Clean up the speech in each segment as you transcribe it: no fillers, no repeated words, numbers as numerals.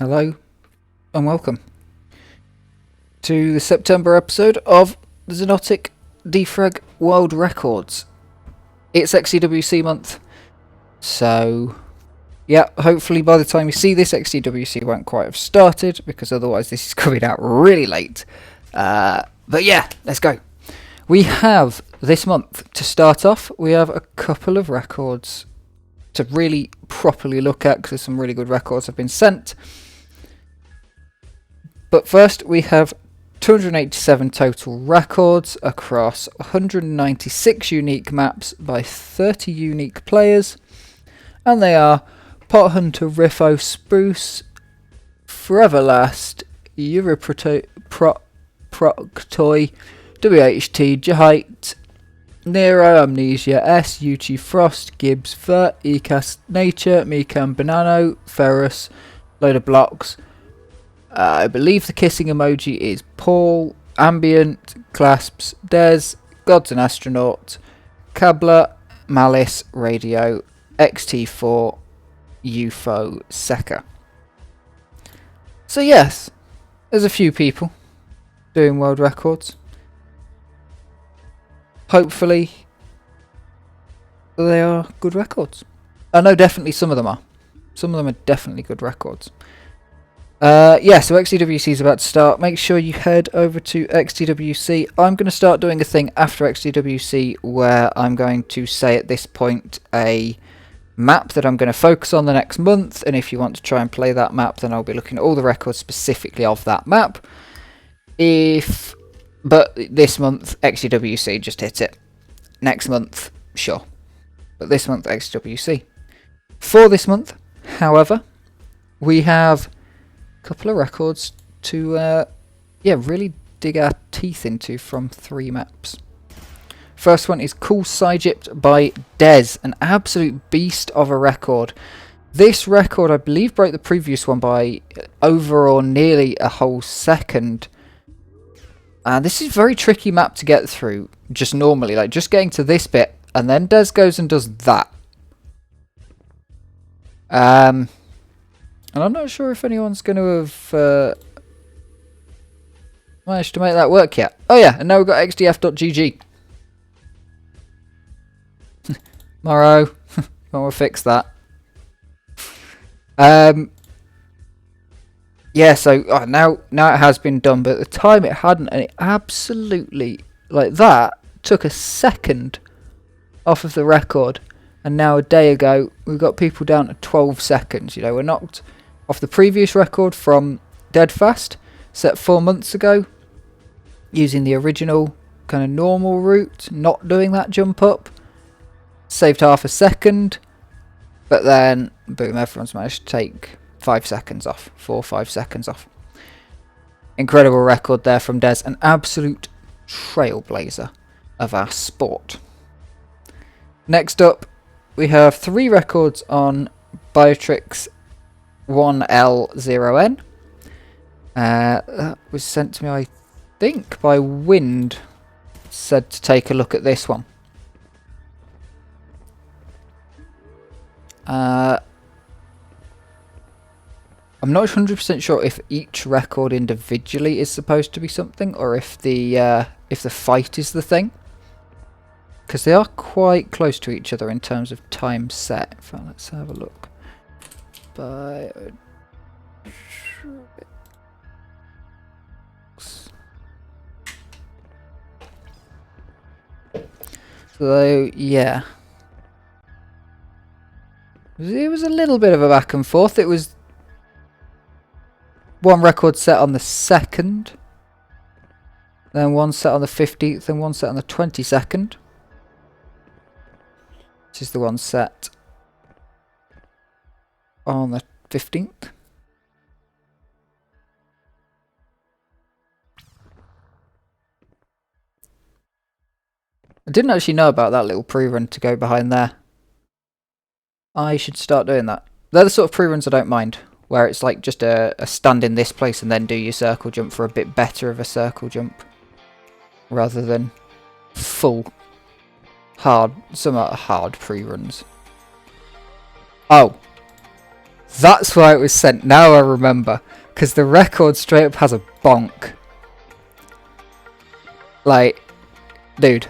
Hello and welcome to the September episode of the Xonotic DeFraG World Records. It's XDWC month, so yeah, hopefully by the time you see this, XDWC won't quite have started, because otherwise this is coming out really late. But yeah, let's go. We have, this month, to start off, we have a couple of records to really properly look at, because some really good records have been sent. But first, we have 287 total records across 196 unique maps by 30 unique players. And they are Pot Hunter, Riffo, Spruce, Foreverlast, Europroctoy, WHT, Jahite, Nero, Amnesia, S, Uchi, Frost, Gibbs, Vert, Ecast, Nature, Mikan, Banano, Ferrus, Load of Blocks. I believe the kissing emoji is Paul, Ambient, Clasps, Des, Gods and Astronaut, Kabla, Malice, Radio, XT4, UFO, Seka. So yes, there's a few people doing world records. Hopefully they are good records. I know definitely some of them are. Some of them are definitely good records. Yeah, so XDWC is about to start. Make sure you head over to XDWC. I'm going to start doing a thing after XDWC where I'm going to say at this point a map that I'm going to focus on the next month, and if you want to try and play that map, then I'll be looking at all the records specifically of that map. But this month, XDWC, just hit it. Next month, sure. But this month, XDWC. For this month, however, we have couple of records to really dig our teeth into from 3 maps. First one is Cool Sygypt by Des, an absolute beast of a record. This record, I believe, broke the previous one by over or nearly a whole second. This is a very tricky map to get through, just normally, like just getting to this bit, and then Des goes and does that. And I'm not sure if anyone's going to have managed to make that work yet. Oh yeah, and now we've got xdf.gg. Morrow, we'll fix that. Yeah, so now it has been done, but at the time it hadn't, and it absolutely, like that, took a second off of the record. And now a day ago, we've got people down to 12 seconds. You know, we're knocked off the previous record from Deadfast, set 4 months ago, using the original kind of normal route, not doing that jump up. Saved half a second, but then, boom, everyone's managed to take 5 seconds off, 4 or 5 seconds off. Incredible record there from Des, an absolute trailblazer of our sport. Next up, we have 3 records on Biotrix 1L0N. That was sent to me, I think, by Wind. Said to take a look at this one. I'm not 100% sure if each record individually is supposed to be something, or if the fight is the thing. Because they are quite close to each other in terms of time set. In fact, let's have a look. So, yeah. It was a little bit of a back and forth. It was one record set on the 2nd, then one set on the 15th, and one set on the 22nd. This is the one set on the 15th. I didn't actually know about that little pre-run to go behind there. I should start doing that. They're the sort of pre-runs I don't mind, where it's like just a stand in this place and then do your circle jump for a bit better of a circle jump, rather than full somewhat hard pre-runs. Oh, That's why it was sent. Now I remember. Because the record straight up has a bonk. Like, dude,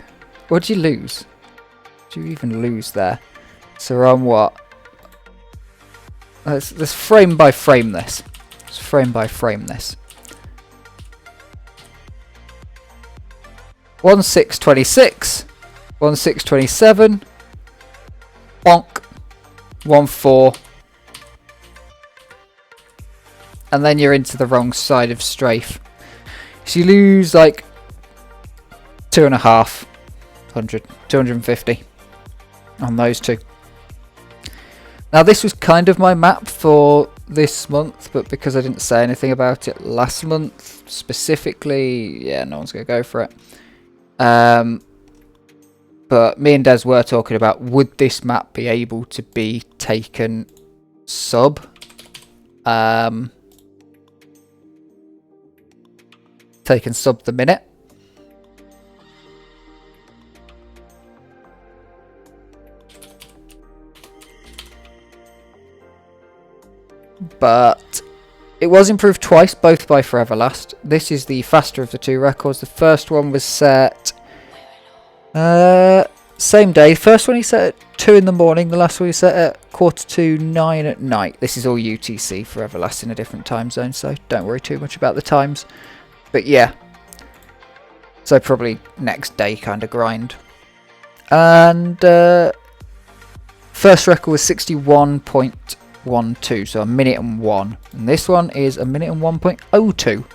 what'd you lose? Did you even lose there? So we're on what? Let's frame by frame this. Let's frame by frame this. 1626, 1627, bonk, 14, and then you're into the wrong side of strafe. So you lose like 250 on those two. Now this was kind of my map for this month, but because I didn't say anything about it last month specifically, yeah, no one's going to go for it. But me and Des were talking about, would this map be able to be taken sub? Taken sub the minute. But it was improved twice, both by Forever Last. This is the faster of the two records. The first one was set same day. First one he set at 2 in the morning. The last one he set at 9:45 at night. This is all UTC, Forever Last, in a different time zone, so don't worry too much about the times. But yeah, so probably next day kind of grind. And first record was 61.12, so 1:01, and this one is 1:01.02.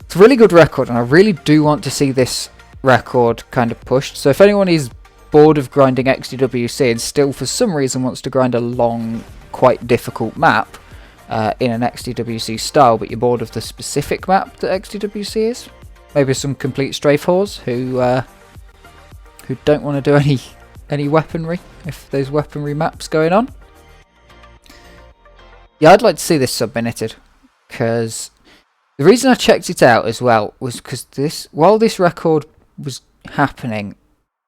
It's a really good record, and I really do want to see this record kind of pushed. So if anyone is bored of grinding XDWC and still for some reason wants to grind a long, quite difficult map in an XDWC style, but you're bored of the specific map that XDWC is, maybe some complete strafe whores who don't want to do any weaponry, if there's weaponry maps going on. Yeah, I'd like to see this sub-minuted, because the reason I checked it out as well was because while this record was happening,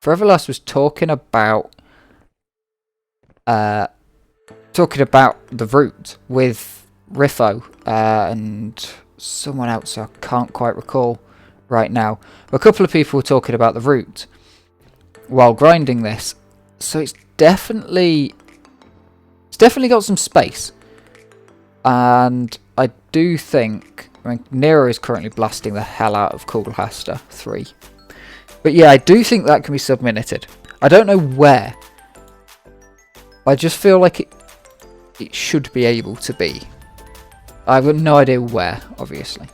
Forever Last was talking about the route with Riffo and someone else I can't quite recall right now. A couple of people were talking about the route while grinding this, so it's definitely got some space. And I do think, I mean, Nero is currently blasting the hell out of Coolhaster 3. But yeah, I do think that can be sub-minuted. I don't know where. I just feel like it should be able to be. I've got no idea where, obviously.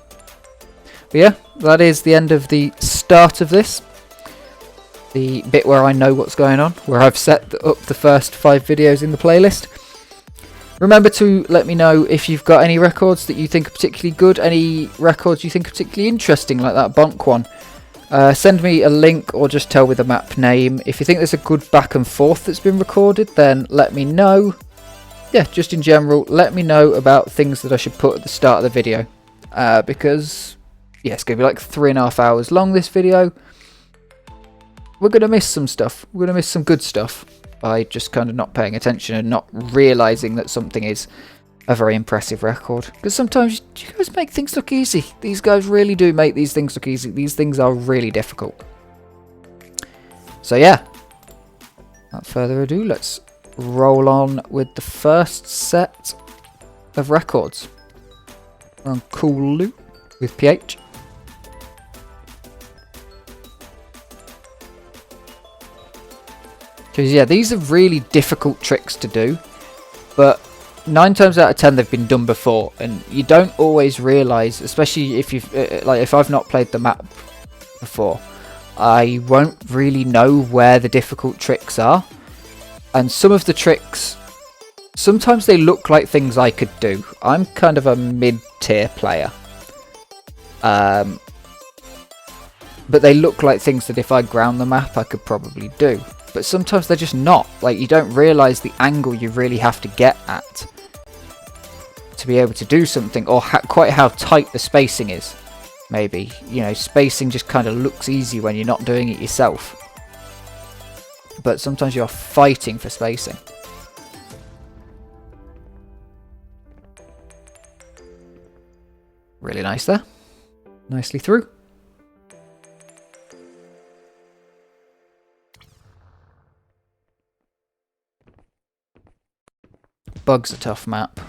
But yeah, that is the end of the start of this. The bit where I know what's going on, where I've set up the first 5 videos in the playlist. Remember to let me know if you've got any records that you think are particularly good, any records you think are particularly interesting, like that bonk one. Send me a link or just tell with the map name. If you think there's a good back and forth that's been recorded, then let me know. Yeah, just in general, let me know about things that I should put at the start of the video. Because, yeah, it's going to be like 3.5 hours long, this video. We're going to miss some stuff. We're going to miss some good stuff by just kind of not paying attention and not realising that something is a very impressive record. Because sometimes you guys make things look easy. These guys really do make these things look easy. These things are really difficult. So yeah, without further ado, let's roll on with the first set of records. We're on Cool with PH. Because yeah, these are really difficult tricks to do, but 9 times out of 10 they've been done before, and you don't always realise, especially if you've if I've not played the map before, I won't really know where the difficult tricks are. And some of the tricks, sometimes they look like things I could do. I'm kind of a mid-tier player, but they look like things that if I ground the map I could probably do. But sometimes they're just not. Like, you don't realise the angle you really have to get at to be able to do something, or quite how tight the spacing is. Maybe, you know, spacing just kind of looks easy when you're not doing it yourself, but sometimes you're fighting for spacing. Really nice there. Nicely through. Bug's a tough map.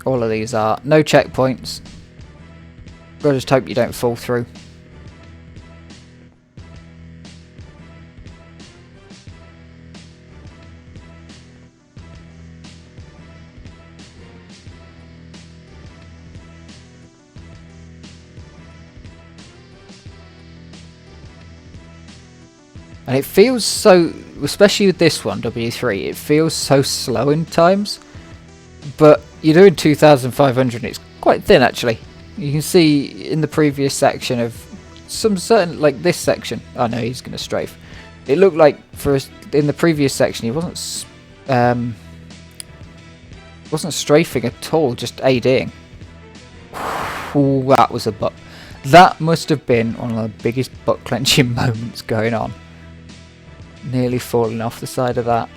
All of these are. No checkpoints. Gotta just hope you don't fall through. And it feels so, especially with this one, W3, it feels so slow in times. But you're doing 2,500 and it's quite thin actually. You can see in the previous section of some certain, like this section. Oh no, he's going to strafe. It looked like in the previous section he wasn't strafing at all, just ADing. Ooh, that was a butt. That must have been one of the biggest butt clenching moments going on. Nearly falling off the side of that.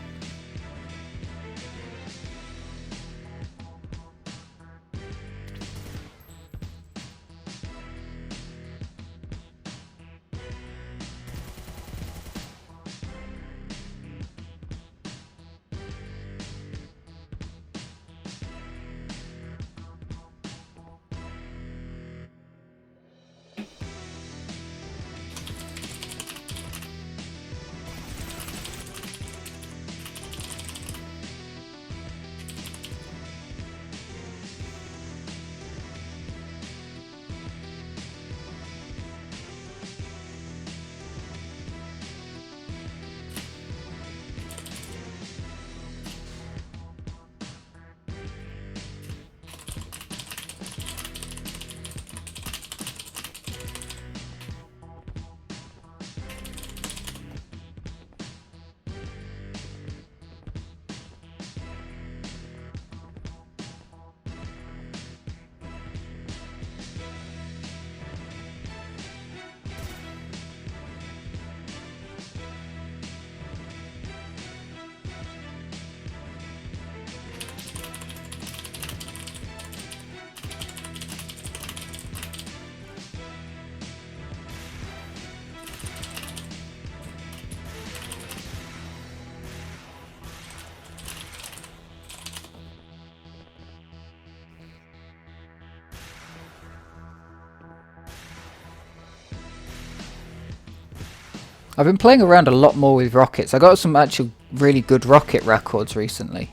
I've been playing around a lot more with rockets. I got some actual really good rocket records recently.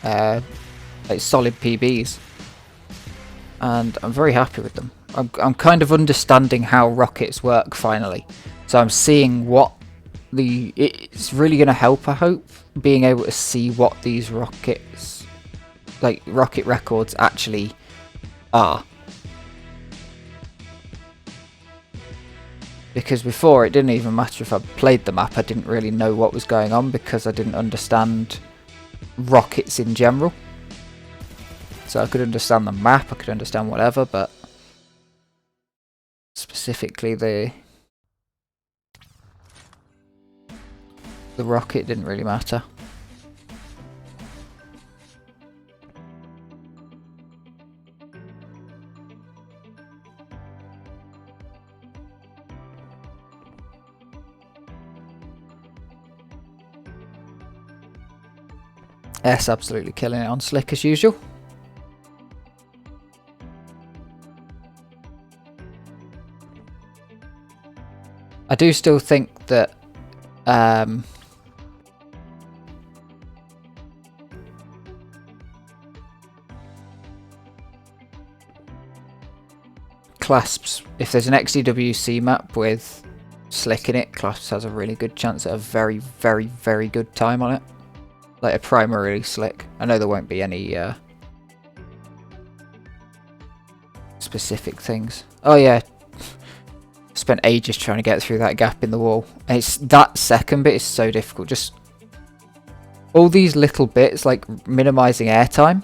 Like solid PBs. And I'm very happy with them. I'm kind of understanding how rockets work finally. So I'm seeing what it's really going to help, I hope, being able to see what these rockets, like rocket records, actually are. Because before it didn't even matter if I played the map, I didn't really know what was going on because I didn't understand rockets in general. So I could understand the map, I could understand whatever, but specifically the rocket didn't really matter. S absolutely killing it on slick as usual. I do still think that Clasps, if there's an XDWC map with slick in it, Clasps has a really good chance at a very, very, very good time on it. Like a primarily slick. I know there won't be any specific things. Oh yeah, spent ages trying to get through that gap in the wall. And it's that second bit is so difficult. Just all these little bits, like minimizing airtime.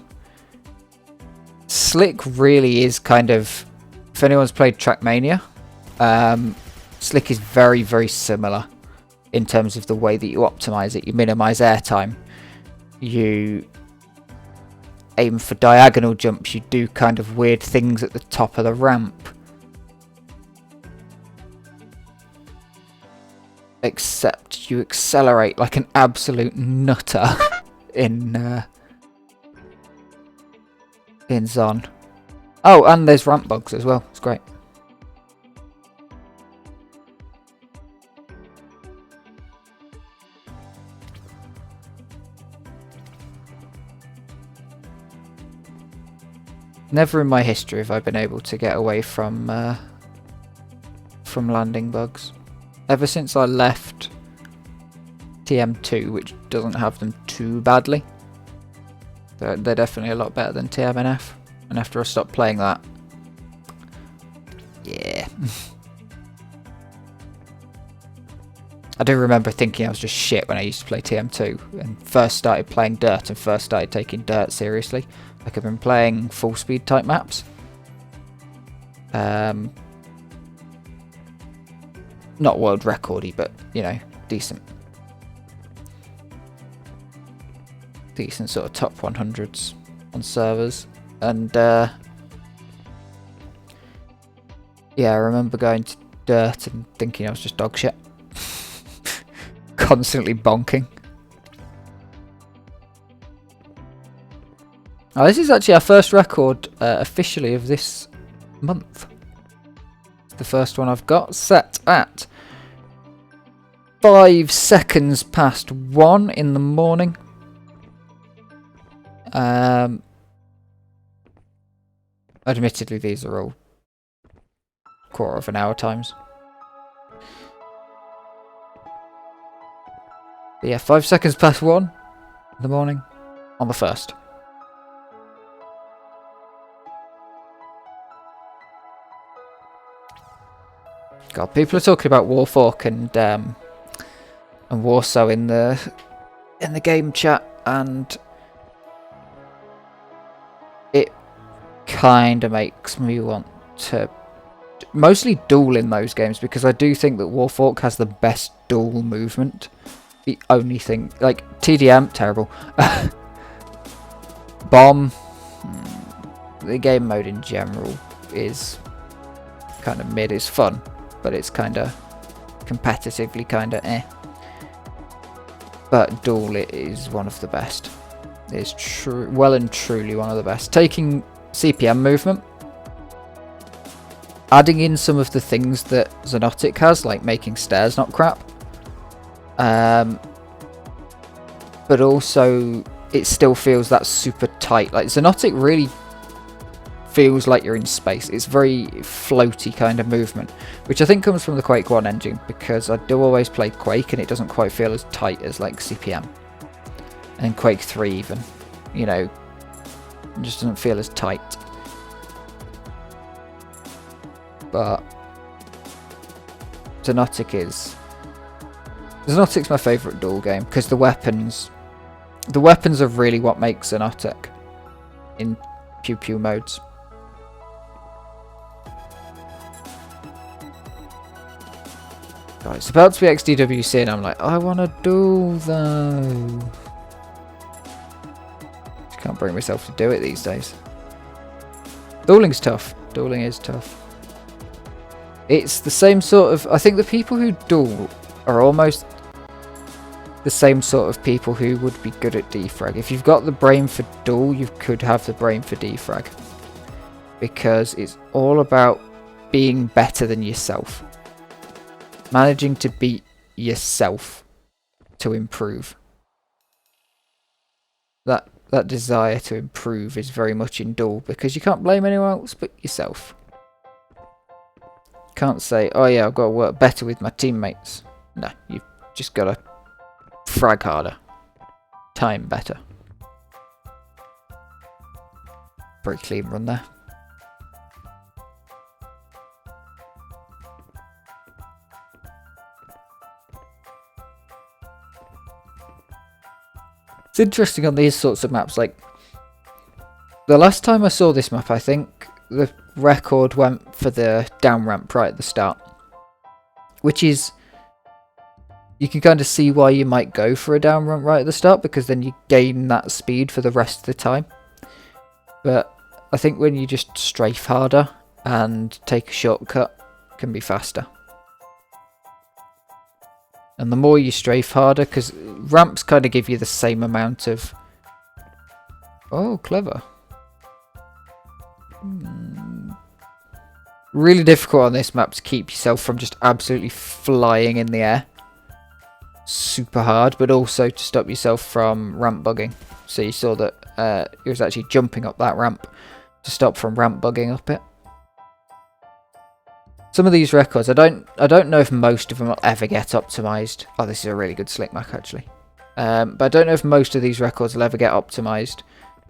Slick really is kind of, if anyone's played Trackmania, Slick is very, very similar in terms of the way that you optimize it. You minimize airtime. you aim for diagonal jumps, you do kind of weird things at the top of the ramp. Except you accelerate like an absolute nutter in Xon. Oh, and there's ramp bugs as well. It's great. Never in my history have I been able to get away from landing bugs. Ever since I left TM2, which doesn't have them too badly. They're definitely a lot better than TMNF. And after I stopped playing that, yeah. I do remember thinking I was just shit when I used to play TM2 and first started playing Dirt and first started taking Dirt seriously. Like I've been playing full speed type maps. Not world recordy, but you know, decent sort of top 100s on servers. And yeah, I remember going to Dirt and thinking I was just dog shit. Constantly bonking. Oh, this is actually our first record officially of this month. It's the first one I've got, set at 5 seconds past 1 in the morning. Admittedly, these are all quarter of an hour times. But yeah, 5 seconds past 1 in the morning on the 1st. God, people are talking about Warfork and Warsaw in the game chat, and it kind of makes me want to mostly duel in those games, because I do think that Warfork has the best duel movement. The only thing, like TDM, terrible. Bomb, the game mode in general is kind of mid. It's fun, but it's kind of competitively kind of eh. But duel, it is one of the best. It's true, well and truly one of the best. Taking CPM movement, adding in some of the things that Xonotic has, like making stairs not crap. But also it still feels that super tight. Like Xonotic really feels like you're in space. It's very floaty kind of movement, which I think comes from the Quake 1 engine, because I do always play Quake and it doesn't quite feel as tight as like CPM. And Quake 3 even, you know, it just doesn't feel as tight. But Xonotic's my favourite duel game, because the weapons are really what makes Xonotic in pew pew modes. God, it's about to be XDWC and I'm like, I want to duel though. Just can't bring myself to do it these days. Dueling's tough. Dueling is tough. It's the same sort of... I think the people who duel are almost the same sort of people who would be good at DeFraG. If you've got the brain for duel, you could have the brain for DeFraG. Because it's all about being better than yourself. Managing to beat yourself to improve. That desire to improve is very much in duel, because you can't blame anyone else but yourself. Can't say, oh yeah, I've got to work better with my teammates. No, you've just got to frag harder. Time better. Very clean run there. It's interesting on these sorts of maps, like the last time I saw this map, I think the record went for the down ramp right at the start, which is, you can kind of see why you might go for a down run right at the start, because then you gain that speed for the rest of the time. But I think when you just strafe harder and take a shortcut, it can be faster. And the more you strafe harder, because ramps kind of give you the same amount of... Oh, clever. Really difficult on this map to keep yourself from just absolutely flying in the air. Super hard, but also to stop yourself from ramp bugging. So you saw that it was actually jumping up that ramp to stop from ramp bugging up it. Some of these records, I don't know if most of them will ever get optimized. Oh, this is a really good slick map actually. But I don't know if most of these records will ever get optimized.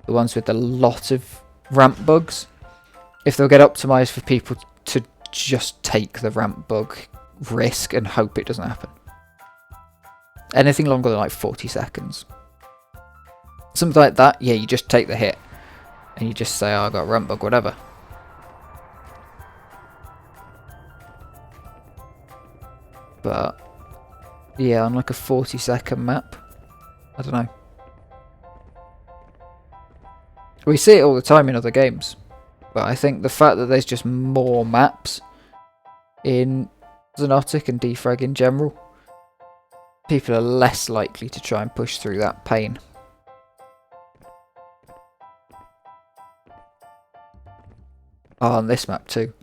The ones with a lot of ramp bugs. If they'll get optimized for people to just take the ramp bug risk and hope it doesn't happen. Anything longer than like 40 seconds. Something like that, yeah, you just take the hit. And you just say, oh, I got a ramp bug, whatever. But, yeah, on like a 40-second map, I don't know. We see it all the time in other games. But I think the fact that there's just more maps in Xonotic and DeFraG in general, people are less likely to try and push through that pain. Oh, on this map too.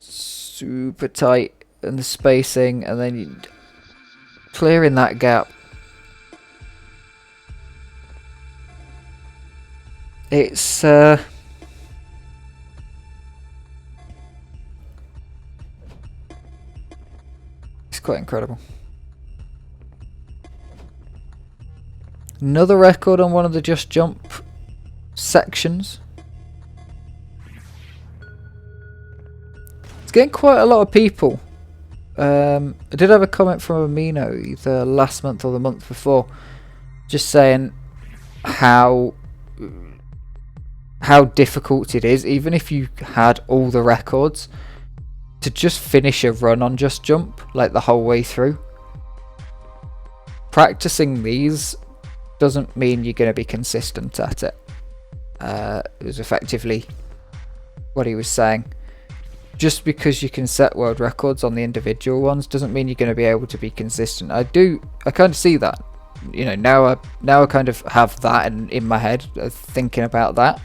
Super tight, and the spacing, and then you clearing that gap. It's quite incredible. Another record on one of the Just Jump sections. It's getting quite a lot of people. I did have a comment from Amino either last month or the month before, just saying how difficult it is, even if you had all the records, to just finish a run on Just Jump, like the whole way through. Practicing these doesn't mean you're going to be consistent at it. It was effectively what he was saying. Just because you can set world records on the individual ones doesn't mean you're going to be able to be consistent. I kind of see that. You know, now I kind of have that in my head, thinking about that.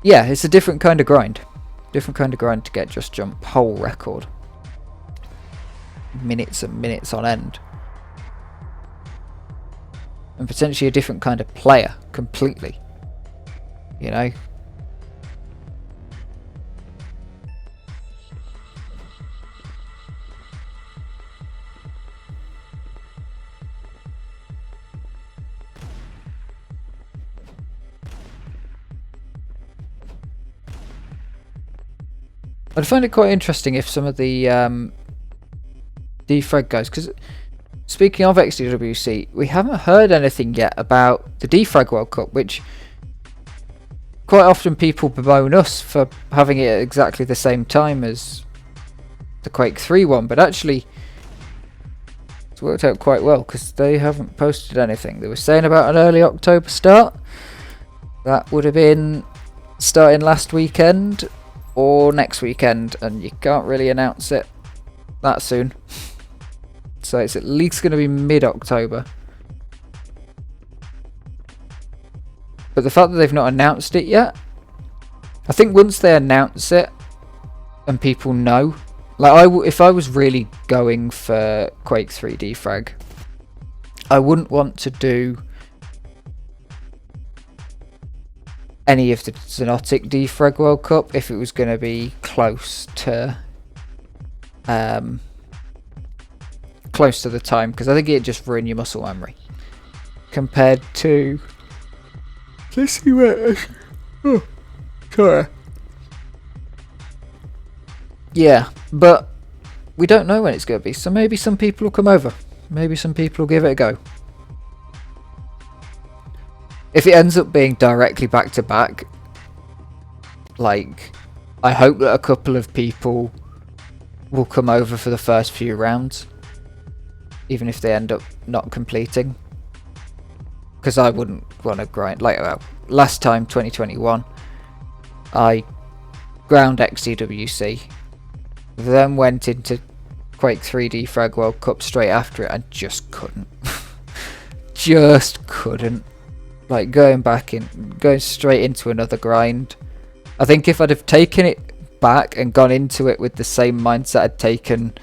Yeah, it's a different kind of grind. Different kind of grind to get Just Jump whole record. Minutes and minutes on end. And potentially a different kind of player completely. You know? I'd find it quite interesting if some of the DeFraG guys, because speaking of XDWC, we haven't heard anything yet about the DeFraG World Cup, which quite often people bemoan us for having it at exactly the same time as the Quake 3 one, but actually it's worked out quite well because they haven't posted anything. They were saying about an early October start. That would have been starting last weekend or next weekend, and you can't really announce it that soon. So it's at least going to be mid-October. But the fact that they've not announced it yet, I think once they announce it and people know, like if I was really going for Quake 3 DeFraG, I wouldn't want to do any of the Xonotic DeFraG World Cup if it was going to be close to the time, because I think it'd just ruin your muscle memory compared to... Let's see where... Oh, sorry. Yeah, but we don't know when it's going to be, so maybe some people will come over. Maybe some people will give it a go. If it ends up being directly back to back, like, I hope that a couple of people will come over for the first few rounds, even if they end up not completing. Because I wouldn't want to grind. Like, well, last time, 2021, I ground XDWC, then went into Quake 3 DeFraG World Cup straight after it and just couldn't. Just couldn't. Like, going straight into another grind. I think if I'd have taken it back and gone into it with the same mindset I'd taken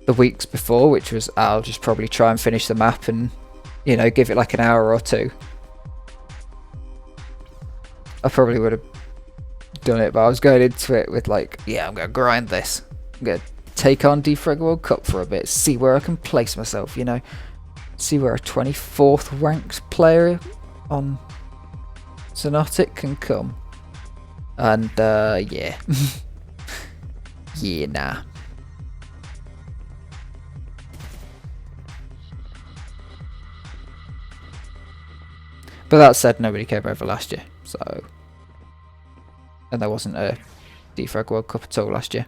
the weeks before, which was I'll just probably try and finish the map and, you know, give it like an hour or two, I probably would have done it. But I was going into it with like, yeah, I'm going to grind this. I'm going to take on DeFraG World Cup for a bit, see where I can place myself, you know, see where a 24th ranked player on Xonotic can come. And yeah. Yeah, nah. But that said, nobody came over last year, so... And there wasn't a DeFraG World Cup at all last year.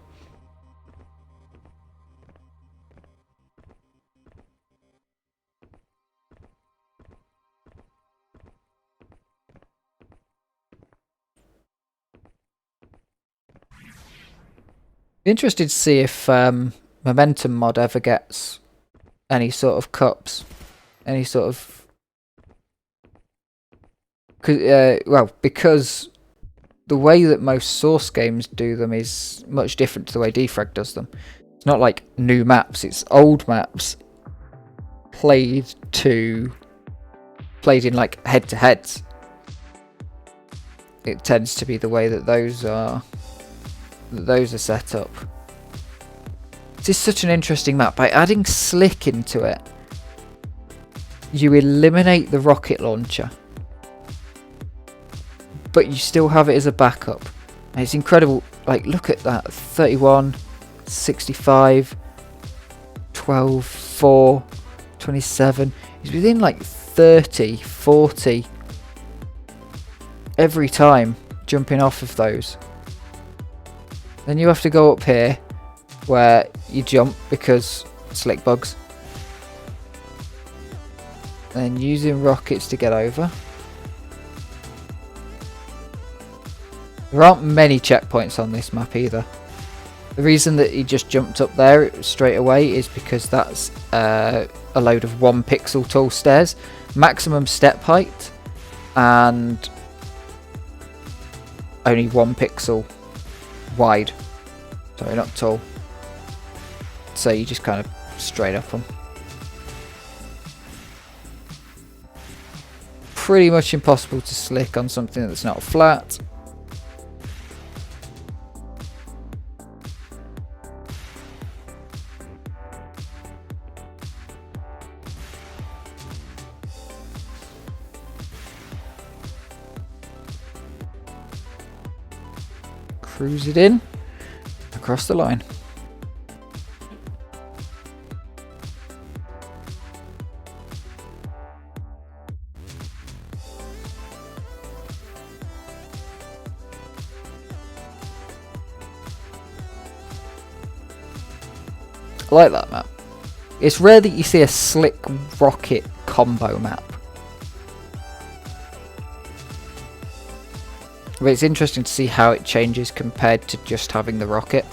Be interested to see if Momentum mod ever gets any sort of cups, any sort of... well, because the way that most Source games do them is much different to the way DeFraG does them. It's not like new maps, it's old maps played in like head-to-heads. It tends to be the way that those are set up. This is such an interesting map. By adding Slick into it, you eliminate the rocket launcher, but you still have it as a backup. And it's incredible. Like, look at that. 31, 65, 12, 4, 27. He's within like 30, 40 every time jumping off of those. Then you have to go up here where you jump because slick bugs. And using rockets to get over. There aren't many checkpoints on this map either. The reason that he just jumped up there straight away is because that's a load of 1 pixel tall stairs, maximum step height, and only 1 pixel wide. Sorry, not tall. So you just kind of straight up them. Pretty much impossible to slick on something that's not flat. Cruise it in across the line. I like that map. It's rare that you see a slick rocket combo map. But it's interesting to see how it changes compared to just having the rocket.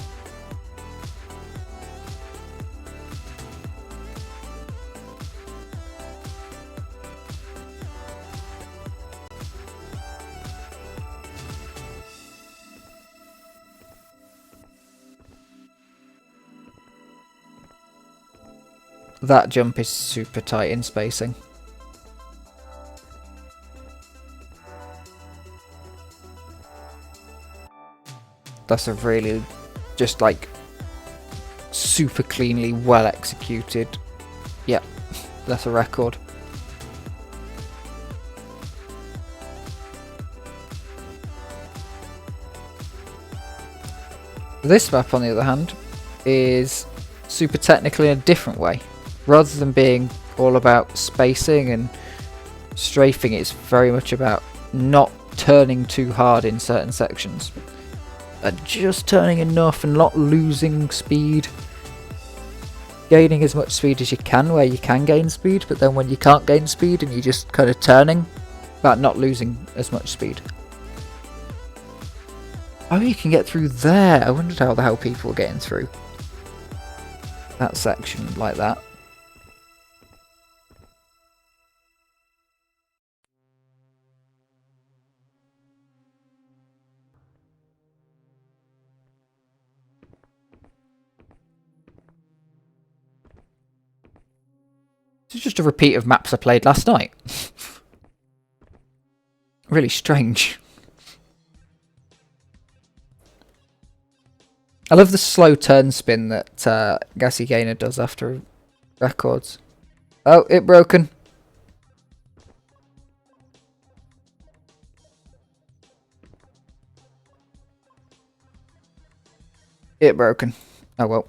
That jump is super tight in spacing. That's a really just like super cleanly well executed. Yep, that's a record. This map, on the other hand, is super technical in a different way. Rather than being all about spacing and strafing, it's very much about not turning too hard in certain sections. Just turning enough and not losing speed gaining as much speed as you can where you can gain speed, but then when you can't gain speed and you're just kind of turning, about not losing as much speed. Oh, you can get through there. I wondered how the hell people were getting through that section like that. This is just a repeat of maps I played last night. Really strange. I love the slow turn spin that Gassy Gainer does after records. Oh, it broken. It broken. Oh well.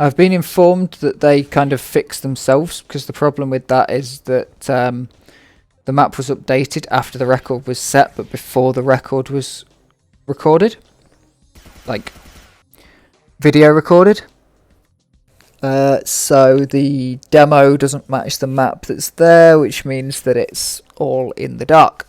I've been informed that they kind of fix themselves, because the problem with that is that the map was updated after the record was set, but before the record was recorded. Like, video recorded. So the demo doesn't match the map that's there, which means that it's all in the dark.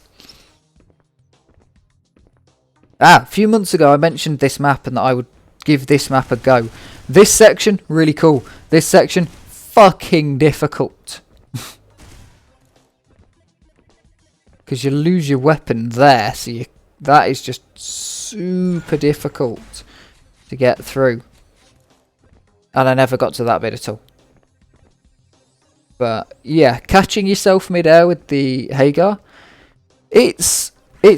A few months ago I mentioned this map and that I would give this map a go. This section, really cool. This section, fucking difficult. Because you lose your weapon there, so that is just super difficult to get through. And I never got to that bit at all. But yeah, catching yourself mid-air with the Hagar, it's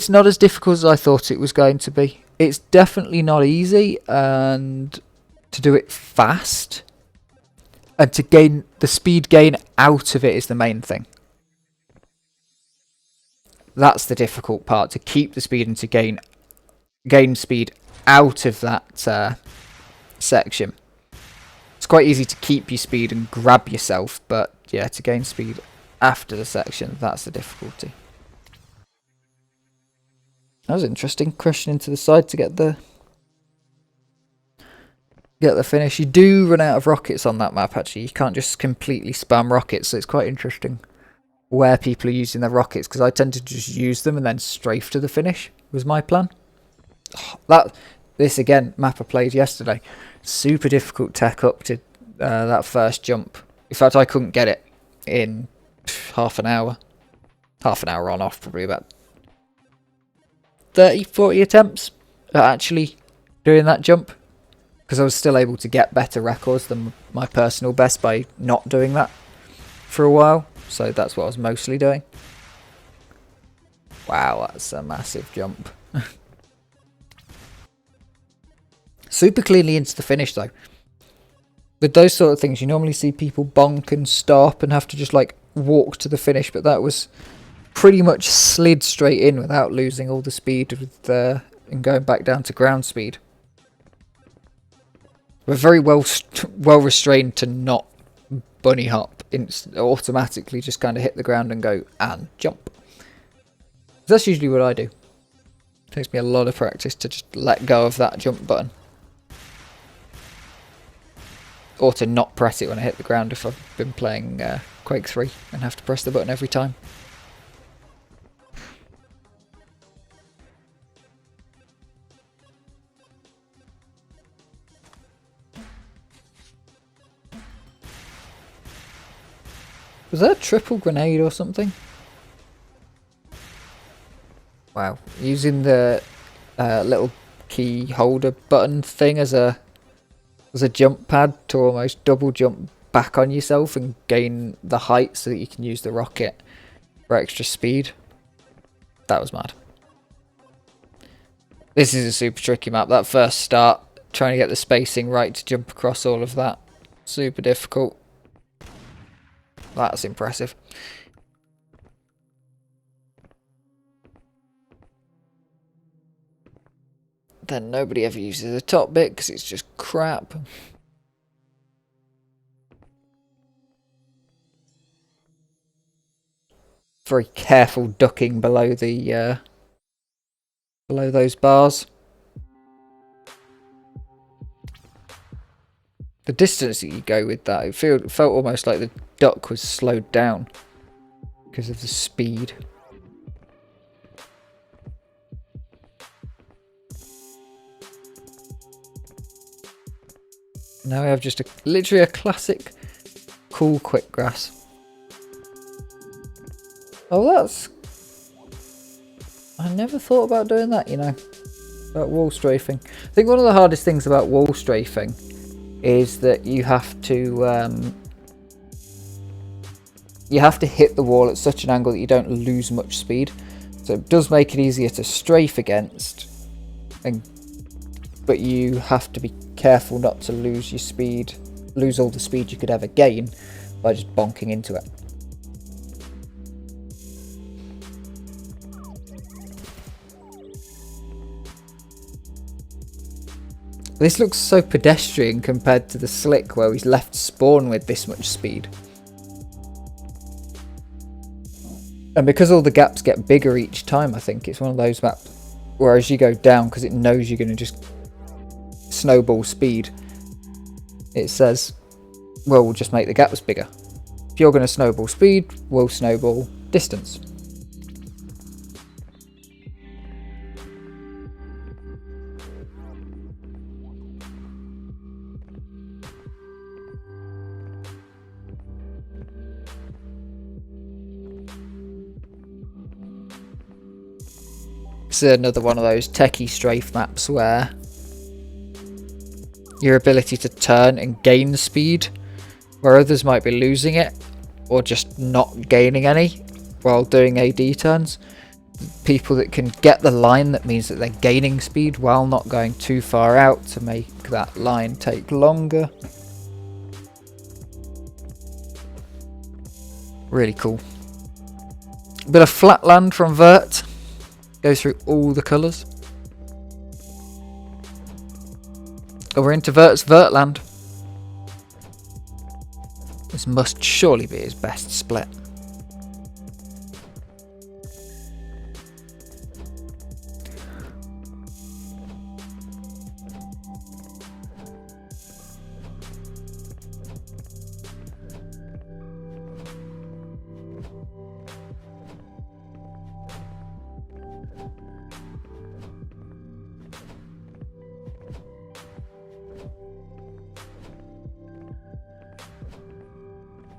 not as difficult as I thought it was going to be. It's definitely not easy, and to do it fast and to gain the speed gain out of it is the main thing. That's the difficult part, to keep the speed and to gain speed out of that section. It's quite easy to keep your speed and grab yourself, but yeah, to gain speed after the section, that's the difficulty. That was interesting, crashing into the side to get the finish. You do run out of rockets on that map, actually. You can't just completely spam rockets, so it's quite interesting where people are using their rockets, because I tend to just use them and then strafe to the finish, was my plan. This again, map I played yesterday. Super difficult tech up to that first jump. In fact, I couldn't get it in half an hour. Half an hour on off, probably about 30, 40 attempts at actually doing that jump. Because I was still able to get better records than my personal best by not doing that for a while. So that's what I was mostly doing. Wow, that's a massive jump. Super cleanly into the finish though. With those sort of things, you normally see people bonk and stop and have to just like walk to the finish, but that was pretty much slid straight in without losing all the speed with and going back down to ground speed. We're very well restrained to not bunny hop, automatically just kind of hit the ground and go and jump. That's usually what I do. It takes me a lot of practice to just let go of that jump button. Or to not press it when I hit the ground if I've been playing Quake 3 and have to press the button every time. Was that a triple grenade or something? Wow, using the little key holder button thing as a jump pad to almost double jump back on yourself and gain the height so that you can use the rocket for extra speed. That was mad. This is a super tricky map. That first start, trying to get the spacing right to jump across all of that, super difficult. That's impressive. Then nobody ever uses the top bit because it's just crap. Very careful ducking below the below those bars. The distance that you go with that, it felt almost like the duck was slowed down because of the speed. Now we have just literally a classic cool quick grass. Oh, that's... I never thought about doing that, you know, about wall strafing. I think one of the hardest things about wall strafing is that you have to hit the wall at such an angle that you don't lose much speed. So it does make it easier to strafe against, but you have to be careful not to lose your speed, lose all the speed you could ever gain by just bonking into it. This looks so pedestrian compared to the slick where he's left spawn with this much speed. And because all the gaps get bigger each time, I think it's one of those maps where as you go down, because it knows you're going to just snowball speed, it says, well, we'll just make the gaps bigger. If you're going to snowball speed, we'll snowball distance. This is another one of those techie strafe maps where your ability to turn and gain speed, where others might be losing it or just not gaining any while doing AD turns. People that can get the line, that means that they're gaining speed while not going too far out to make that line take longer. Really cool. A bit of flatland from Vert. Goes through all the colours. Oh, we're into Vert's Vertland. This must surely be his best split.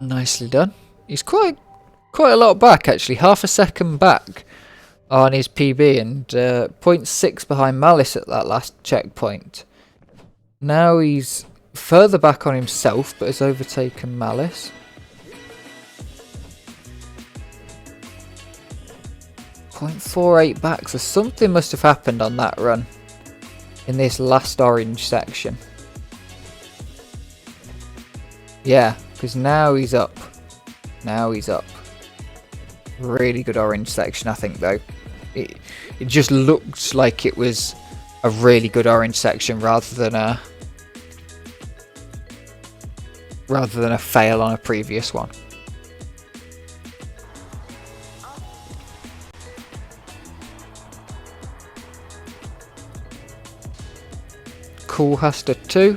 Nicely done. He's quite a lot back actually, half a second back on his PB and 0.6 behind Malice at that last checkpoint. Now he's further back on himself but has overtaken Malice. 0.48 back, so something must have happened on that run in this last orange section. Yeah, because now he's up. Now he's up. Really good orange section, I think, though. It just looks like it was a really good orange section rather than a fail on a previous one. Cool Huster 2.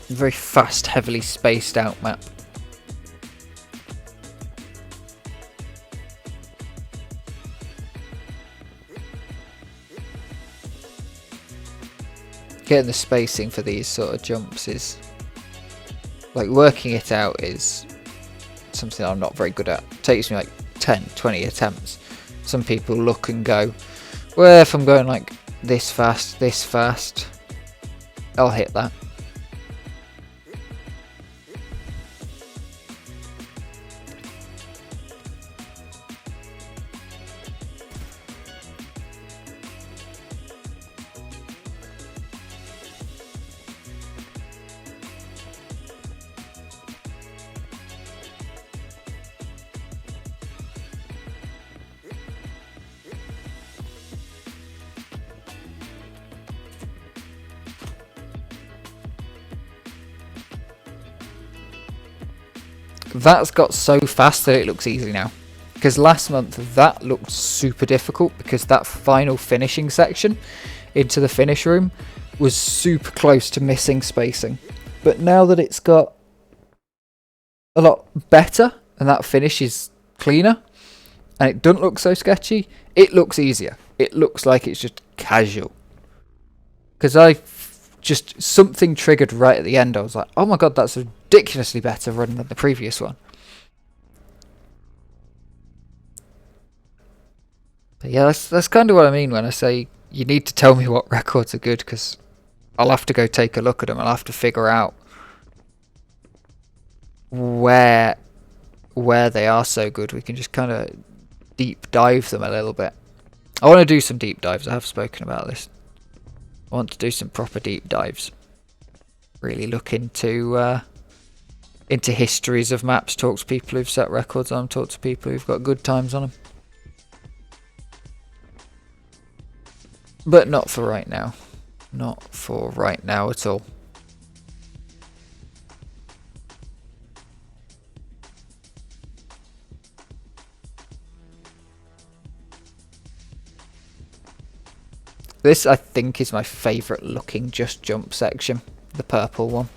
Very fast, heavily spaced out map. Getting the spacing for these sort of jumps is, like, working it out is something I'm not very good at. It takes me like 10, 20 attempts. Some people look and go, well, if I'm going like this fast, I'll hit that. That's got so fast that it looks easy now. Because last month that looked super difficult because that final finishing section into the finish room was super close to missing spacing. But now that it's got a lot better and that finish is cleaner and it doesn't look so sketchy, it looks easier. It looks like it's just casual. Because something triggered right at the end. I was like, oh my god, that's a ridiculously better run than the previous one. But yeah, that's kind of what I mean when I say you need to tell me what records are good, because I'll have to go take a look at them. I'll have to figure out where they are so good. We can just kind of deep dive them a little bit. I want to do some deep dives. I have spoken about this. I want to do some proper deep dives. Really look into histories of maps, talk to people who've set records on them, talk to people who've got good times on them. But not for right now. Not for right now at all. This, I think, is my favourite looking just jump section. The purple one.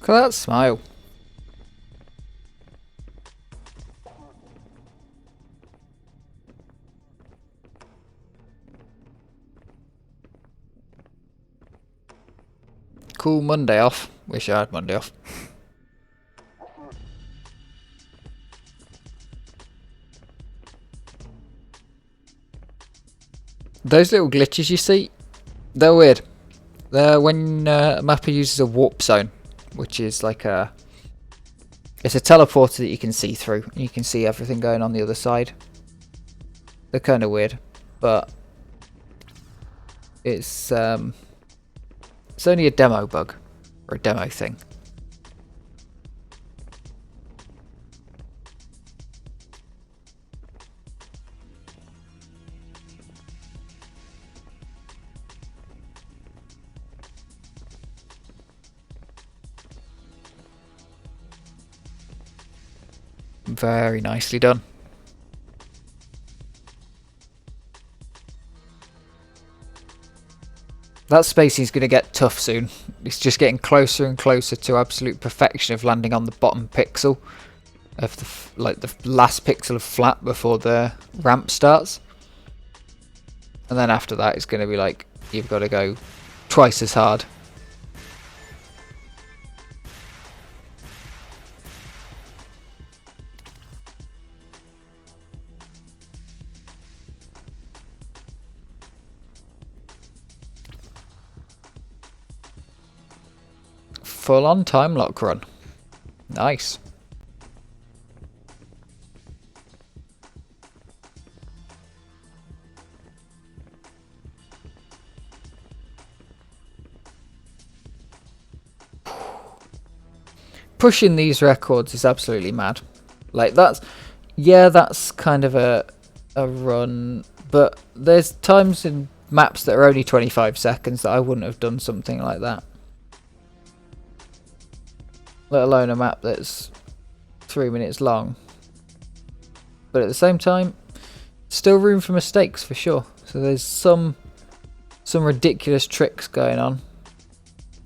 Look at that smile. Cool Monday off. Wish I had Monday off. Those little glitches you see, they're weird. They're when a mapper uses a warp zone, which is like it's a teleporter that you can see through, and you can see everything going on the other side. They're kind of weird, but it's only a demo bug, or a demo thing. Very nicely done. That spacing's going to get tough soon. It's just getting closer and closer to absolute perfection of landing on the bottom pixel of the last pixel of flat before the ramp starts. And then after that it's going to be like you've got to go twice as hard. full on time lock run. Nice. Pushing these records is absolutely mad. Like that's kind of a run, but there's times in maps that are only 25 seconds that I wouldn't have done something like that. Let alone a map that's 3 minutes long. But at the same time, still room for mistakes for sure. So there's some ridiculous tricks going on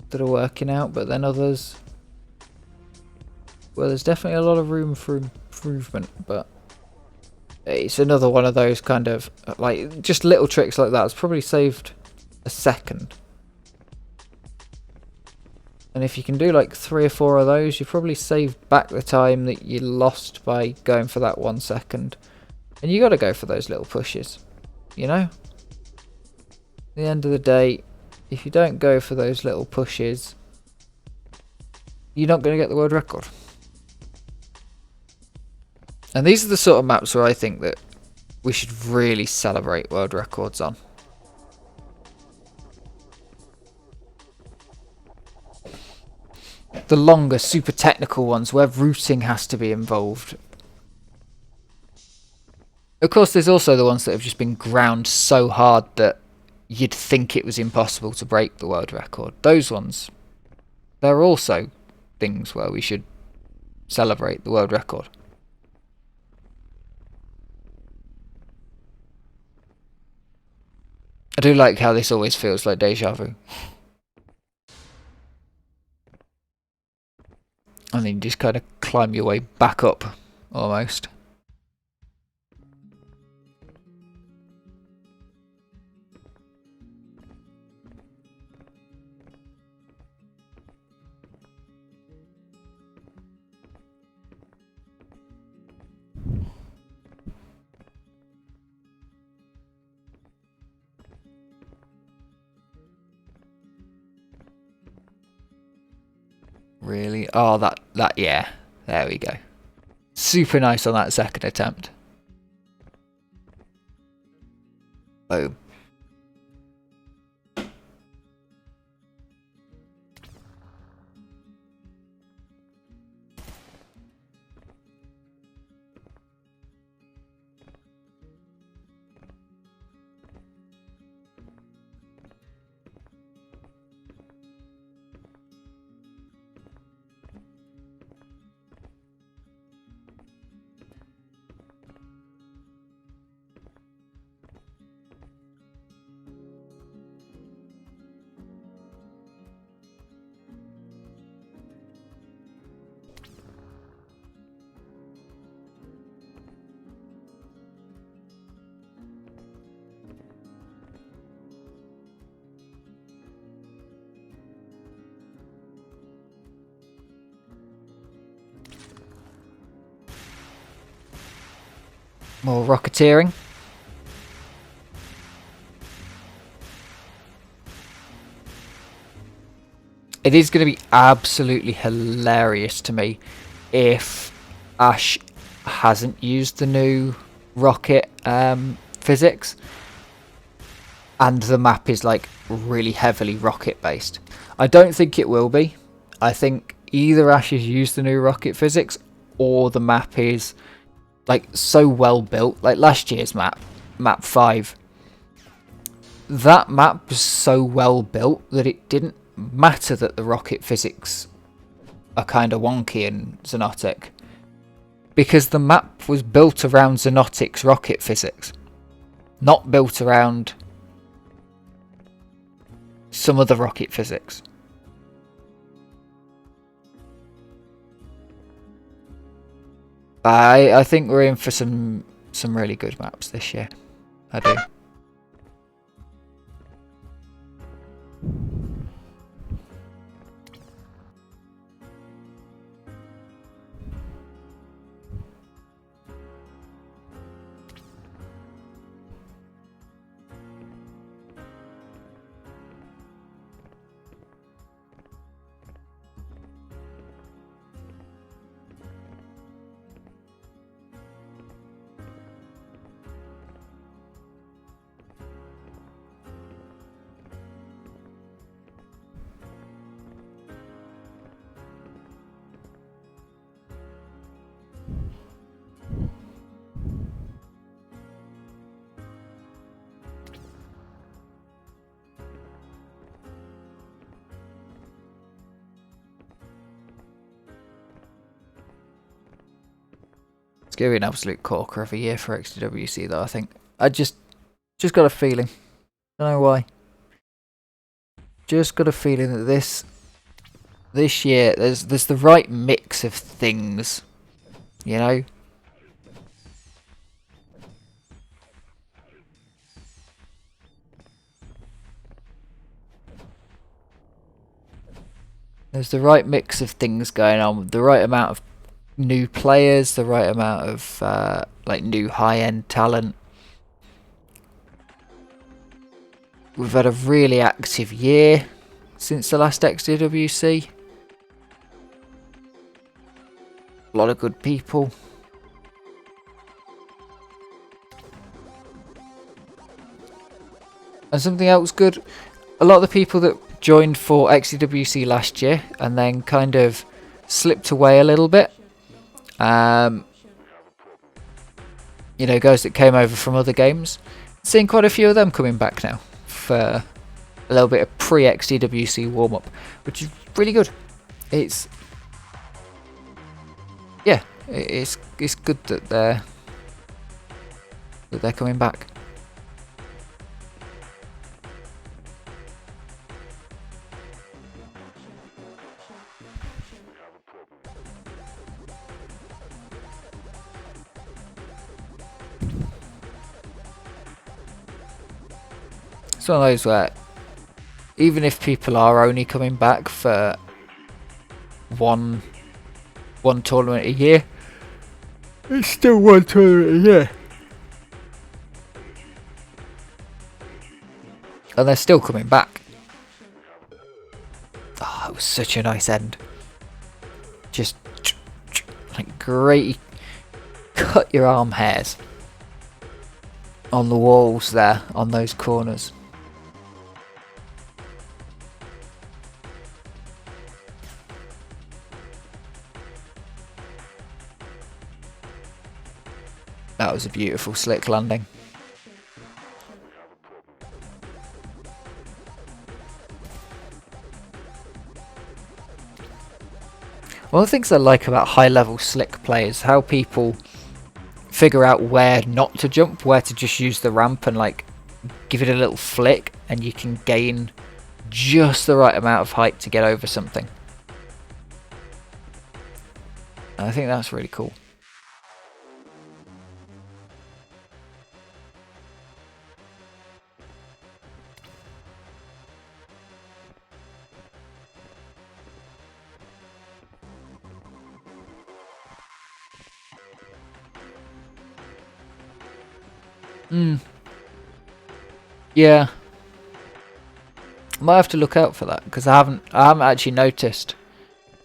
that are working out, but then others, well, there's definitely a lot of room for improvement, but it's another one of those kind of, like, just little tricks like that. It's probably saved a second. And if you can do like 3 or 4 of those, you probably saved back the time that you lost by going for that 1 second. And you got to go for those little pushes, you know? At the end of the day, if you don't go for those little pushes, you're not going to get the world record. And these are the sort of maps where I think that we should really celebrate world records on. The longer, super technical ones where routing has to be involved. Of course, there's also the ones that have just been ground so hard that you'd think it was impossible to break the world record. Those ones, they're also things where we should celebrate the world record. I do like how this always feels like deja vu. And then you just kind of climb your way back up, almost. Really? Oh, that, yeah. There we go. Super nice on that second attempt. Boom. More rocketeering. It is going to be absolutely hilarious to me if Ash hasn't used the new rocket physics and the map is like really heavily rocket based. I don't think it will be. I think either Ash has used the new rocket physics or the map is like so well built. Like last year's map 5, that map was so well built that it didn't matter that the rocket physics are kind of wonky in Xonotic, because the map was built around Xonotic's rocket physics, not built around some other rocket physics. I think we're in for some really good maps this year. I do. It's going to be an absolute corker of a year for XDWC, though, I think. I just got a feeling. Don't know why. Just got a feeling that this year there's the right mix of things, you know. There's the right mix of things going on, the right amount of new players, the right amount of like new high-end talent. We've had a really active year since the last XDWC. A lot of good people. And something else good, a lot of the people that joined for XDWC last year and then kind of slipped away a little bit. You know, guys that came over from other games. Seeing quite a few of them coming back now for a little bit of pre-XDWC warm-up, which is really good. It's good that they're coming back. It's one of those where even if people are only coming back for one tournament a year, it's still one tournament a year. And they're still coming back. Oh, it was such a nice end. Just like great. Cut your arm hairs on the walls there, on those corners. That was a beautiful slick landing. One of the things I like about high-level slick play is how people figure out where not to jump, where to just use the ramp and like give it a little flick, and you can gain just the right amount of height to get over something. And I think that's really cool. Yeah. Might have to look out for that because I haven't actually noticed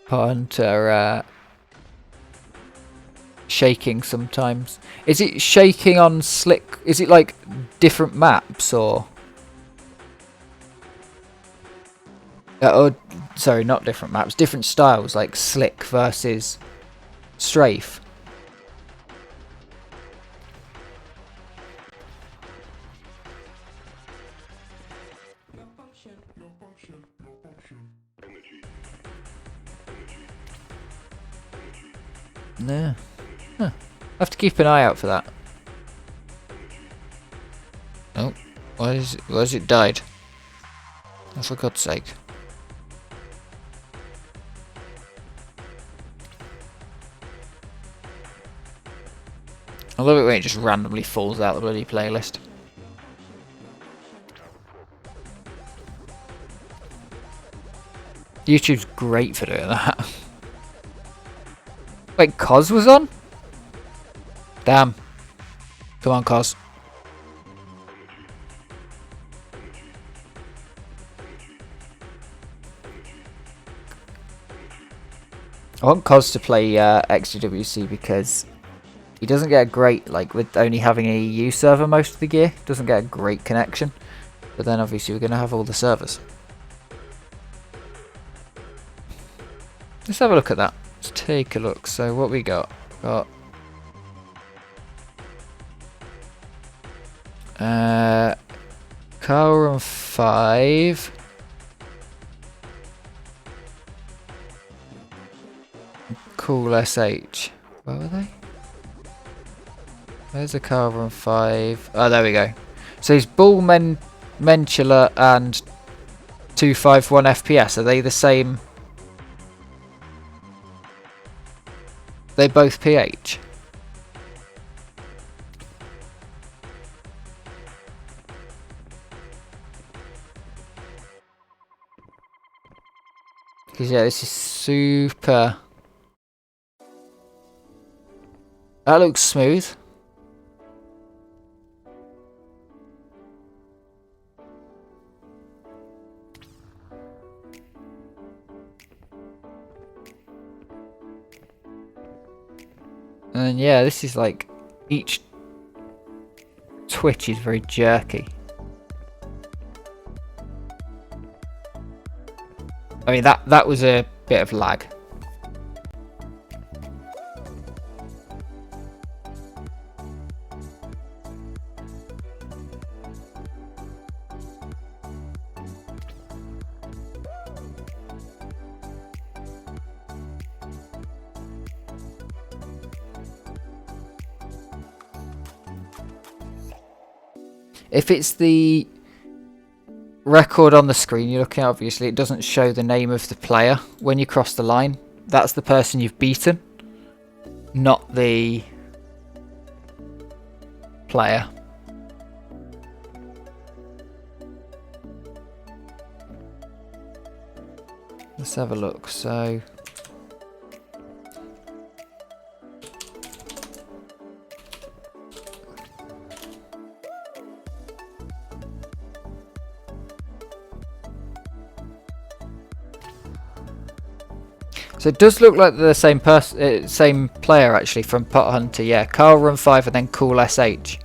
Hunter shaking sometimes. Is it shaking on slick? Is it like different maps or sorry, not different maps, different styles like slick versus strafe? No. Huh. I have to keep an eye out for that. Oh, why has it died? Oh, for God's sake. I love it when it just randomly falls out the bloody playlist. YouTube's great for doing that. Wait, Cos was on? Damn. Come on, Cos. I want Cos to play XDWC because he doesn't get a great, like with only having a EU server most of the year, doesn't get a great connection. But then obviously we're going to have all the servers. Let's have a look at that. Let's take a look. So what we got? Got Car Run 5. Cool SH. Where were they? There's a car run 5. Oh, there we go. So he's Bull, Mentula and 251 FPS. Are they the same? They both PH? Because yeah, this is super... That looks smooth. And yeah, this is like, each twitch is very jerky. I mean, that was a bit of lag. If it's the record on the screen you're looking at, obviously it doesn't show the name of the player when you cross the line. That's the person you've beaten, not the player. Let's have a look. So it does look like the same person, same player actually from Pot Hunter. Yeah, Carl Run 5 and then Cool SH.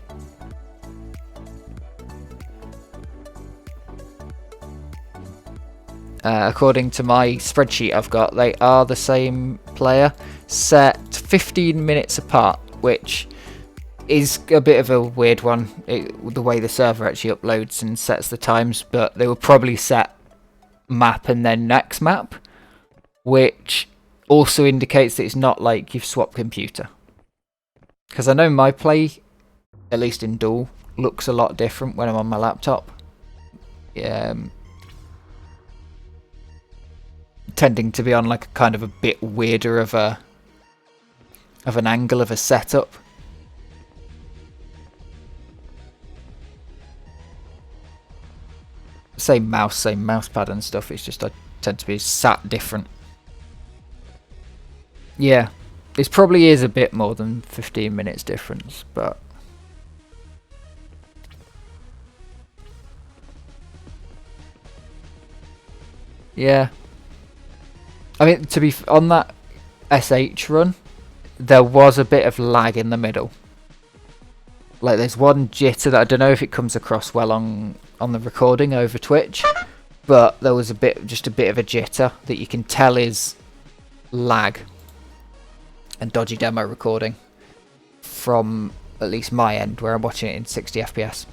According to my spreadsheet I've got, they are the same player, set 15 minutes apart, which is a bit of a weird one, the way the server actually uploads and sets the times, but they will probably set map and then next map, which also indicates that it's not like you've swapped computer. Because I know my play, at least in dual, looks a lot different when I'm on my laptop. Tending to be on like a kind of a bit weirder of an angle of a setup. Same mouse pad and stuff, it's just I tend to be sat different. Yeah, this probably is a bit more than 15 minutes difference, but yeah. I mean, to be on that SH run, there was a bit of lag in the middle. Like there's one jitter that I don't know if it comes across well on the recording over Twitch, but there was just a bit of a jitter that you can tell is lag and dodgy demo recording from at least my end where I'm watching it in 60 FPS.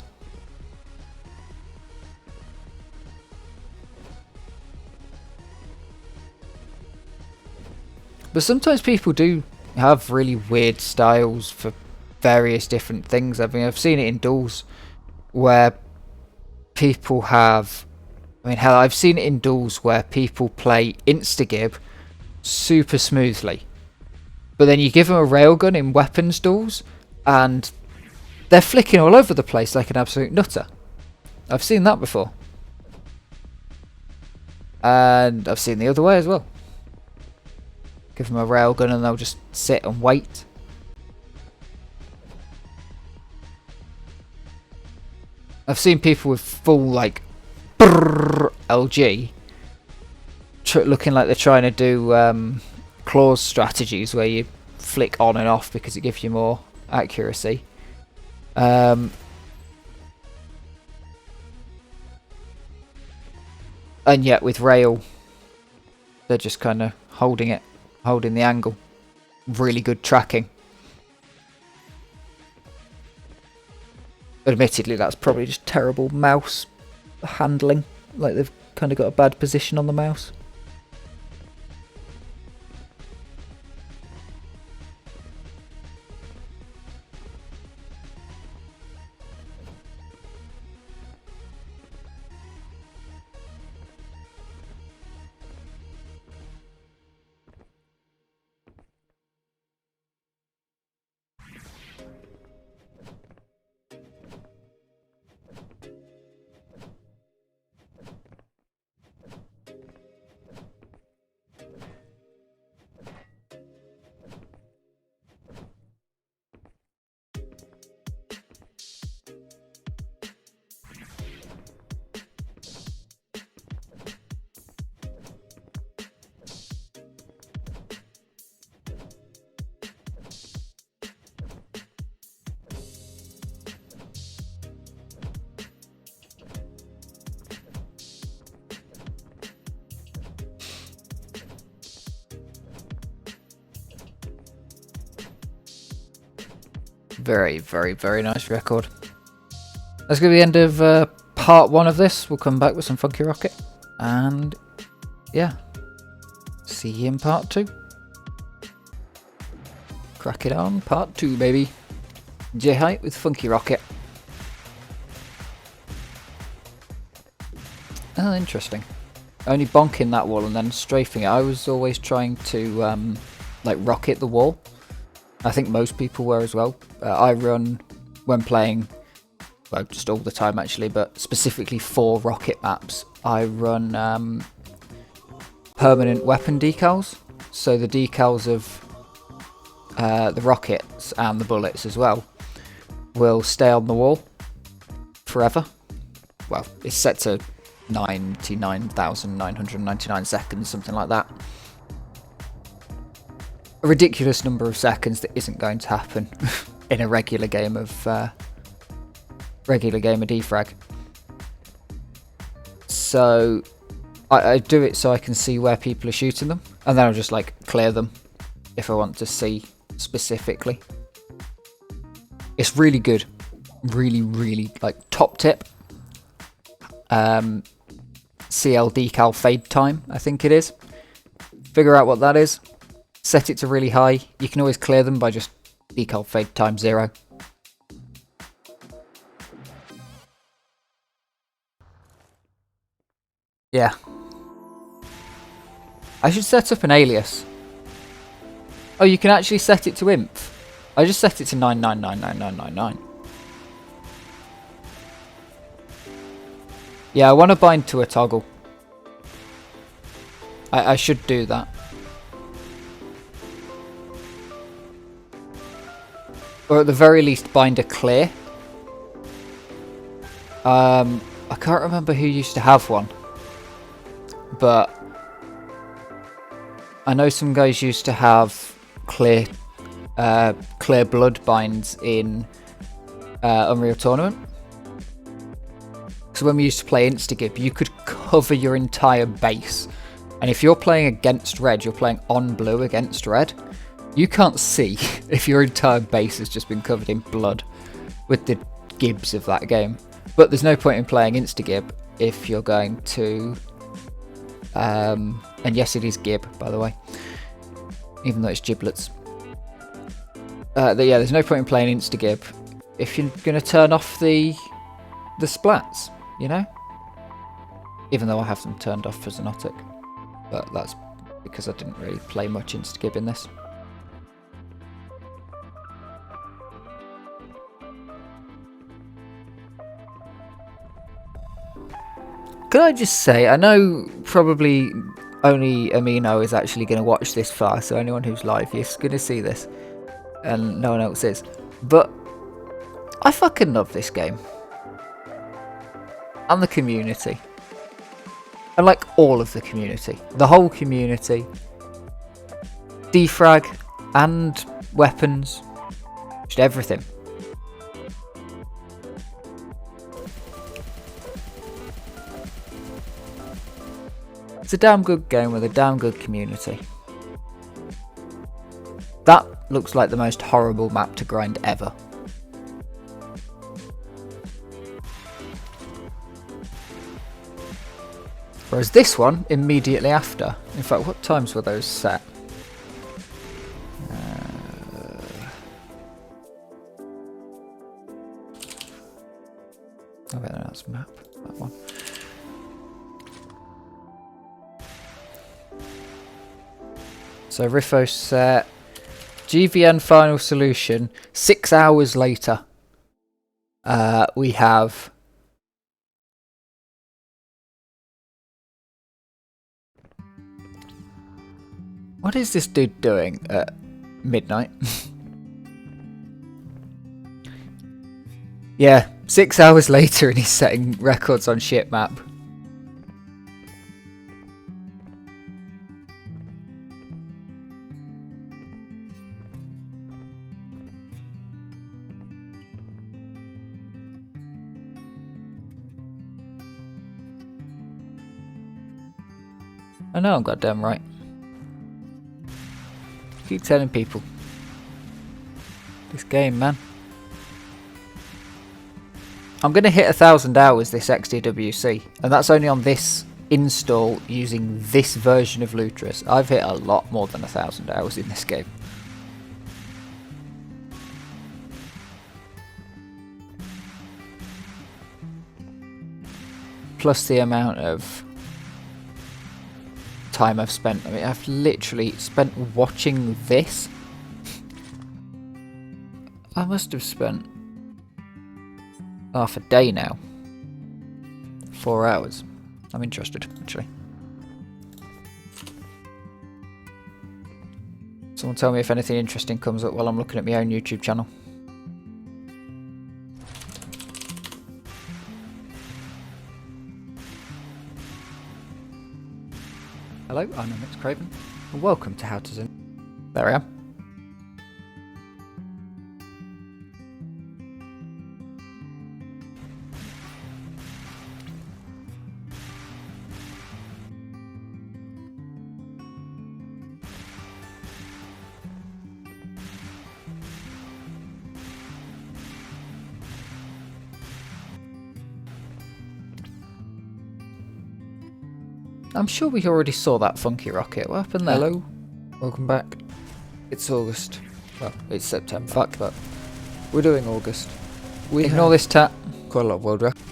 But sometimes people do have really weird styles for various different things. I mean, I've seen it in duels where people have... I mean, hell, I've seen it in duels where people play Instagib super smoothly. But then you give them a railgun in weapons duels and they're flicking all over the place like an absolute nutter. I've seen that before. And I've seen the other way as well. Give them a railgun and they'll just sit and wait. I've seen people with full like LG looking like they're trying to do claws strategies where you flick on and off because it gives you more accuracy. And yet with rail they're just kind of holding the angle. Really good tracking. Admittedly, that's probably just terrible mouse handling. Like they've kind of got a bad position on the mouse. Very, very, very nice record. That's going to be the end of part 1 of this. We'll come back with some Funky Rocket. And yeah, see you in part 2. Crack it on, part 2, baby. J-Height with Funky Rocket. Oh, interesting. Only bonking that wall and then strafing it. I was always trying to like rocket the wall. I think most people were as well. I run when playing, well, just all the time actually, but specifically for rocket maps, I run permanent weapon decals. So the decals of the rockets and the bullets as well will stay on the wall forever. Well, it's set to 99,999 seconds, something like that. A ridiculous number of seconds that isn't going to happen in a regular game of DeFraG. So I do it so I can see where people are shooting them, and then I'll just like clear them if I want to see specifically. It's really good, really like top tip. CL decal fade time, I think it is. Figure out what that is. Set it to really high. You can always clear them by just decal fade time 0. Yeah. I should set up an alias. Oh, you can actually set it to inf. I just set it to 9999999. Yeah, I want to bind to a toggle. I should do that. Or at the very least bind a clear. I can't remember who used to have one. But I know some guys used to have clear blood binds in Unreal Tournament. So when we used to play Instagib, you could cover your entire base. And if you're playing against red, you're playing on blue against red, you can't see if your entire base has just been covered in blood with the gibs of that game. But there's no point in playing Instagib if you're going to... and yes, it is gib, by the way, even though it's giblets. Yeah, there's no point in playing Instagib if you're going to turn off the splats, you know? Even though I have them turned off for Xonotic. But that's because I didn't really play much Instagib in this. Could I just say, I know probably only Amino is actually going to watch this far, so anyone who's live is going to see this, and no one else is. But I fucking love this game. And the community. I like all of the community. The whole community. DeFraG and weapons. Just everything. It's a damn good game with a damn good community. That looks like the most horrible map to grind ever. Whereas this one, immediately after. In fact, what times were those set? I bet that's map, that one. So Riffo set, GVN final solution, 6 hours later. We have... What is this dude doing at midnight? Yeah, 6 hours later and he's setting records on shit map. I know I'm goddamn right. Keep telling people. This game, man. I'm going to hit 1,000 hours this XDWC, and that's only on this install using this version of Lutris. I've hit a lot more than 1,000 hours in this game. Plus the amount of time I've spent. I mean, I've literally spent watching this. I must have spent half a day now. 4 hours. I'm interested, actually. Someone tell me if anything interesting comes up while I'm looking at my own YouTube channel. Hello, I'm Mix Craven, and welcome to How to Zoom. There I am. I'm sure we already saw that funky rocket. What happened there? Hello, welcome back. It's August. Well, it's September. Fuck that. We're doing August. We ignore this tat. Quite a lot of world record.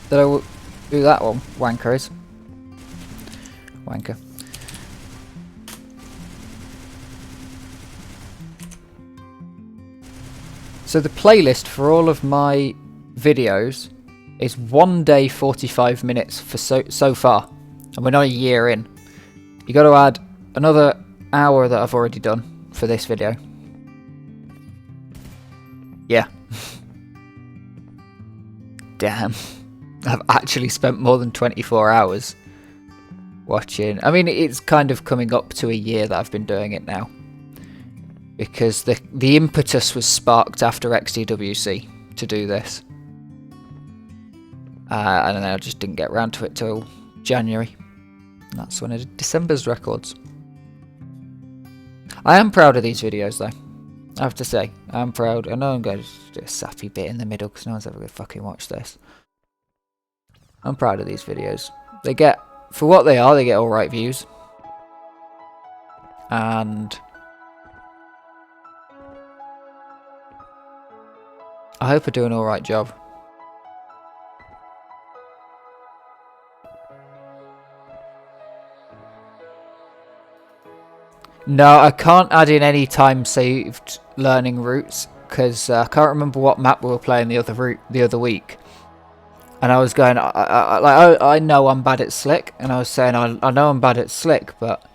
Did I do that one? Wanker is. Wanker. So the playlist for all of my videos is 1 day 45 minutes for so far. And we're not a year in. You got to add another hour that I've already done for this video. Yeah. Damn. I've actually spent more than 24 hours watching. I mean, it's kind of coming up to a year that I've been doing it now. Because the impetus was sparked after XDWC to do this. And then I just didn't get around to it till January. That's when I did December's records. I am proud of these videos though. I have to say, I'm proud. I know I'm going to do a sappy bit in the middle because no one's ever going to fucking watch this. I'm proud of these videos. They get, for what they are, they get alright views. And I hope I do an alright job. No, I can't add in any time saved learning routes because I can't remember what map we were playing the other week. And I was going, I know I'm bad at slick, and I was saying I know I'm bad at slick, but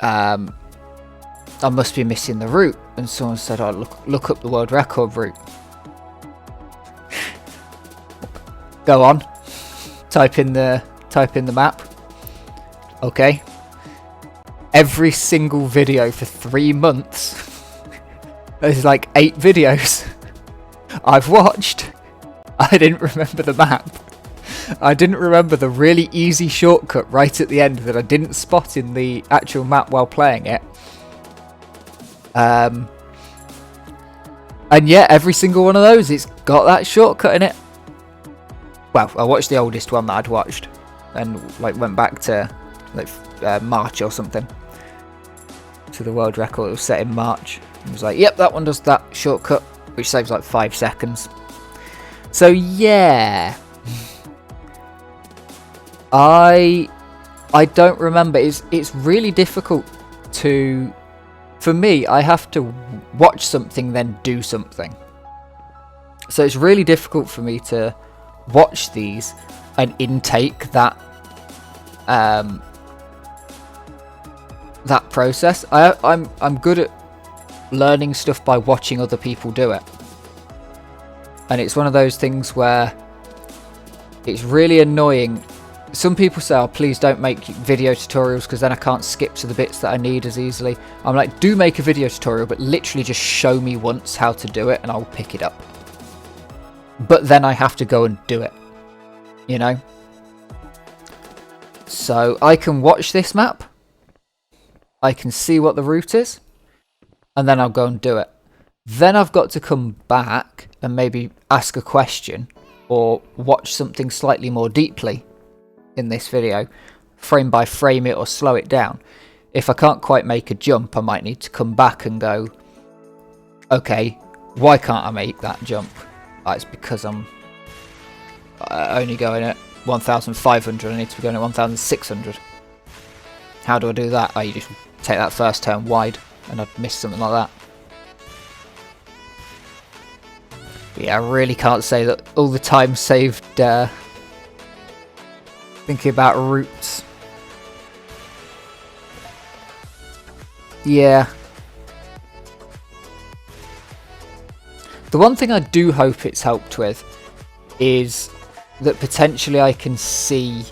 I must be missing the route. And someone said, "Oh, look up the world record route." Go on, type in the map. Okay. Every single video for 3 months. There's like 8 videos I've watched. I didn't remember the map. I didn't remember the really easy shortcut right at the end that I didn't spot in the actual map while playing it. And yeah, every single one of those, it's got that shortcut in it. Well, I watched the oldest one that I'd watched and like went back to like March or something to the world record. It was set in March. It was like, yep, that one does that shortcut, which saves like 5 seconds. So yeah, I don't remember. It's really difficult to, for me, I have to watch something then do something. So it's really difficult for me to watch these and intake that that process. I'm good at learning stuff by watching other people do it, and it's one of those things where it's really annoying. Some people say, "Oh, please don't make video tutorials because then I can't skip to the bits that I need as easily." I'm like, do make a video tutorial, but literally just show me once how to do it and I'll pick it up. But then I have to go and do it, you know? So I can watch this map, I can see what the route is, and then I'll go and do it. Then I've got to come back and maybe ask a question or watch something slightly more deeply in this video, frame by frame it or slow it down. If I can't quite make a jump, I might need to come back and go, okay, why can't I make that jump? It's because I'm only going at 1,500, I need to be going at 1,600. How do I do that? You just take that first turn wide and I'd miss something like that. But yeah, I really can't say that all the time saved thinking about routes. Yeah. The one thing I do hope it's helped with is that potentially I can see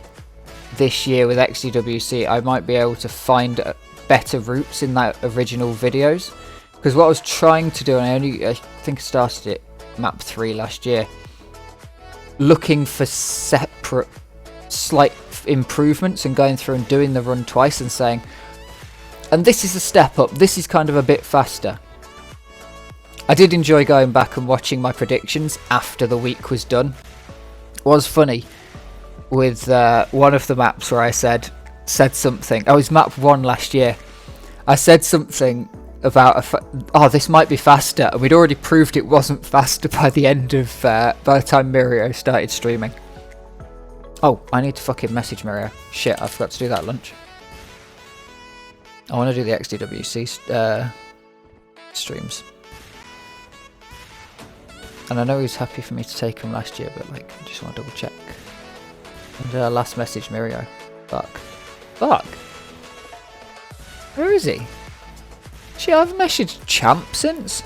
this year with XDWC I might be able to find better routes in that original videos, because what I was trying to do, and I think I started it map 3 last year, looking for separate slight improvements and going through and doing the run twice and saying, and this is a step up, this is kind of a bit faster. I did enjoy going back and watching my predictions after the week was done. It was funny with one of the maps where I said something. Oh, it was map 1 last year. I said something about this might be faster, and we'd already proved it wasn't faster by the end of by the time Mirio started streaming. Oh, I need to fucking message Mirio. Shit, I forgot to do that at lunch. I want to do the XDWC streams. And I know he was happy for me to take him last year, but like, I just want to double check. And last message, Mirio. Fuck. Where is he? Shit, I've messaged Champ since.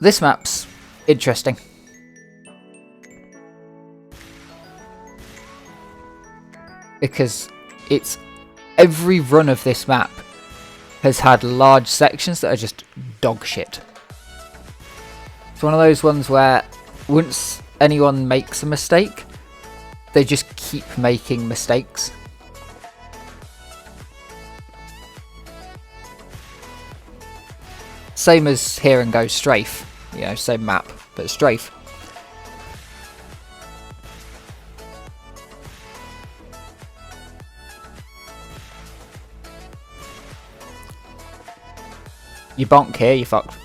This map's interesting. Because it's every run of this map has had large sections that are just dog shit. It's one of those ones where once anyone makes a mistake, they just keep making mistakes. Same as here and go strafe. You know, same map, but strafe. You bonk here, you fucked.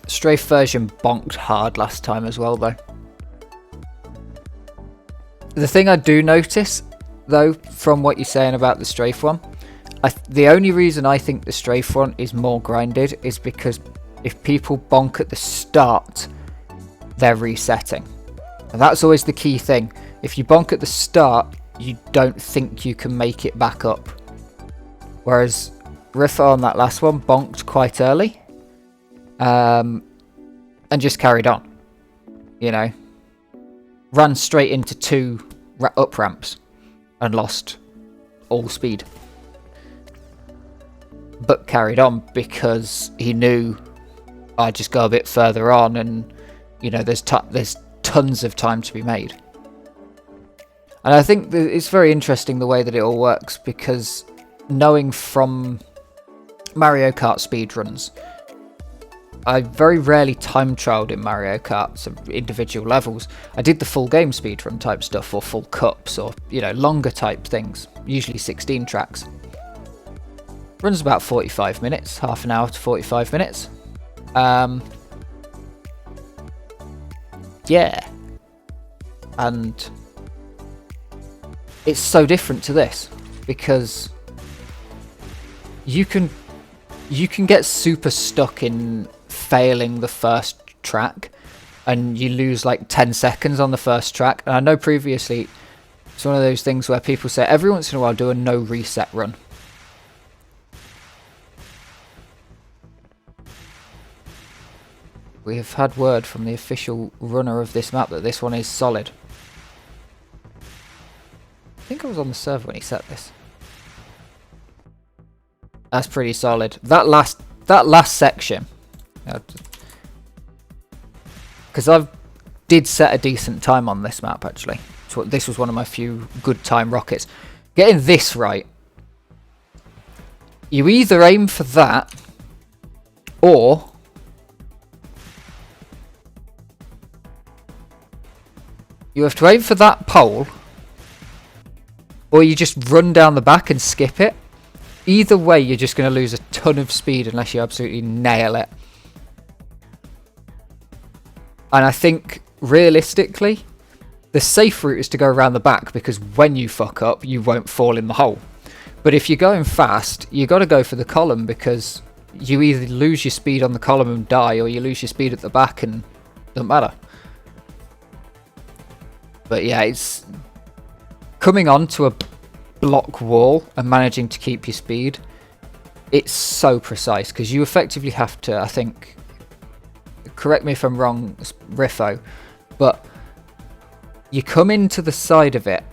Strafe version bonked hard last time as well, though. The thing I do notice, though, from what you're saying about the strafe one, the only reason I think the strafe one is more grinded is because if people bonk at the start, they're resetting. And that's always the key thing. If you bonk at the start, you don't think you can make it back up. Whereas Riffa on that last one bonked quite early. And just carried on, you know, ran straight into 2 up ramps and lost all speed. but carried on because he knew I'd just go a bit further on, and you know, there's tons of time to be made. And I think that it's very interesting the way that it all works, because knowing from Mario Kart speedruns, I very rarely time trialed in Mario Kart, so individual levels. I did the full game speedrun type stuff, or full cups, or, you know, longer type things, usually 16 tracks. Runs about 45 minutes, half an hour to 45 minutes. Yeah. And it's so different to this, because you can get super stuck in failing the first track, and you lose like 10 seconds on the first track. And I know previously it's one of those things where people say every once in a while do a no reset run. We have had word from the official runner of this map that this one is solid. I think I was on the server when he set this. That's pretty solid. That last section, because I did set a decent time on this map actually. So this was one of my few good time rockets. Getting this right, you either aim for that, or you have to aim for that pole, or you just run down the back and skip it. Either way, you're just going to lose a ton of speed unless you absolutely nail it. And I think, realistically, the safe route is to go around the back, because when you fuck up, you won't fall in the hole. But if you're going fast, you got to go for the column, because you either lose your speed on the column and die, or you lose your speed at the back and it doesn't matter. But yeah, it's coming onto a block wall and managing to keep your speed. It's so precise, because you effectively have to, I think, correct me if I'm wrong, Riffo, but you come into the side of it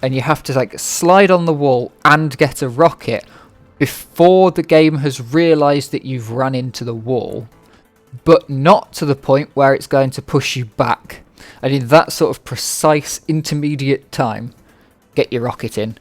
and you have to like slide on the wall and get a rocket before the game has realised that you've run into the wall, but not to the point where it's going to push you back. And in that sort of precise intermediate time, get your rocket in.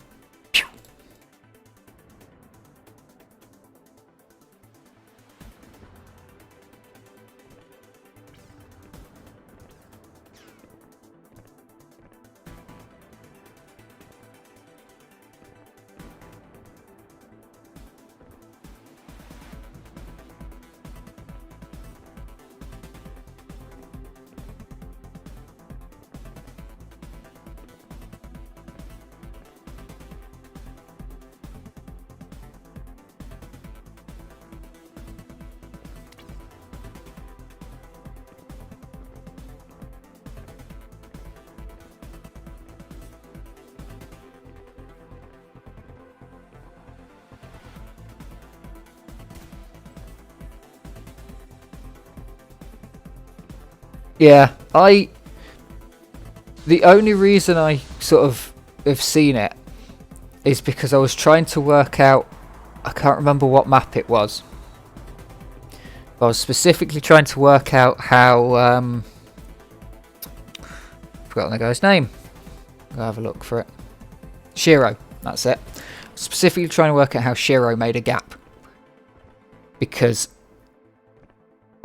Yeah, the only reason I sort of have seen it is because I was trying to work out, I can't remember what map it was. I was specifically trying to work out how, forgotten the guy's name. I'll have a look for it. Shiro, that's it. Specifically trying to work out how Shiro made a gap. Because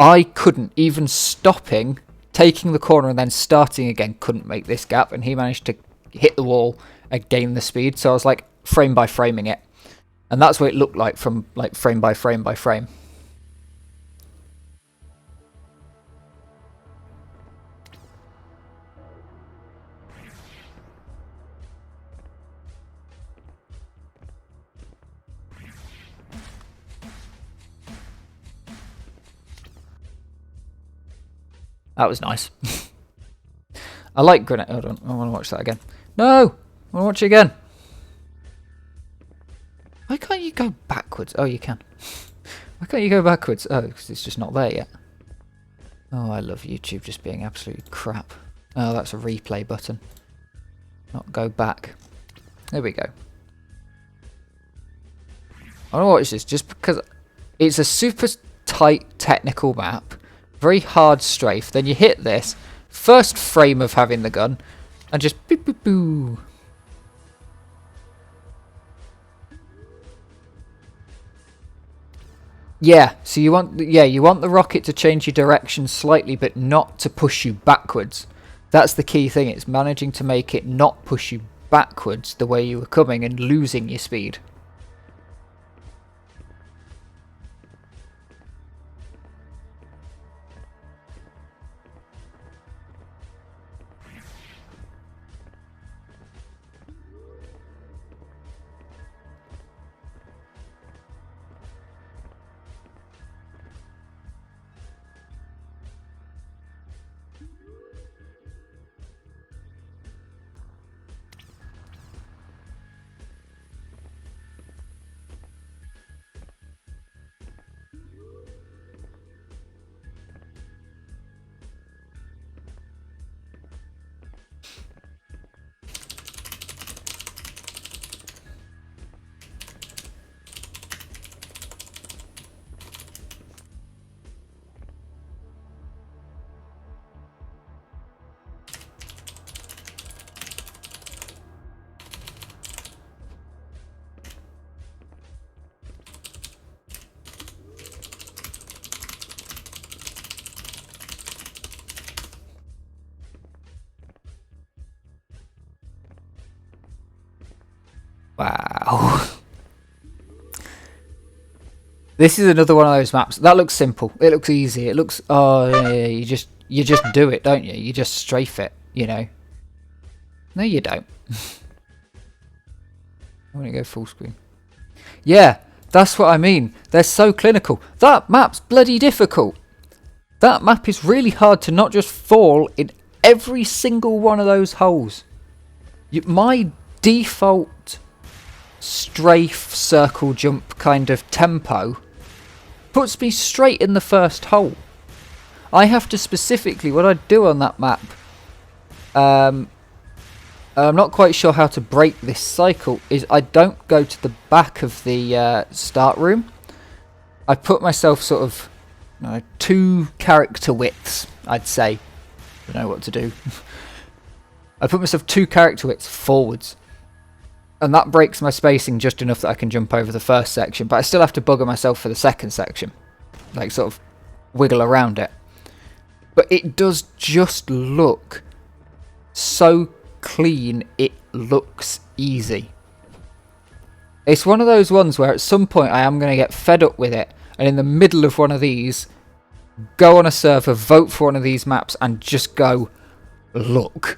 I couldn't, even stopping, taking the corner and then starting again, couldn't make this gap, and he managed to hit the wall and gain the speed. So I was like frame by framing it, and that's what it looked like from like frame by frame by frame. That was nice. I like grenade. Hold on, I want to watch that again. No! I want to watch it again. Why can't you go backwards? Oh, you can. Why can't you go backwards? Oh, because it's just not there yet. Oh, I love YouTube just being absolute crap. Oh, that's a replay button. Not go back. There we go. I want to watch this just because it's a super tight technical map, very hard strafe. Then you hit this first frame of having the gun, and just boop boop boo. Yeah, so you want the rocket to change your direction slightly, but not to push you backwards. That's the key thing. It's managing to make it not push you backwards the way you were coming and losing your speed. Wow. This is another one of those maps. That looks simple. It looks easy. It looks yeah, you just do it, don't you? You just strafe it, you know. No you don't. I want to go full screen. Yeah, that's what I mean. They're so clinical. That map's bloody difficult. That map is really hard to not just fall in every single one of those holes. My default strafe circle jump kind of tempo puts me straight in the first hole. I have to specifically, what I do on that map, I'm not quite sure how to break this cycle, is I don't go to the back of the start room. I put myself sort of 2 character widths, I'd say. I don't know what to do. I put myself 2 character widths forwards. And that breaks my spacing just enough that I can jump over the first section. But I still have to bugger myself for the second section. Like, sort of wiggle around it. But it does just look so clean, it looks easy. It's one of those ones where at some point I am going to get fed up with it. And in the middle of one of these, go on a server, vote for one of these maps, and just go, look.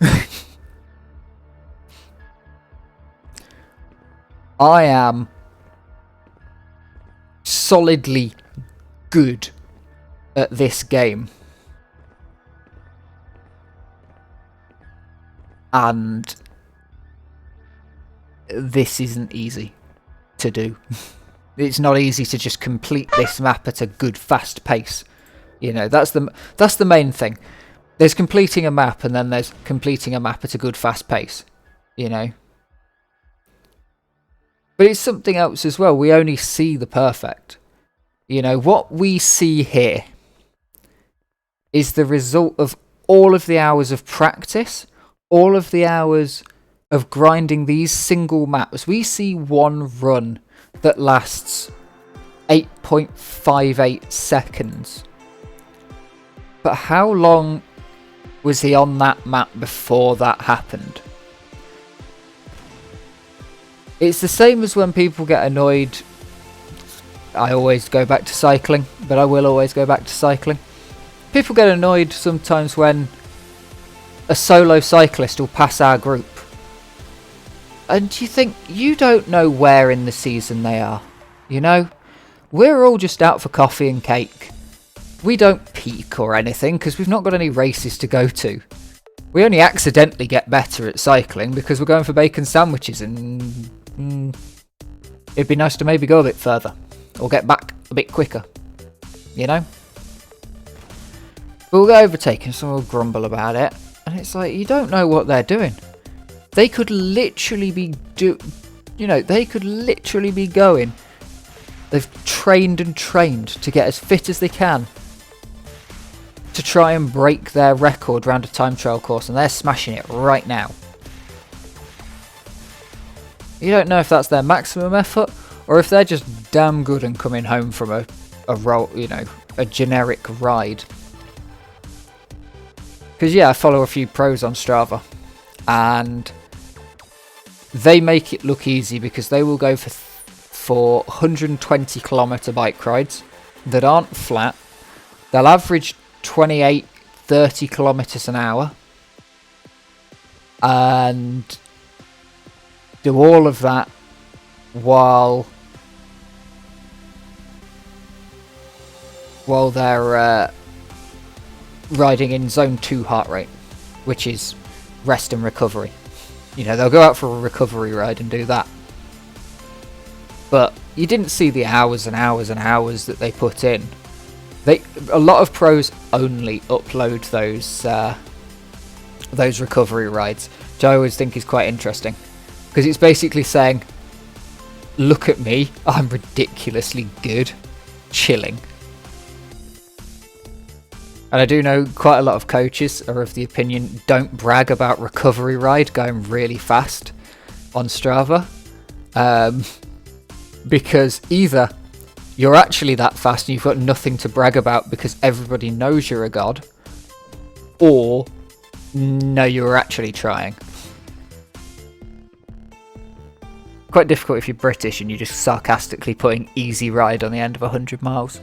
I am solidly good at this game. And this isn't easy to do. It's not easy to just complete this map at a good fast pace. You know, that's the main thing. There's completing a map, and then there's completing a map at a good fast pace. You know. But it's something else as well. We only see the perfect. You know, what we see here is the result of all of the hours of practice, all of the hours of grinding these single maps. We see one run that lasts 8.58 seconds. But how long was he on that map before that happened? It's the same as when people get annoyed. I always go back to cycling, but I will always go back to cycling. People get annoyed sometimes when a solo cyclist will pass our group. And you think, you don't know where in the season they are. You know? We're all just out for coffee and cake. We don't peak or anything because we've not got any races to go to. We only accidentally get better at cycling because we're going for bacon sandwiches, and it'd be nice to maybe go a bit further or get back a bit quicker, you know? But we'll get overtaken, so we'll grumble about it, and it's like, you don't know what they're doing. They could literally be they could literally be going They've trained and trained to get as fit as they can to try and break their record around a time trial course, and they're smashing it right now. You don't know if that's their maximum effort or if they're just damn good and coming home from a generic ride. Because yeah, I follow a few pros on Strava, and they make it look easy because they will go for 120 kilometer bike rides that aren't flat. They'll average 28-30 kilometers an hour and do all of that while they're riding in zone 2 heart rate, which is rest and recovery. You know, they'll go out for a recovery ride and do that. But you didn't see the hours and hours and hours that they put in. A lot of pros only upload those recovery rides, which I always think is quite interesting. Because it's basically saying, look at me, I'm ridiculously good, chilling. And I do know quite a lot of coaches are of the opinion, don't brag about recovery ride going really fast on Strava. Because either you're actually that fast and you've got nothing to brag about because everybody knows you're a god, or no, you're actually trying. Quite difficult if you're British and you're just sarcastically putting easy ride on the end of 100 miles.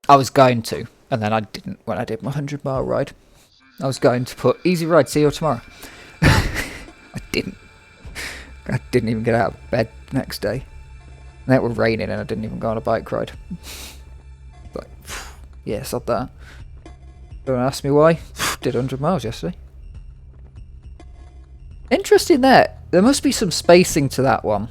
I was going to, and then I didn't when I did my 100-mile ride. I was going to put easy ride, see you tomorrow. I didn't. I didn't even get out of bed next day. And it was raining and I didn't even go on a bike ride. Like, yeah, sod that. Don't ask me why. Did 100 miles yesterday. Interesting there. There must be some spacing to that one.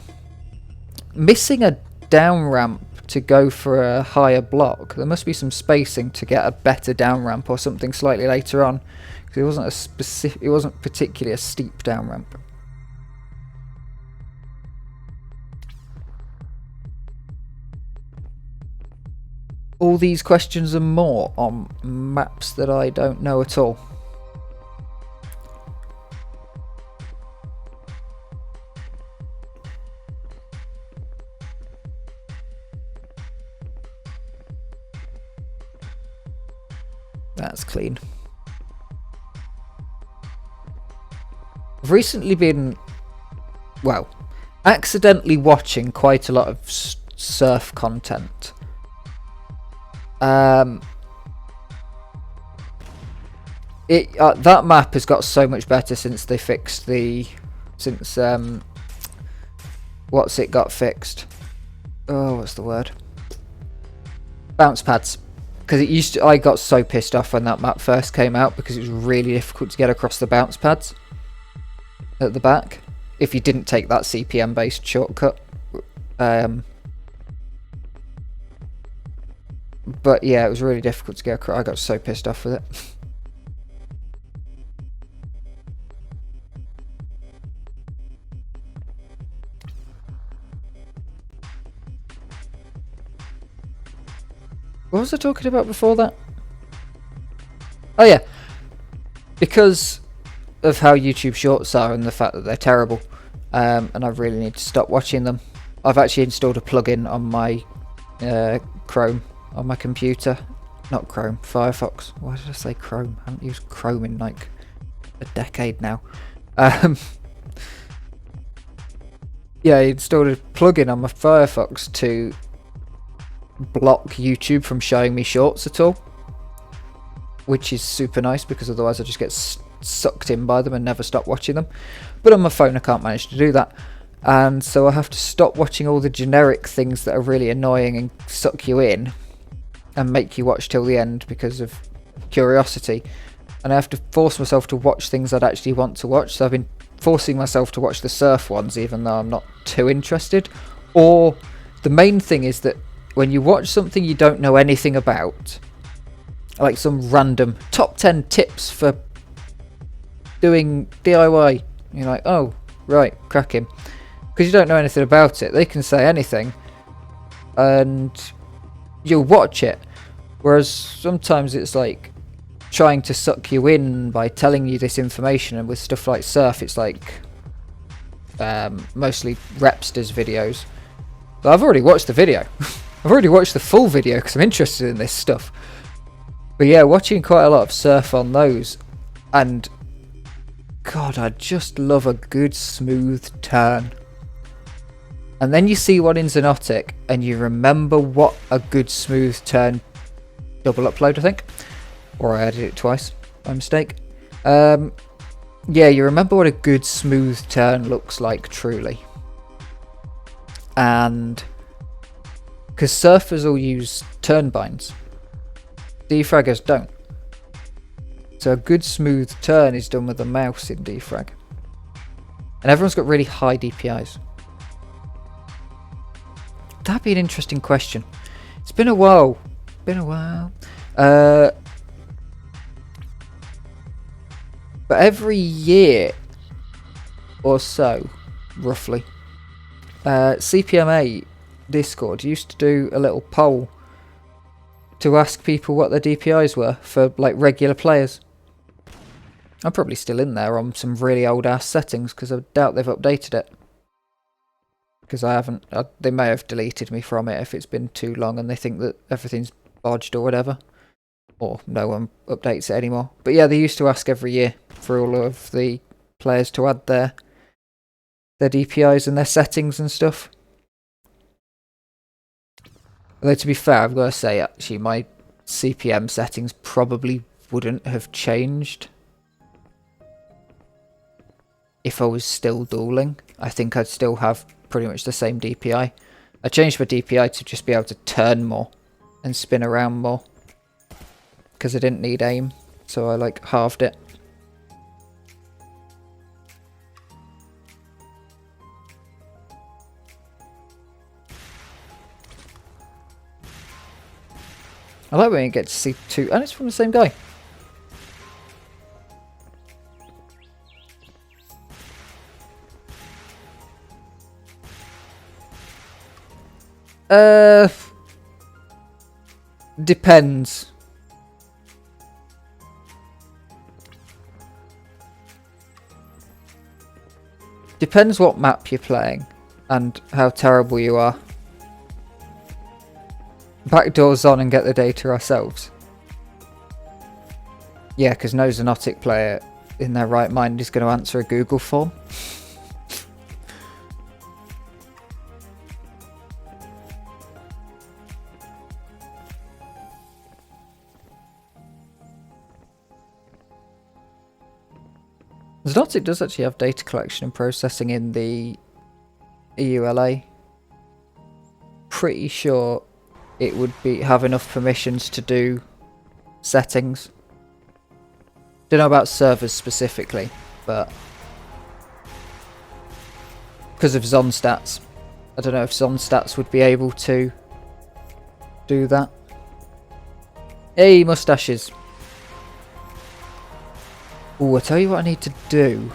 Missing a down ramp to go for a higher block. There must be some spacing to get a better down ramp or something slightly later on. Because it wasn't particularly a steep down ramp. All these questions and more on maps that I don't know at all. That's clean. I've recently been, well, accidentally watching quite a lot of surf content. That map has got so much better since they fixed what's it got fixed? Oh, what's the word? Bounce pads. Because I got so pissed off when that map first came out because it was really difficult to get across the bounce pads at the back if you didn't take that CPM based shortcut. But yeah, it was really difficult to get across. I got so pissed off with it. What was I talking about before that? Oh yeah, because of how YouTube Shorts are and the fact that they're terrible, and I really need to stop watching them. I've actually installed a plugin on my Chrome on my computer. Not Chrome, Firefox. Why did I say Chrome? I haven't used Chrome in like a decade now. Yeah, I installed a plugin on my Firefox to block YouTube from showing me shorts at all, which is super nice because otherwise I just get sucked in by them and never stop watching them. But on my phone I can't manage to do that, and so I have to stop watching all the generic things that are really annoying and suck you in and make you watch till the end because of curiosity, and I have to force myself to watch things I'd actually want to watch. So I've been forcing myself to watch the surf ones even though I'm not too interested. Or the main thing is that when you watch something you don't know anything about, like some random top 10 tips for doing DIY, you're like, oh, right, cracking. Because you don't know anything about it. They can say anything and you'll watch it. Whereas sometimes it's like trying to suck you in by telling you this information, and with stuff like Surf it's like mostly Repster's videos. But I've already watched the video. I've already watched the full video because I'm interested in this stuff. But yeah, watching quite a lot of Surf on those, and God, I just love a good smooth turn. And then you see one in Xonotic and you remember what a good smooth turn, double upload I think, or I added it twice by mistake. Yeah, you remember what a good smooth turn looks like truly. And because surfers all use turn binds, DeFraggers don't. So a good smooth turn is done with a mouse in DeFrag. And everyone's got really high DPIs. That'd be an interesting question. It's been a while. But every year or so, roughly, CPMA Discord used to do a little poll to ask people what their DPIs were for like regular players. I'm probably still in there on some really old ass settings because I doubt they've updated it. Because I haven't, they may have deleted me from it if it's been too long and they think that everything's bodged or whatever. Or no one updates it anymore. But yeah, they used to ask every year for all of the players to add their DPIs and their settings and stuff. Although to be fair, I've got to say actually my CPM settings probably wouldn't have changed if I was still dueling. I think I'd still have pretty much the same DPI. I changed my DPI to just be able to turn more and spin around more because I didn't need aim, so I like halved it. I like when you get to see two, and it's from the same guy. Depends. Depends what map you're playing and how terrible you are. Backdoors on and get the data ourselves. Yeah, because no Xonotic player in their right mind is going to answer a Google form. Xonotic does actually have data collection and processing in the EULA. Pretty sure it would have enough permissions to do settings. Don't know about servers specifically, but because of Xonstats, I don't know if Xonstats would be able to do that. Hey, mustaches. Oh, I tell you what I need to do.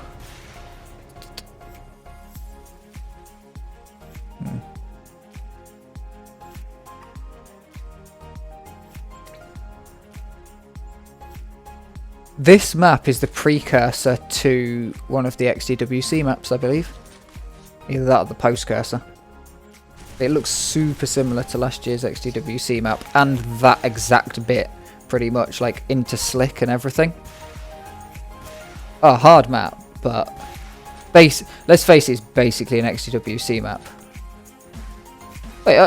This map is the precursor to one of the XDWC maps, I believe. Either that or the postcursor. It looks super similar to last year's XDWC map, and that exact bit, pretty much, like into slick and everything. A hard map, but let's face it, it's basically an XDWC map. Wait.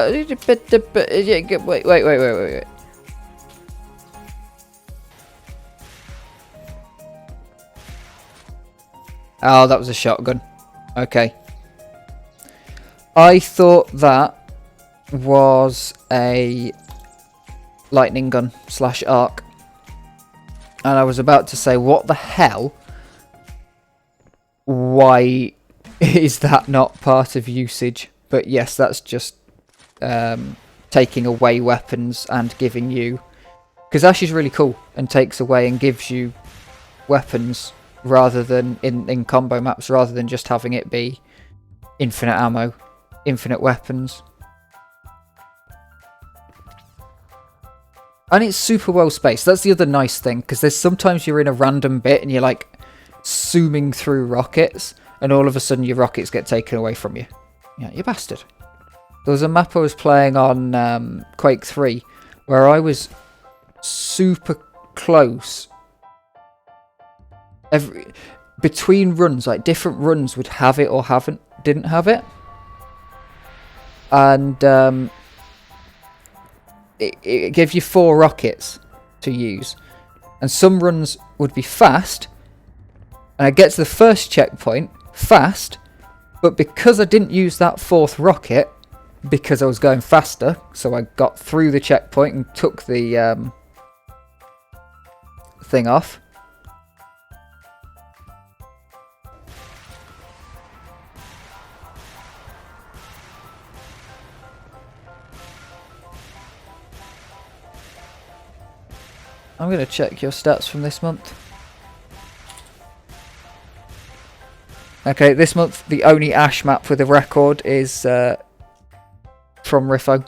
Oh, that was a shotgun. Okay. I thought that was a lightning gun / arc. And I was about to say, what the hell? Why is that not part of usage? But yes, that's just taking away weapons and giving you... Because Ash is really cool and takes away and gives you weapons rather than in combo maps, rather than just having it be infinite ammo, infinite weapons. And it's super well spaced. That's the other nice thing, because there's sometimes you're in a random bit and you're like zooming through rockets, and all of a sudden your rockets get taken away from you. Yeah, you bastard. There was a map I was playing on Quake 3 where I was super close. Between runs, like different runs would have it or didn't have it. And it gave you 4 rockets to use. And some runs would be fast. And I get to the first checkpoint fast. But because I didn't use that 4th rocket, because I was going faster, so I got through the checkpoint and took the thing off. I'm going to check your stats from this month. Okay, this month the only Ash map with a record is from Riffo.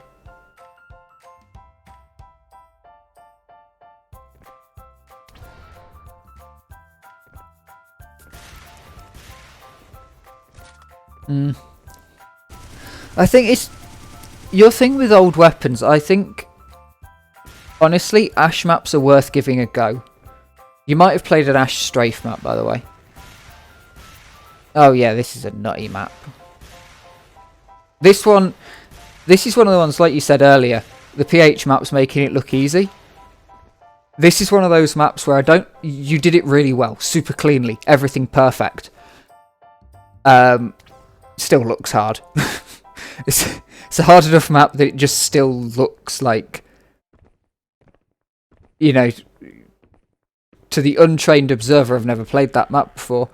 I think it's your thing with old weapons. I think honestly, Ash maps are worth giving a go. You might have played an Ash strafe map, by the way. Oh yeah, this is a nutty map. This is one of the ones, like you said earlier, the PH map's making it look easy. This is one of those maps where you did it really well, super cleanly, everything perfect. Still looks hard. It's a hard enough map that it just still looks like, you know, to the untrained observer, I've never played that map before.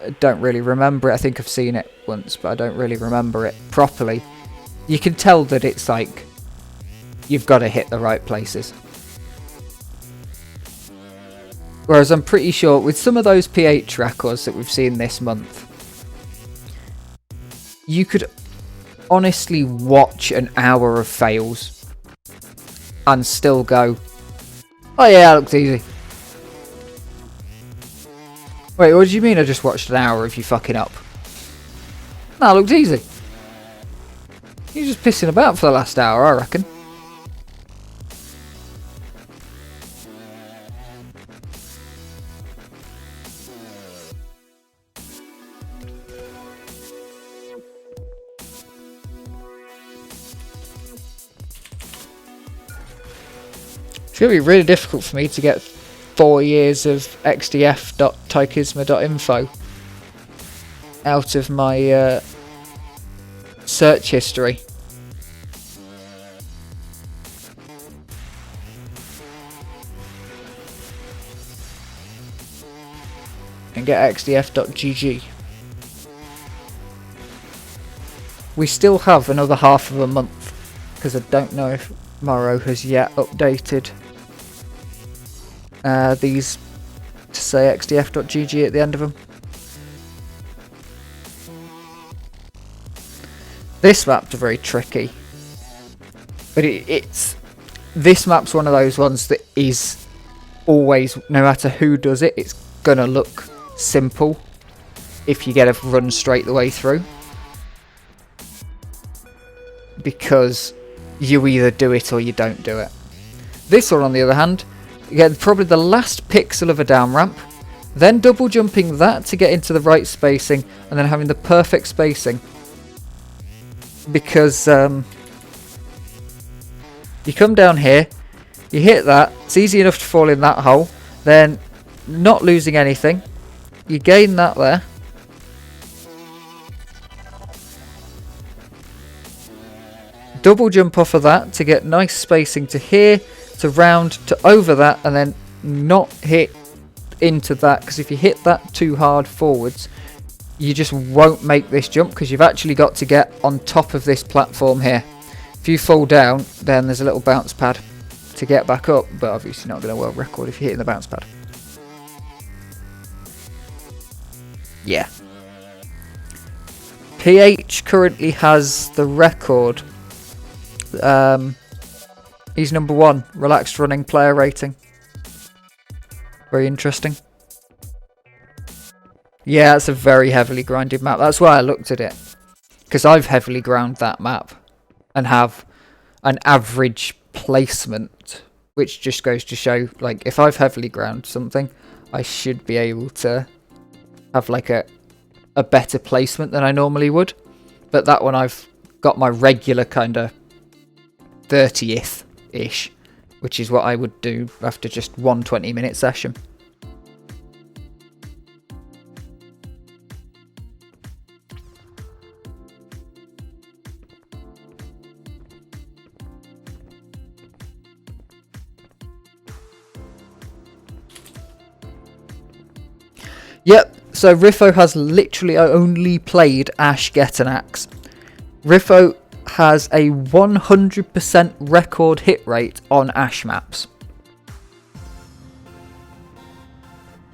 I don't really remember it. I think I've seen it once, but I don't really remember it properly. You can tell that it's like, you've got to hit the right places. Whereas I'm pretty sure with some of those PH records that we've seen this month, you could honestly watch an hour of fails and still go, oh yeah, that looks easy. Wait, what do you mean I just watched an hour of you fucking up? That looked easy. You're just pissing about for the last hour, I reckon. It's going to be really difficult for me to get 4 years of xdf.tykisma.info out of my search history. And get xdf.gg. We still have another half of a month, because I don't know if Morrow has yet updated these to say xdf.gg at the end of them. This map's very tricky, but this map's one of those ones that is always, no matter who does it, it's gonna look simple if you get a run straight the way through, because you either do it or you don't do it. This one, on the other hand, you get probably the last pixel of a down ramp, then double jumping that to get into the right spacing, and then having the perfect spacing, because you come down here, you hit that, it's easy enough to fall in that hole, then not losing anything, you gain that there, double jump off of that to get nice spacing to here, to round, to over that, and then not hit into that, because if you hit that too hard forwards, you just won't make this jump, because you've actually got to get on top of this platform here. If you fall down, then there's a little bounce pad to get back up, but obviously not going to world record if you're hitting the bounce pad. Yeah. PH currently has the record. He's number 1, relaxed running player rating. Very interesting. Yeah, it's a very heavily grinded map. That's why I looked at it. Because I've heavily ground that map. And have an average placement. Which just goes to show, like, if I've heavily ground something, I should be able to have, like, a better placement than I normally would. But that one I've got my regular kind of 30th-ish, which is what I would do after just one 20-minute session. Yep, so Riffo has literally only played Ash Get an Axe. Riffo has a 100% record hit rate on Ash maps.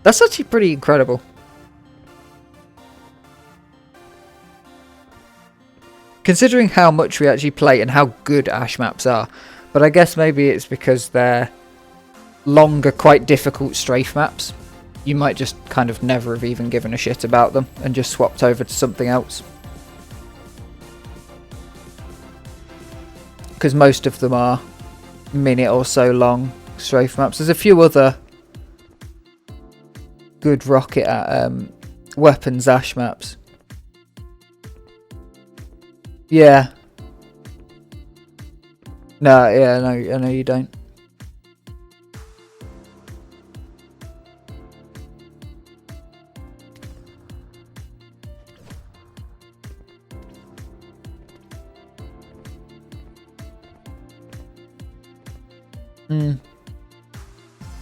That's actually pretty incredible. Considering how much we actually play and how good Ash maps are. But I guess maybe it's because they're longer, quite difficult strafe maps. You might just kind of never have even given a shit about them and just swapped over to something else. Because most of them are minute or so long strafe maps. There's a few other good rocket weapons Ash maps. Yeah. No, yeah, no, I know you don't.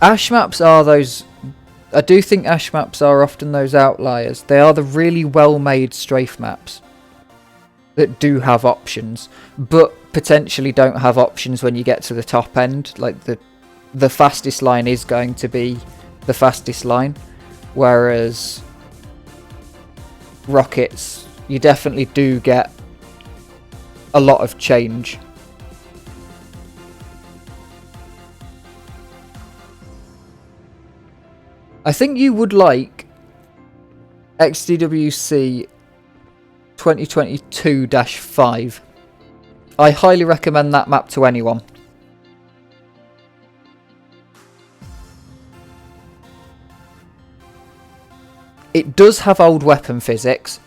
Ash maps are those... I do think Ash maps are often those outliers. They are the really well-made strafe maps that do have options, but potentially don't have options when you get to the top end. Like the fastest line is going to be the fastest line, whereas rockets, you definitely do get a lot of change. I think you would like XDWC 2022-5. I highly recommend that map to anyone. It does have old weapon physics,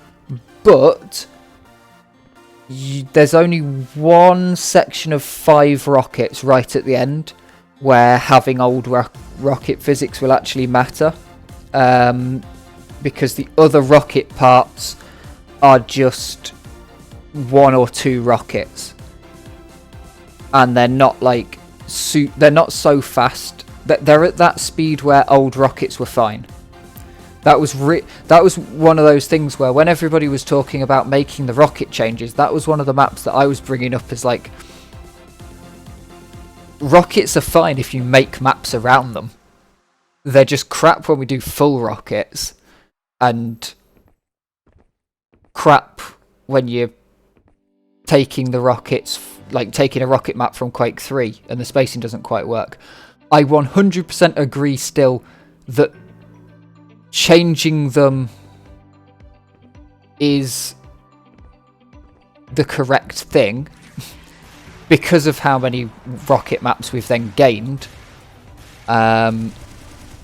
but there's only one section of 5 rockets right at the end where having old rocket physics will actually matter, because the other rocket parts are just 1 or 2 rockets, and they're not like they're not so fast that they're at that speed where old rockets were fine. That was one of those things where when everybody was talking about making the rocket changes, that was one of the maps that I was bringing up as like, rockets are fine if you make maps around them. They're just crap when we do full rockets, and crap when you're taking the rockets, like taking a rocket map from Quake 3 and the spacing doesn't quite work. I 100% agree still that changing them is the correct thing, because of how many rocket maps we've then gained, and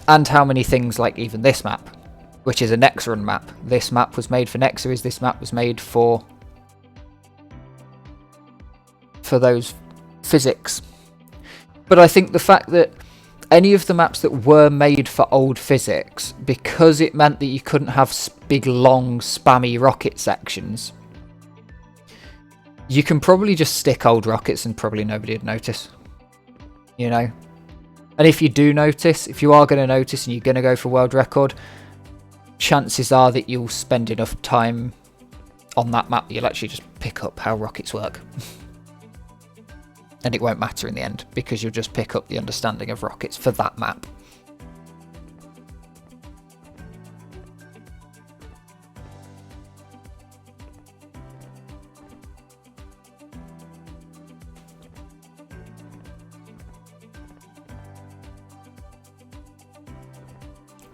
how many things like even this map, which is a Nexa run map. This map was made for Nexaries, this map was made for those physics. But I think the fact that any of the maps that were made for old physics, because it meant that you couldn't have big long spammy rocket sections, you can probably just stick old rockets and probably nobody would notice, you know? And if you do notice, if you are going to notice and you're going to go for world record, chances are that you'll spend enough time on that map that you'll actually just pick up how rockets work. And it won't matter in the end, because you'll just pick up the understanding of rockets for that map.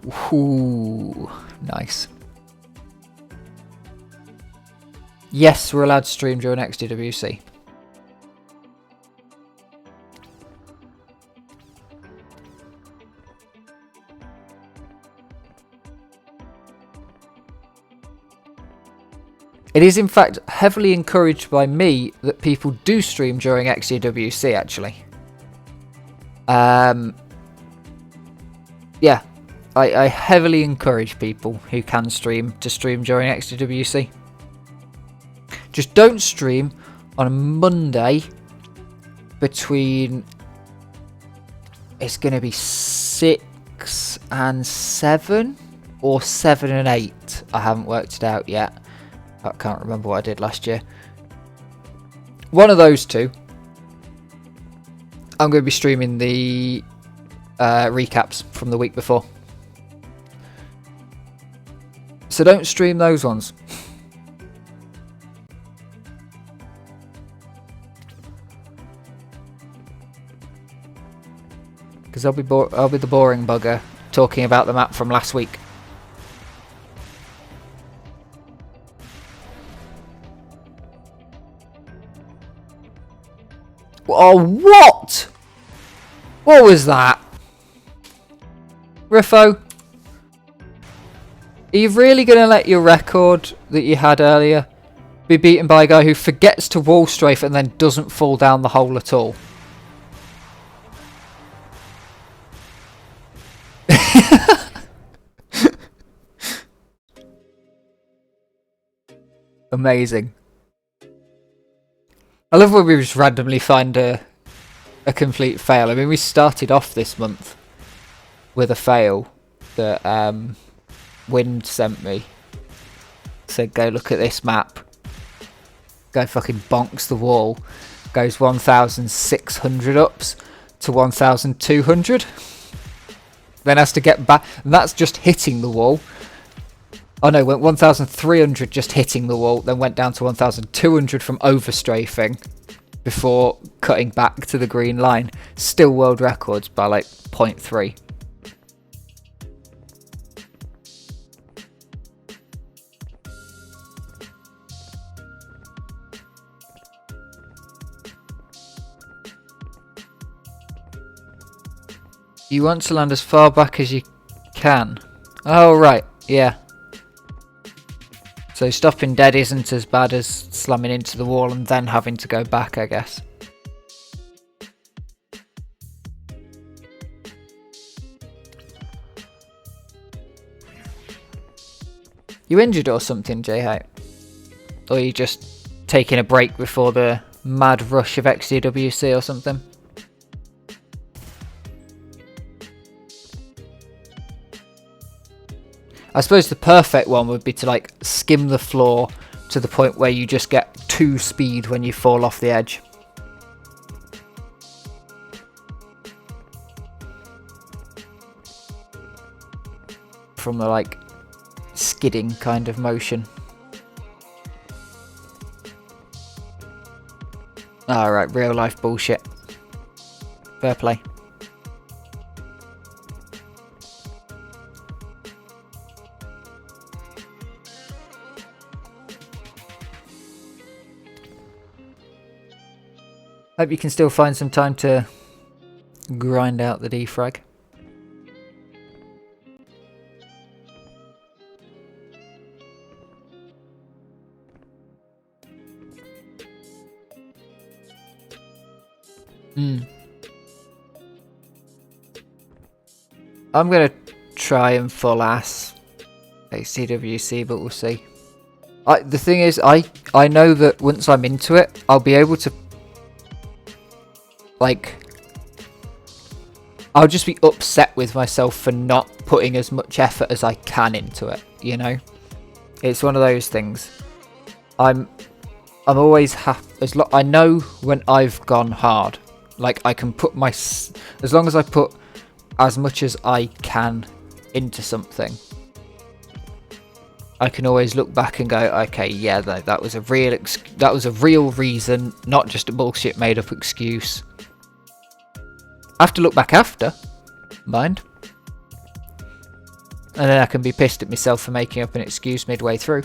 Ooh, nice. Yes, we're allowed to stream during XDWC. It is in fact heavily encouraged by me that people do stream during XDWC actually. Yeah, I heavily encourage people who can stream to stream during XDWC. Just don't stream on a Monday between, it's going to be 6 and 7 or 7 and 8. I haven't worked it out yet. I can't remember what I did last year. One of those two. I'm going to be streaming the recaps from the week before. So don't stream those ones. Because I'll be the boring bugger talking about the map from last week. Oh, what? What was that? Riffo? Are you really going to let your record that you had earlier be beaten by a guy who forgets to wall strafe and then doesn't fall down the hole at all? Amazing. I love when we just randomly find a complete fail. I mean, we started off this month with a fail that Wind sent me. Said, go look at this map. Guy fucking bonks the wall. Goes 1,600 ups to 1,200. Then has to get back. And that's just hitting the wall. Oh no, went 1,300 just hitting the wall, then went down to 1,200 from overstrafing before cutting back to the green line. Still world records by like 0.3. You want to land as far back as you can. Oh right, yeah. So stopping dead isn't as bad as slamming into the wall and then having to go back, I guess. You injured or something, J-Hype? Or are you just taking a break before the mad rush of XDWC or something? I suppose the perfect one would be to like skim the floor to the point where you just get 2 speed when you fall off the edge. From the like skidding kind of motion. Alright, real life bullshit. Fair play. Hope you can still find some time to grind out the DeFraG. I'm going to try and full ass XDWC, but we'll see. The thing is, I know that once I'm into it, I'll be able to, like, I'll just be upset with myself for not putting as much effort as I can into it, you know? It's one of those things. I'm always happy, I know when I've gone hard. Like, I can put as long as I put as much as I can into something, I can always look back and go, okay, yeah, that was a real reason, not just a bullshit made up excuse. I have to look back after, mind. And then I can be pissed at myself for making up an excuse midway through.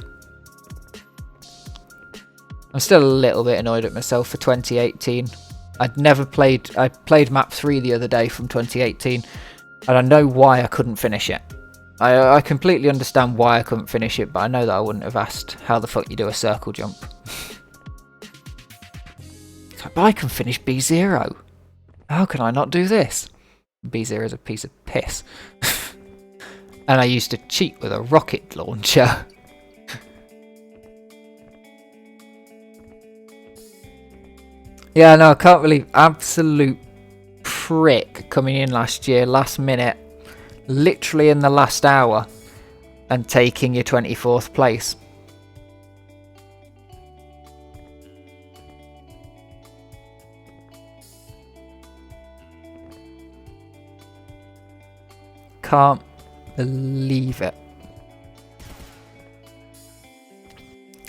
I'm still a little bit annoyed at myself for 2018. I played map 3 the other day from 2018, and I know why I couldn't finish it. I completely understand why I couldn't finish it, but I know that I wouldn't have asked how the fuck you do a circle jump. It's like, but I can finish B0. How can I not do this? B0 is a piece of piss. And I used to cheat with a rocket launcher. Yeah, no, I can't believe absolute prick coming in last year, last minute, literally in the last hour, and taking your 24th place. Can't believe it.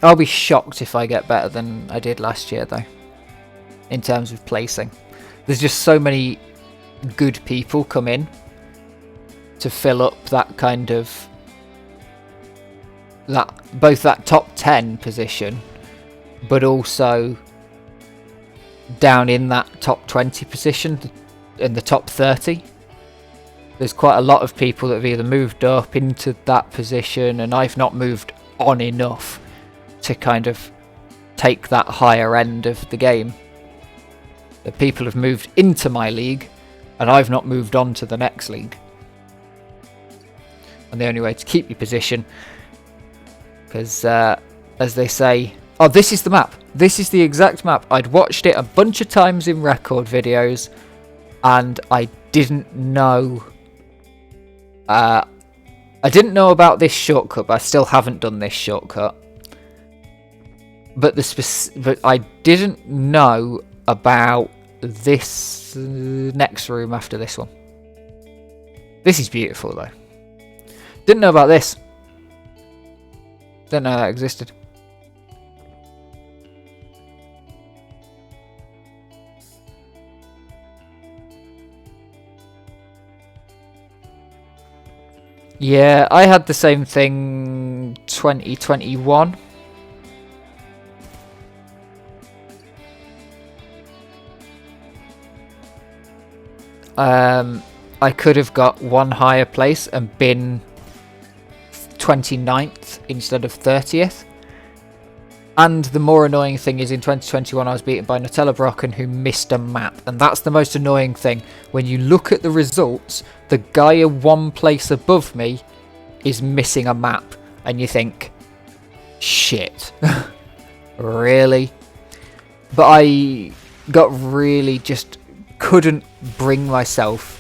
I'll be shocked if I get better than I did last year, though, in terms of placing. There's just so many good people come in to fill up that kind of both that top 10 position, but also down in that top 20 position, in the top 30. There's quite a lot of people that have either moved up into that position, and I've not moved on enough to kind of take that higher end of the game. The people have moved into my league, and I've not moved on to the next league. And the only way to keep your position, because as they say, oh, this is the map. This is the exact map. I'd watched it a bunch of times in record videos, and I didn't know. I didn't know about this shortcut, but I still haven't done this shortcut. But but I didn't know about this next room after this one. This is beautiful, though. Didn't know about this. Didn't know that existed. Yeah, I had the same thing 2021. I could have got one higher place and been 29th instead of 30th. And the more annoying thing is in 2021 I was beaten by Nutella Brocken, who missed a map. And that's the most annoying thing. When you look at the results, the guy one place above me is missing a map. And you think, shit. Really? But I got really just couldn't bring myself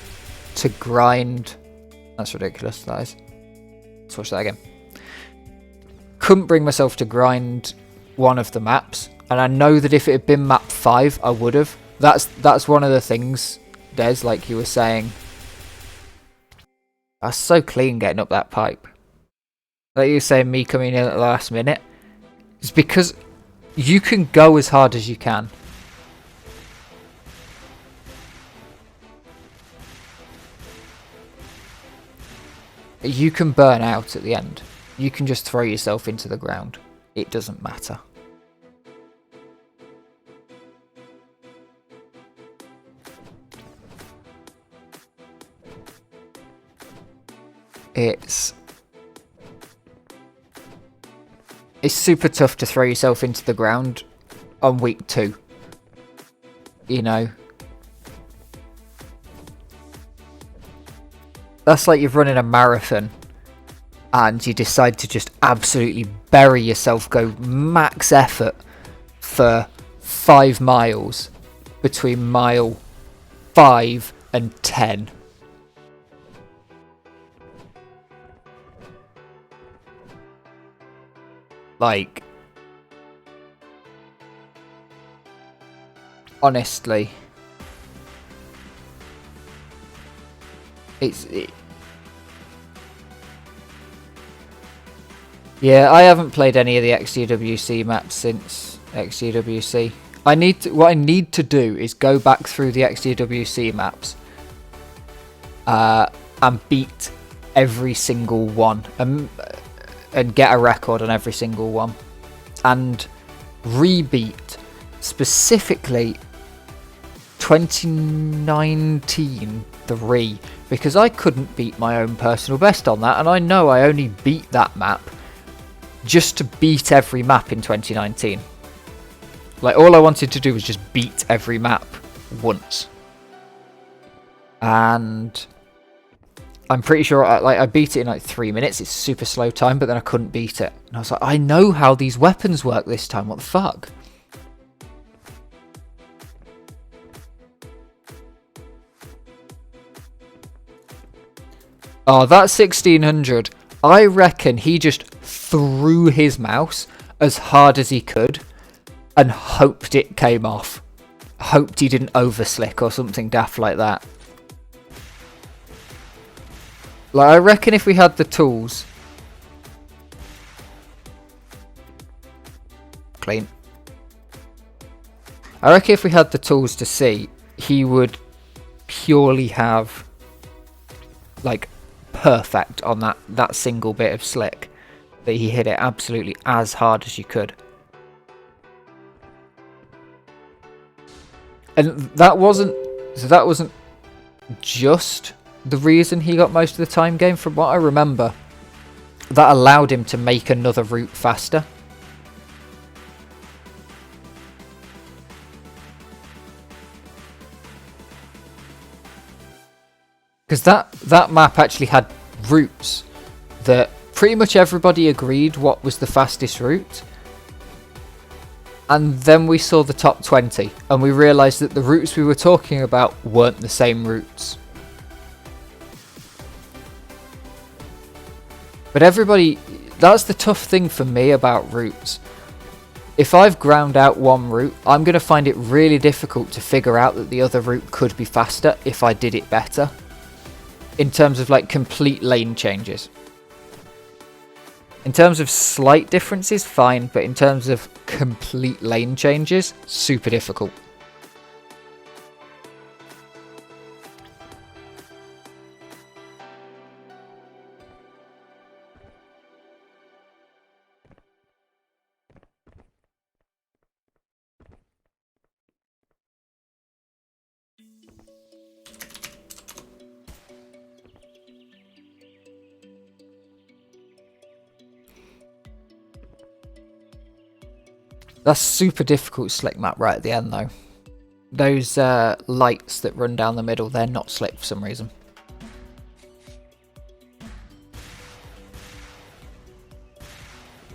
to grind. That's ridiculous, that is. Let's watch that again. Couldn't bring myself to grind one of the maps, and I know that if it had been map 5 I would have. That's one of the things, Des, like you were saying. That's so clean getting up that pipe. Like you were saying, me coming in at the last minute, it's because you can go as hard as you can. You can burn out at the end. You can just throw yourself into the ground. It doesn't matter. It's super tough to throw yourself into the ground on week 2. You know. That's like you're running a marathon and you decide to just absolutely bury yourself, go max effort for 5 miles between mile 5 and 10. Like, honestly, yeah, I haven't played any of the XDWC maps since XDWC. What I need to do is go back through the XDWC maps and beat every single one and get a record on every single one, and rebeat specifically 2019 3, because I couldn't beat my own personal best on that, and I know I only beat that map just to beat every map in 2019. Like, all I wanted to do was just beat every map once. And I'm pretty sure I beat it in like 3 minutes. It's super slow time, but then I couldn't beat it. And I was like, I know how these weapons work this time. What the fuck? Oh, that 1600. I reckon he just threw his mouse as hard as he could and hoped it came off. Hoped he didn't overslick or something daft like that. Like, I reckon if we had the tools... Clean. I reckon if we had the tools to see, he would purely have, like, perfect on that single bit of slick. That he hit it absolutely as hard as you could. And that wasn't just the reason he got most of the time game. From what I remember, that allowed him to make another route faster. Because that map actually had routes that pretty much everybody agreed what was the fastest route. And then we saw the top 20 and we realised that the routes we were talking about weren't the same routes. But everybody, that's the tough thing for me about routes. If I've ground out one route, I'm going to find it really difficult to figure out that the other route could be faster if I did it better. In terms of like complete lane changes. In terms of slight differences, fine, but in terms of complete lane changes, super difficult. That's super difficult slick map right at the end though. Those lights that run down the middle, they're not slick for some reason.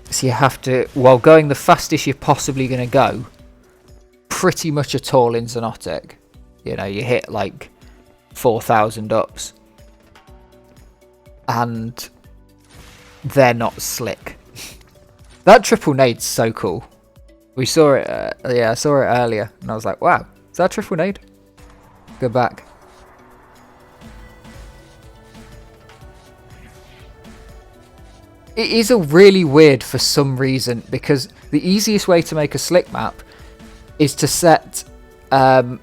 So you have to, while going the fastest you're possibly going to go, pretty much at all in Xonotic. You know, you hit like 4,000 ups. And they're not slick. That triple nade's so cool. We saw it, yeah, I saw it earlier, and I was like, wow, is that a triple nade? Go back. It is a really weird for some reason, because the easiest way to make a slick map is to set S_friction,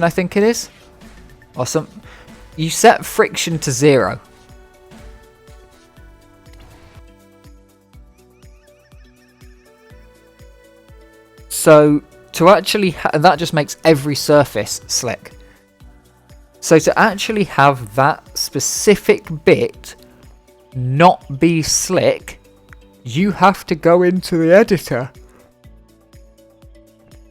I think it is. Or some. You set friction to 0. So to actually, and that just makes every surface slick. So to actually have that specific bit not be slick, you have to go into the editor.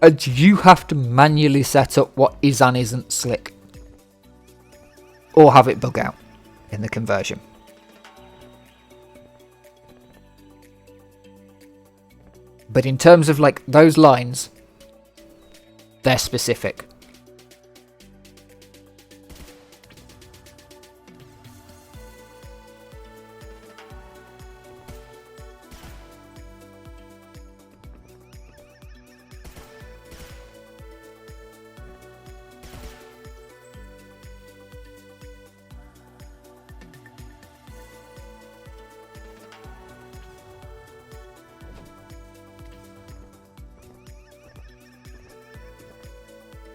And you have to manually set up what is and isn't slick. Or have it bug out in the conversion. But in terms of like those lines, they're specific.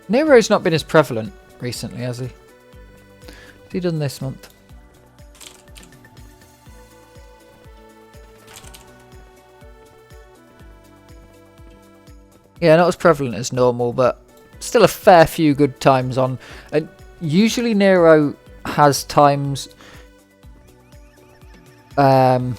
Nero's not been as prevalent recently, has he? What's he done this month? Yeah, not as prevalent as normal, but still a fair few good times on. And usually Nero has times on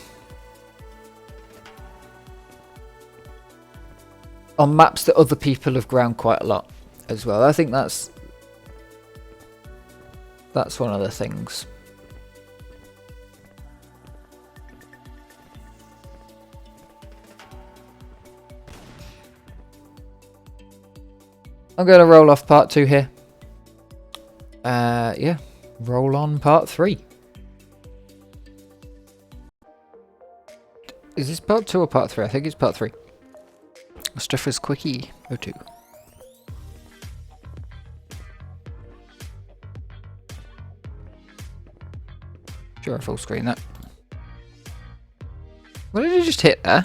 maps that other people have ground quite a lot as well. I think that's one of the things. I'm going to roll off part 2 here. Yeah, roll on part 3. Is this part 2 or part 3? I think it's part 3. Stuffers Quickie 02. Sure, full screen that. What did you just hit there?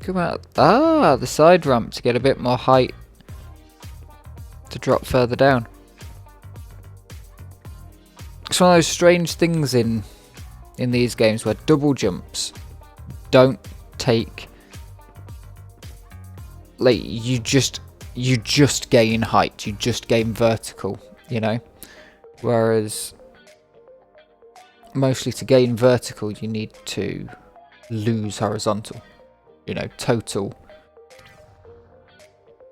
Come out. Ah, the side ramp to get a bit more height to drop further down. It's one of those strange things in these games where double jumps don't take, like, you just gain height, you just gain vertical, you know, whereas mostly to gain vertical you need to lose horizontal, you know, total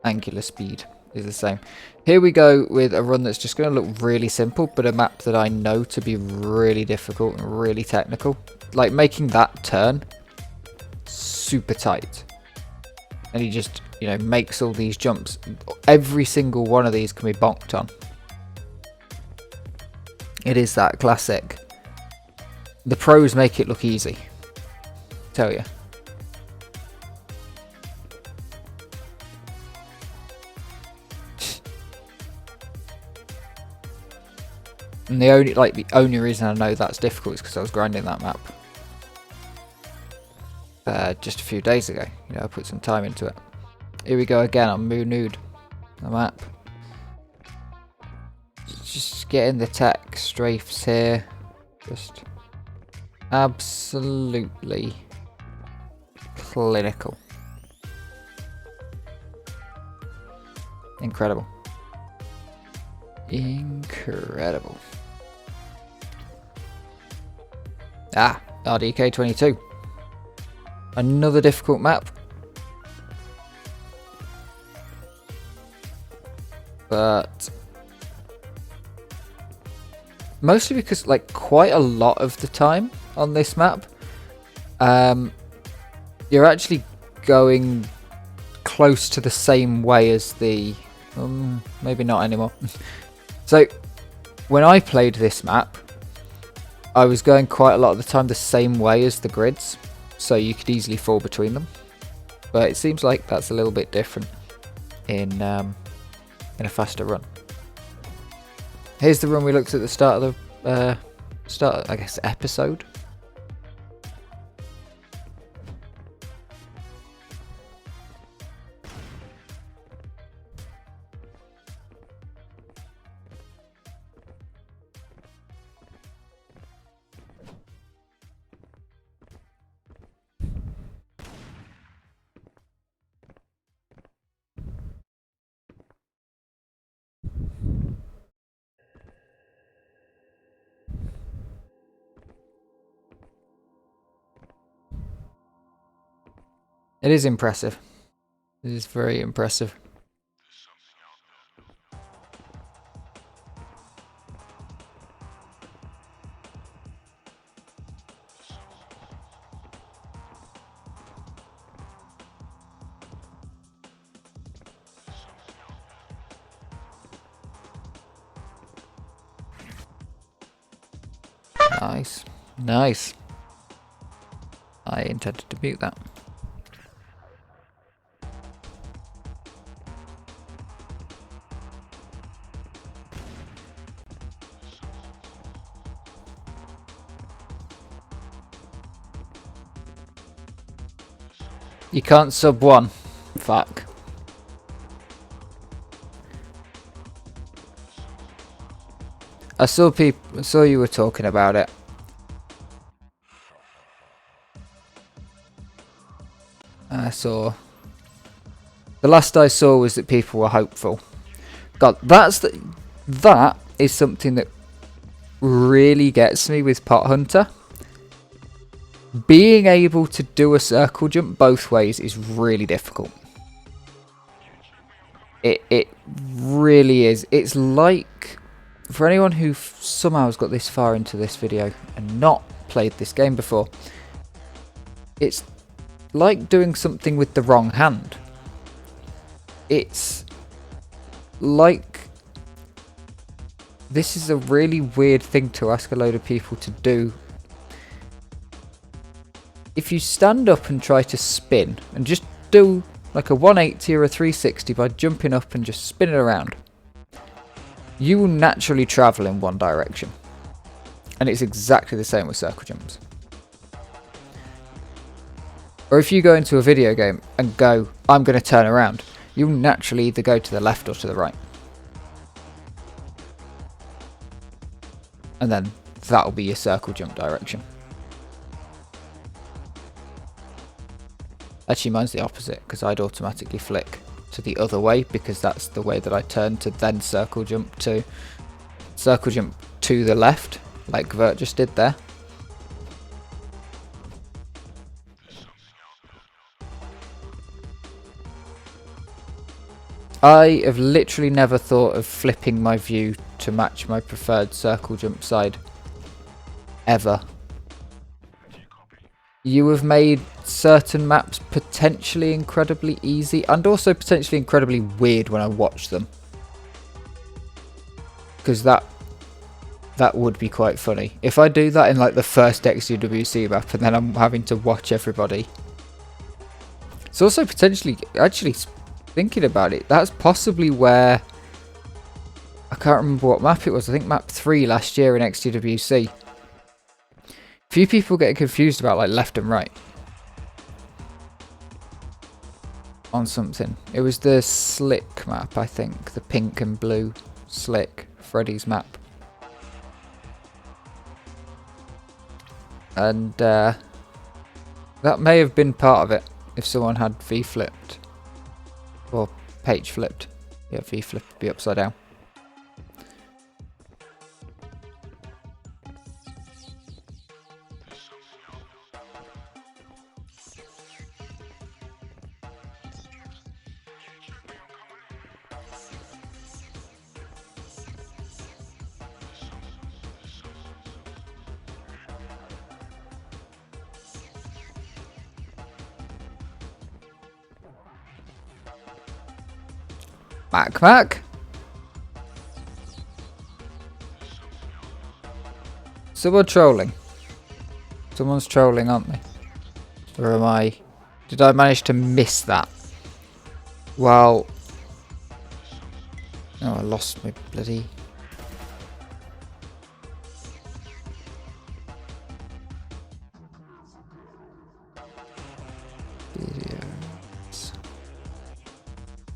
angular speed is the same. Here we go with a run that's just going to look really simple, but a map that I know to be really difficult and really technical. Like making that turn super tight. And he just, you know, makes all these jumps. Every single one of these can be bonked on. It is that classic. The pros make it look easy. Tell you. And the only reason I know that's difficult is because I was grinding that map just a few days ago. You know, I put some time into it. Here we go again on Moo Nude, the map. Just getting the tech strafes here. Just absolutely clinical. Incredible. Incredible. Ah, RDK 22. Another difficult map. But mostly because, like, quite a lot of the time on this map, you're actually going close to the same way as the... maybe not anymore. So, when I played this map, I was going quite a lot of the time the same way as the grids, so you could easily fall between them. But it seems like that's a little bit different in a faster run. Here's the run we looked at the start of the I guess, episode. It is impressive. It is very impressive. Nice. Nice. I intended to mute that. You can't sub one. Fuck. I saw you were talking about it. I saw. The last I saw was that people were hopeful. God, that is something that really gets me with Pot Hunter. Being able to do a circle jump both ways is really difficult. It really is. It's like, for anyone who somehow has got this far into this video and not played this game before, it's like doing something with the wrong hand. It's like, this is a really weird thing to ask a load of people to do. If you stand up and try to spin and just do like a 180 or a 360 by jumping up and just spinning around, you will naturally travel in one direction. And it's exactly the same with circle jumps. Or if you go into a video game and go, I'm going to turn around, you'll naturally either go to the left or to the right. And then that'll be your circle jump direction. Actually, mine's the opposite, because I'd automatically flick to the other way, because that's the way that I turn to then circle jump to the left, like Vert just did there. I have literally never thought of flipping my view to match my preferred circle jump side. Ever. You have made certain maps potentially incredibly easy and also potentially incredibly weird when I watch them. Because that would be quite funny. If I do that in like the first XDWC map and then I'm having to watch everybody. It's also potentially, actually thinking about it, that's possibly where, I can't remember what map it was, I think map 3 last year in XDWC. Few people get confused about like left and right on something. It was the slick map, I think, the pink and blue slick Freddy's map, and that may have been part of it if someone had V flipped or H flipped. Yeah, V flipped would be upside down. Mac. Someone trolling. Someone's trolling, aren't they? Or am I? Did I manage to miss that? Well. Oh, I lost my bloody.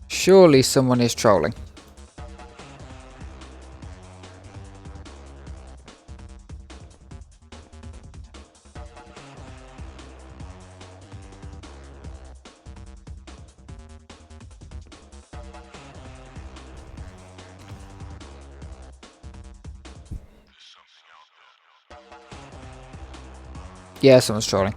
Surely someone is trolling. Yeah, someone's trolling.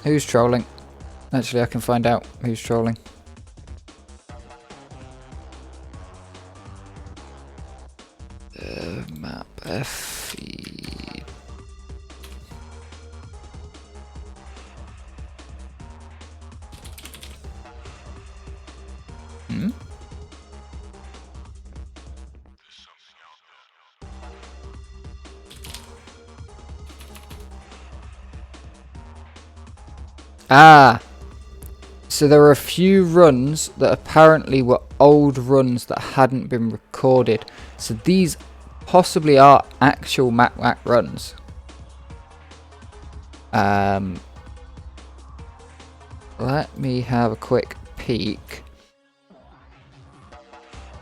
Who's trolling? Actually, I can find out who's trolling. Map FE. Hmm? Ah, so there are a few runs that apparently were old runs that hadn't been recorded. So these possibly are actual Mac runs. Let me have a quick peek.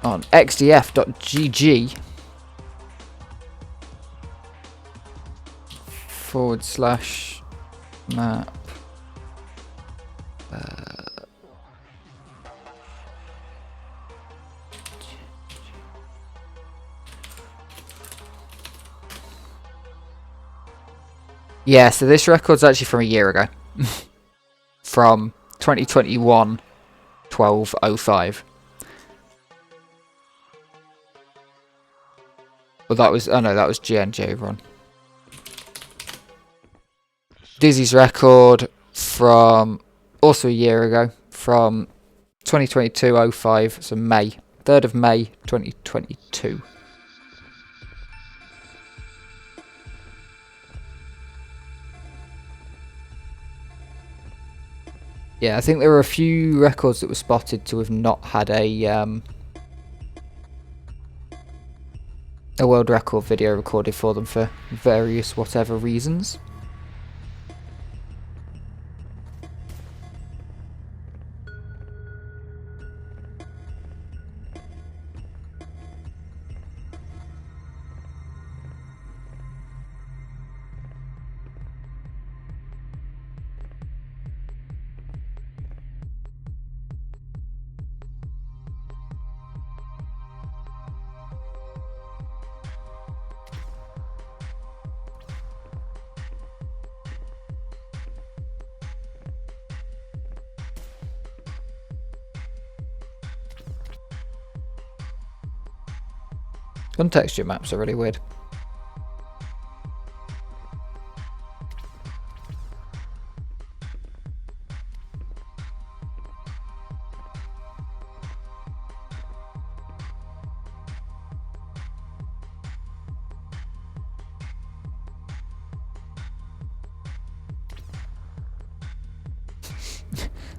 on xdf.gg / map. Yeah, so this record's actually from a year ago. From 2021 12/05. Well, that was... Oh no, that was GNJ run. Dizzy's record from... Also a year ago. From 2022-05. So May. 3rd of May 2022. Yeah, I think there were a few records that were spotted to have not had a world record video recorded for them for various whatever reasons. Gun texture maps are really weird.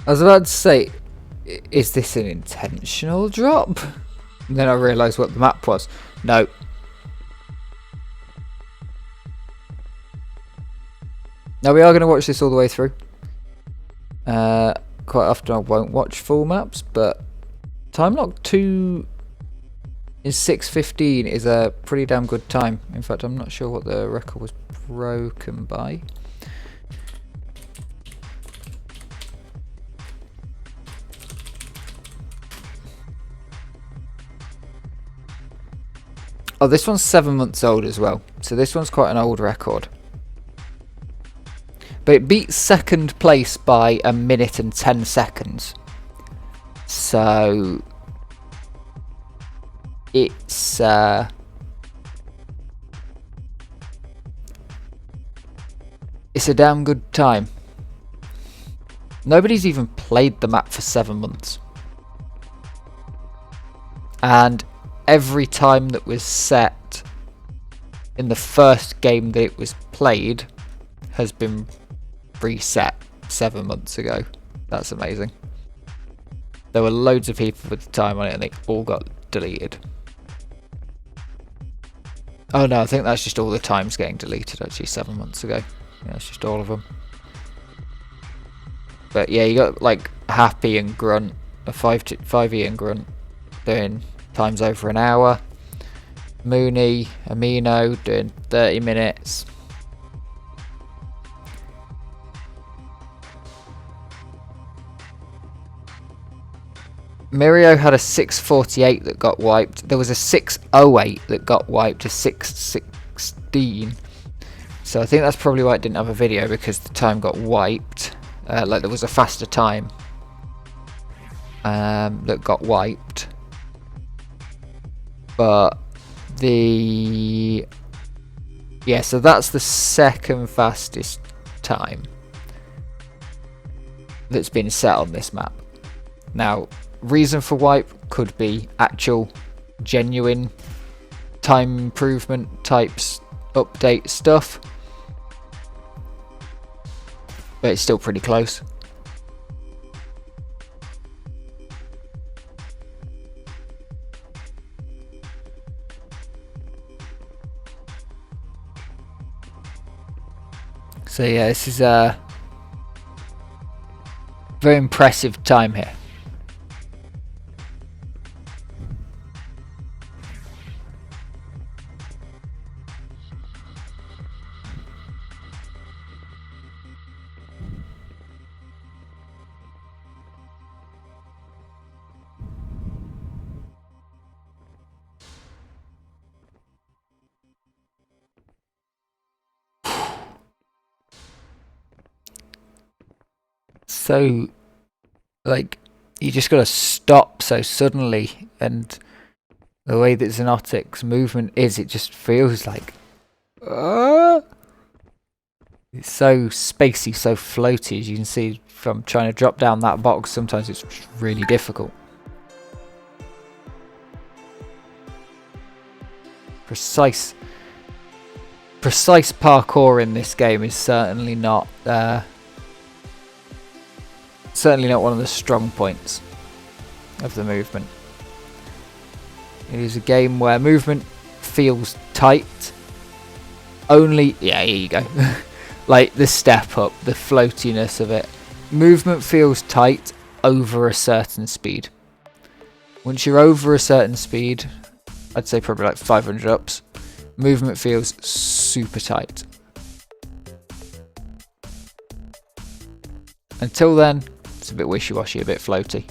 I was about to say, is this an intentional drop? And then I realised what the map was. No. Now we are going to watch this all the way through. Quite often I won't watch full maps, but time lock 2 in 6:15 is a pretty damn good time. In fact, I'm not sure what the record was broken by. Oh, this one's 7 months old as well, so this one's quite an old record. But it beats second place by 1 minute and 10 seconds. So it's a damn good time. Nobody's even played the map for 7 months. And every time that was set in the first game that it was played has been reset 7 months ago. That's amazing. There were loads of people with the time on it and they all got deleted. Oh no, I think that's just all the times getting deleted actually 7 months ago. Yeah, it's just all of them. But yeah, you got like Happy and Grunt, a 5E and Grunt doing times over an hour. Mooney, Amino doing 30 minutes. Mirio had a 6:48 that got wiped. There was a 6:08 that got wiped to 6:16. So I think that's probably why it didn't have a video, because the time got wiped. Like there was a faster time that got wiped. But yeah, so that's the second fastest time that's been set on this map. Now, reason for wipe could be actual genuine time improvement types update stuff, but it's still pretty close. So yeah, this is a very impressive time here. so, like, you just got to stop so suddenly, and the way that Xonotic's movement is, it just feels like, it's so spacey, so floaty, as you can see from trying to drop down that box. Sometimes it's really difficult. Precise parkour in this game is certainly not one of the strong points of the movement. It is a game where movement feels tight. Only, yeah, here you go. Like the step up, the floatiness of it. Movement feels tight over a certain speed. Once you're over a certain speed, I'd say probably like 500 ups, movement feels super tight. Until then, it's a bit wishy-washy, a bit floaty.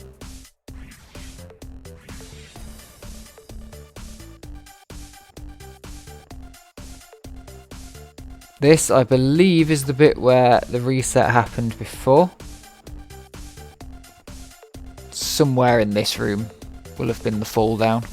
This, I believe, is the bit where the reset happened before. Somewhere in this room will have been the fall down.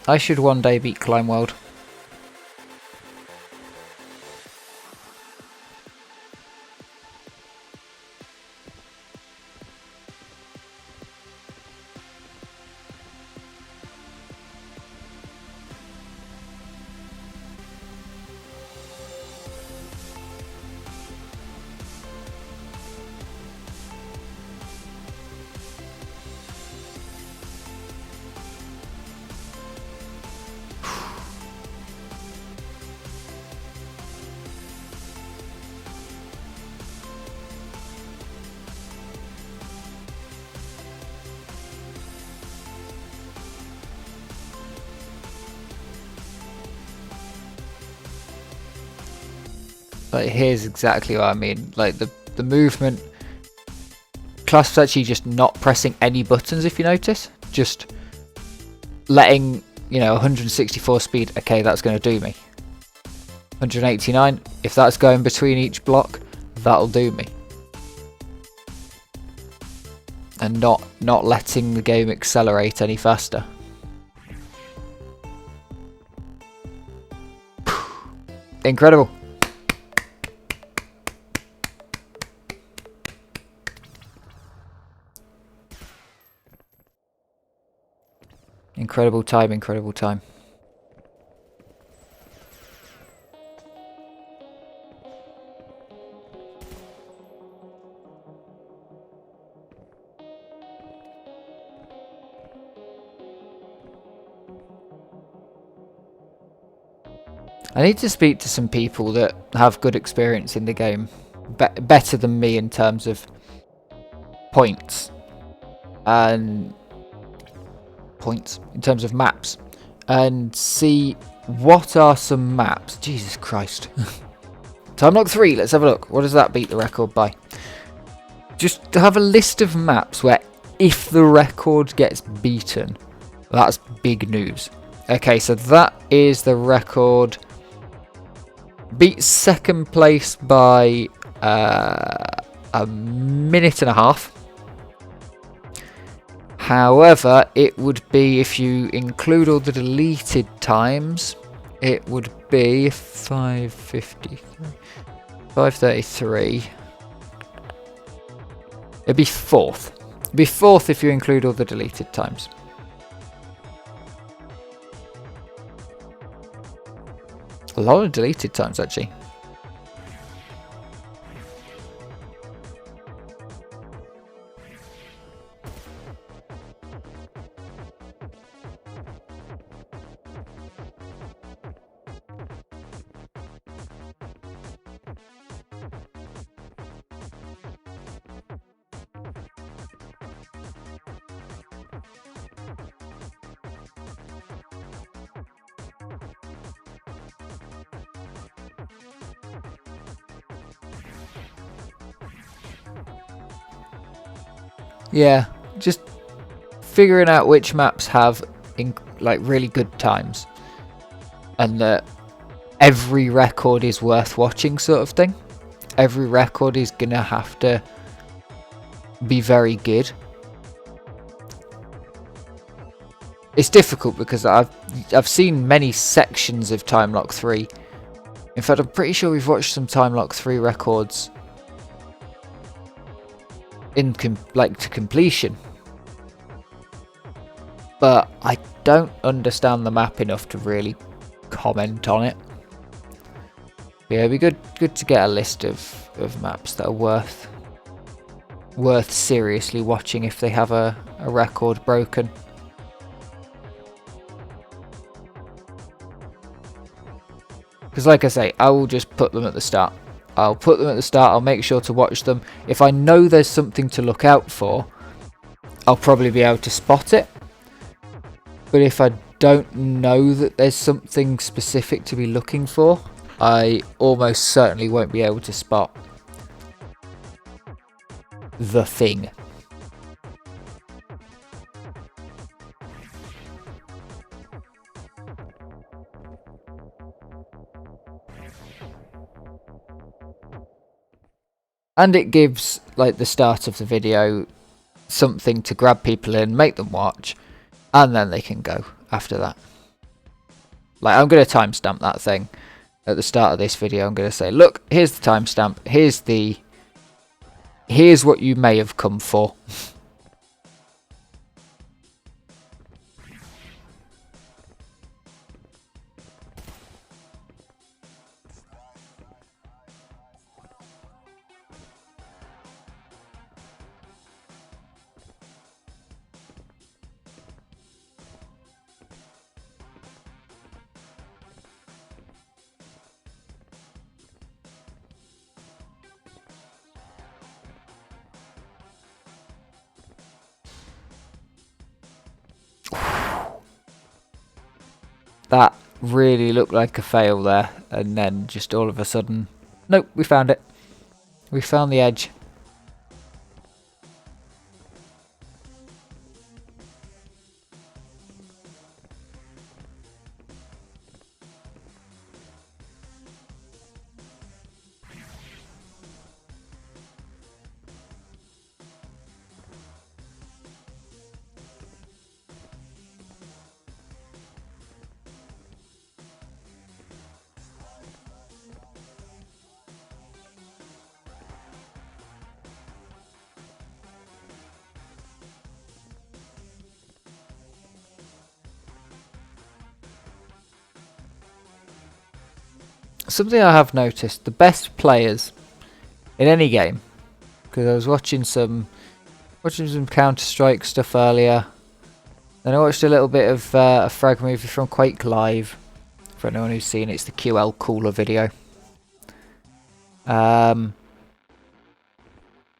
I should one day beat Climb World. Like, here's exactly what I mean. Like, the movement, Clasp's actually just not pressing any buttons, if you notice. Just letting, you know, 164 speed, okay, that's going to do me. 189, if that's going between each block, that'll do me. And not letting the game accelerate any faster. Incredible. Incredible time, incredible time. I need to speak to some people that have good experience in the game. Better than me in terms of points. And in terms of maps, and see what are some maps. Jesus Christ. Time Lock 3, let's have a look. What does that beat the record by? Just have a list of maps where if the record gets beaten, that's big news. Okay, so that is the record. Beats second place by a minute and a half. However, it would be, if you include all the deleted times, it would be 533. It'd be fourth. It'd be fourth if you include all the deleted times. A lot of deleted times, actually. Yeah, just figuring out which maps have like really good times, and that every record is worth watching, sort of thing. Every record is gonna have to be very good. It's difficult because I've seen many sections of Time Lock 3. In fact, I'm pretty sure we've watched some Time Lock 3 records in to completion. But I don't understand the map enough to really comment on it. But yeah, it'd be good to get a list of maps that are worth seriously watching if they have a record broken. Because like I say, I will just put them at the start. I'll put them at the start, I'll make sure to watch them. If I know there's something to look out for, I'll probably be able to spot it. But if I don't know that there's something specific to be looking for, I almost certainly won't be able to spot the thing. And it gives, like, the start of the video something to grab people in, make them watch, and then they can go after that. Like, I'm going to timestamp that thing at the start of this video. I'm going to say, look, here's the timestamp, here's what you may have come for. That really looked like a fail there, and then just all of a sudden, nope, we found it. We found the edge. Something I have noticed, the best players in any game, because I was watching some Counter-Strike stuff earlier, then I watched a little bit of a frag movie from Quake Live. For anyone who's seen it, it's the QL Cooler video. And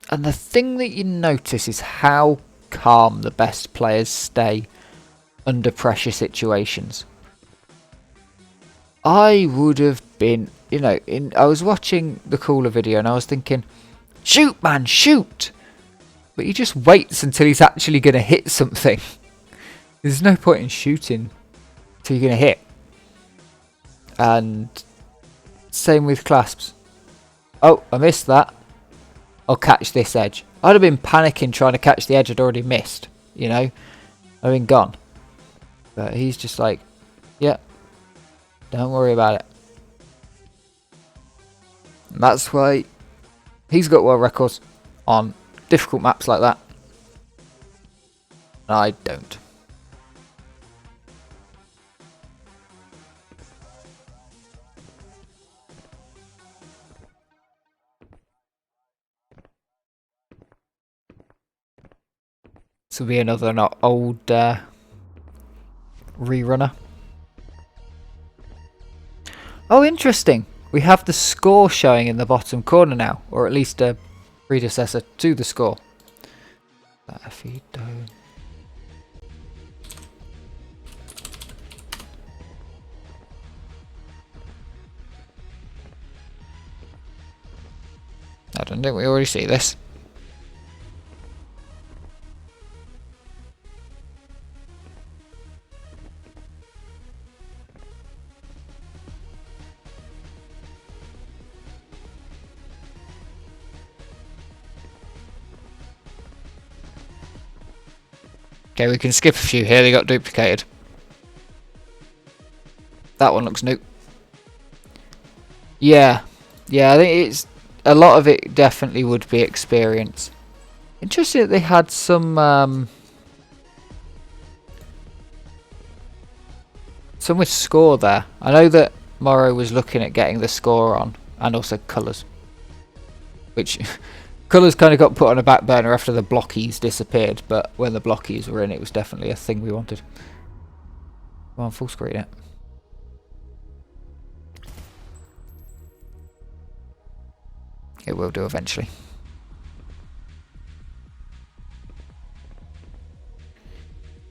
the thing that you notice is how calm the best players stay under pressure situations. I would have been, you know, I was watching the Cooler video and I was thinking, shoot man, shoot! But he just waits until he's actually going to hit something. There's no point in shooting until you're going to hit. And same with clasps. Oh, I missed that. I'll catch this edge. I'd have been panicking trying to catch the edge I'd already missed, you know. I'd been gone. But he's just like, yeah, don't worry about it. And that's why he's got world records on difficult maps like that. I don't. This will be another not old rerunner. Oh, interesting. We have the score showing in the bottom corner now, or at least a predecessor to the score. If you don't. I don't think we already see this. Okay, we can skip a few here. They got duplicated. That one looks new. Yeah. Yeah, I think it's... A lot of it definitely would be experience. Interesting that they had some with score there. I know that Morrow was looking at getting the score on, and also colours. Which, colours kind of got put on a back burner after the blockies disappeared, but when the blockies were in, it was definitely a thing we wanted. Come on, full screen it. It will do eventually.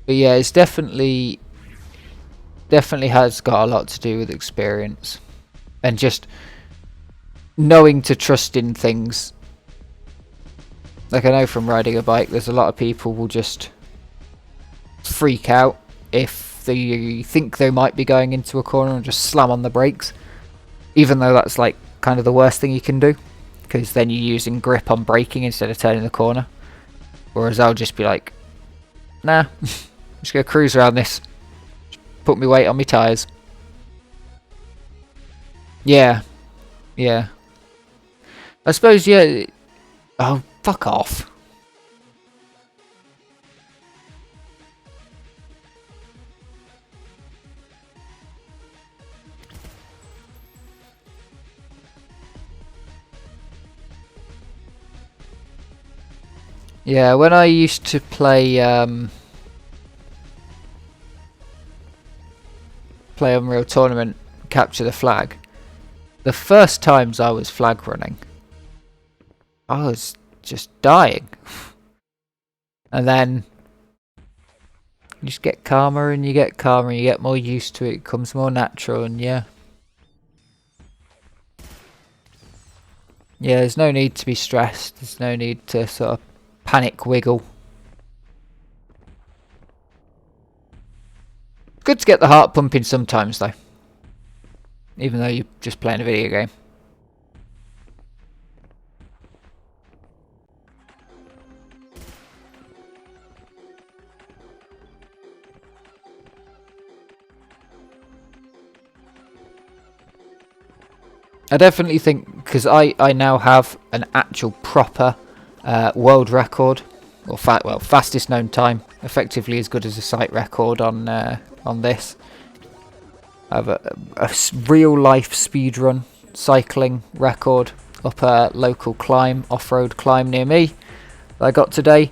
But yeah, it's definitely has got a lot to do with experience. And just knowing to trust in things. Like I know from riding a bike, there's a lot of people will just freak out if they think they might be going into a corner and just slam on the brakes. Even though that's like kind of the worst thing you can do. Because then you're using grip on braking instead of turning the corner. Whereas I'll just be like, nah, I'm just going to cruise around this. Just put my weight on my tyres. Yeah. Yeah. I suppose, yeah. Oh, fuck off. Yeah, when I used to play Unreal Tournament, Capture the Flag, the first times I was flag running, I was just dying. And then you just get calmer and you get calmer and you get more used to it, it becomes more natural, and yeah. Yeah, there's no need to be stressed, there's no need to sort of panic wiggle. Good to get the heart pumping sometimes though. Even though you're just playing a video game. I definitely think, because I now have an actual proper world record, or fastest known time, effectively as good as a site record on this. I have a real life speedrun cycling record up a local climb, off-road climb near me that I got today.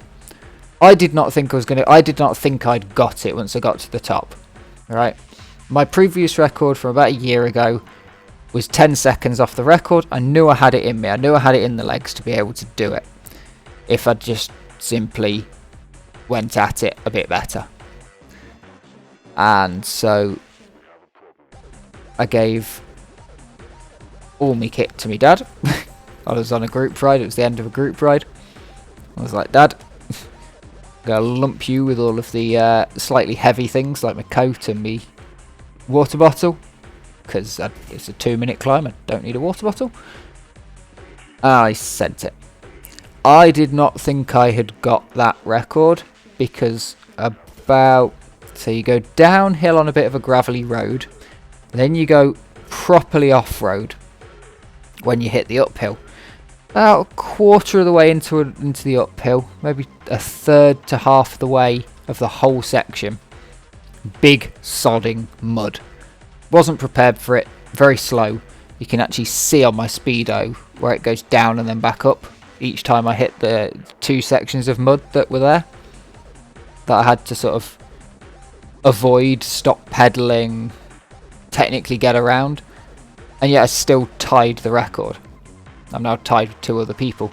I did not think I'd got it once I got to the top. Right, my previous record from about a year ago was 10 seconds off the record. I knew I had it in me. I knew I had it in the legs to be able to do it. If I just simply went at it a bit better. And so I gave all my kit to my dad. I was on a group ride. It was the end of a group ride. I was like, Dad, I'm going to lump you with all of the slightly heavy things like my coat and my water bottle. Because it's a 2-minute climb, I don't need a water bottle. I sent it. I did not think I had got that record, because so you go downhill on a bit of a gravelly road, then you go properly off-road when you hit the uphill. About a quarter of the way into the uphill, maybe a third to half the way of the whole section, big sodding mud. Wasn't prepared for it, very slow. You can actually see on my speedo where it goes down and then back up each time I hit the 2 sections of mud that were there, that I had to sort of avoid, stop pedaling, technically get around, and yet I still tied the record. I'm now tied with 2 other people.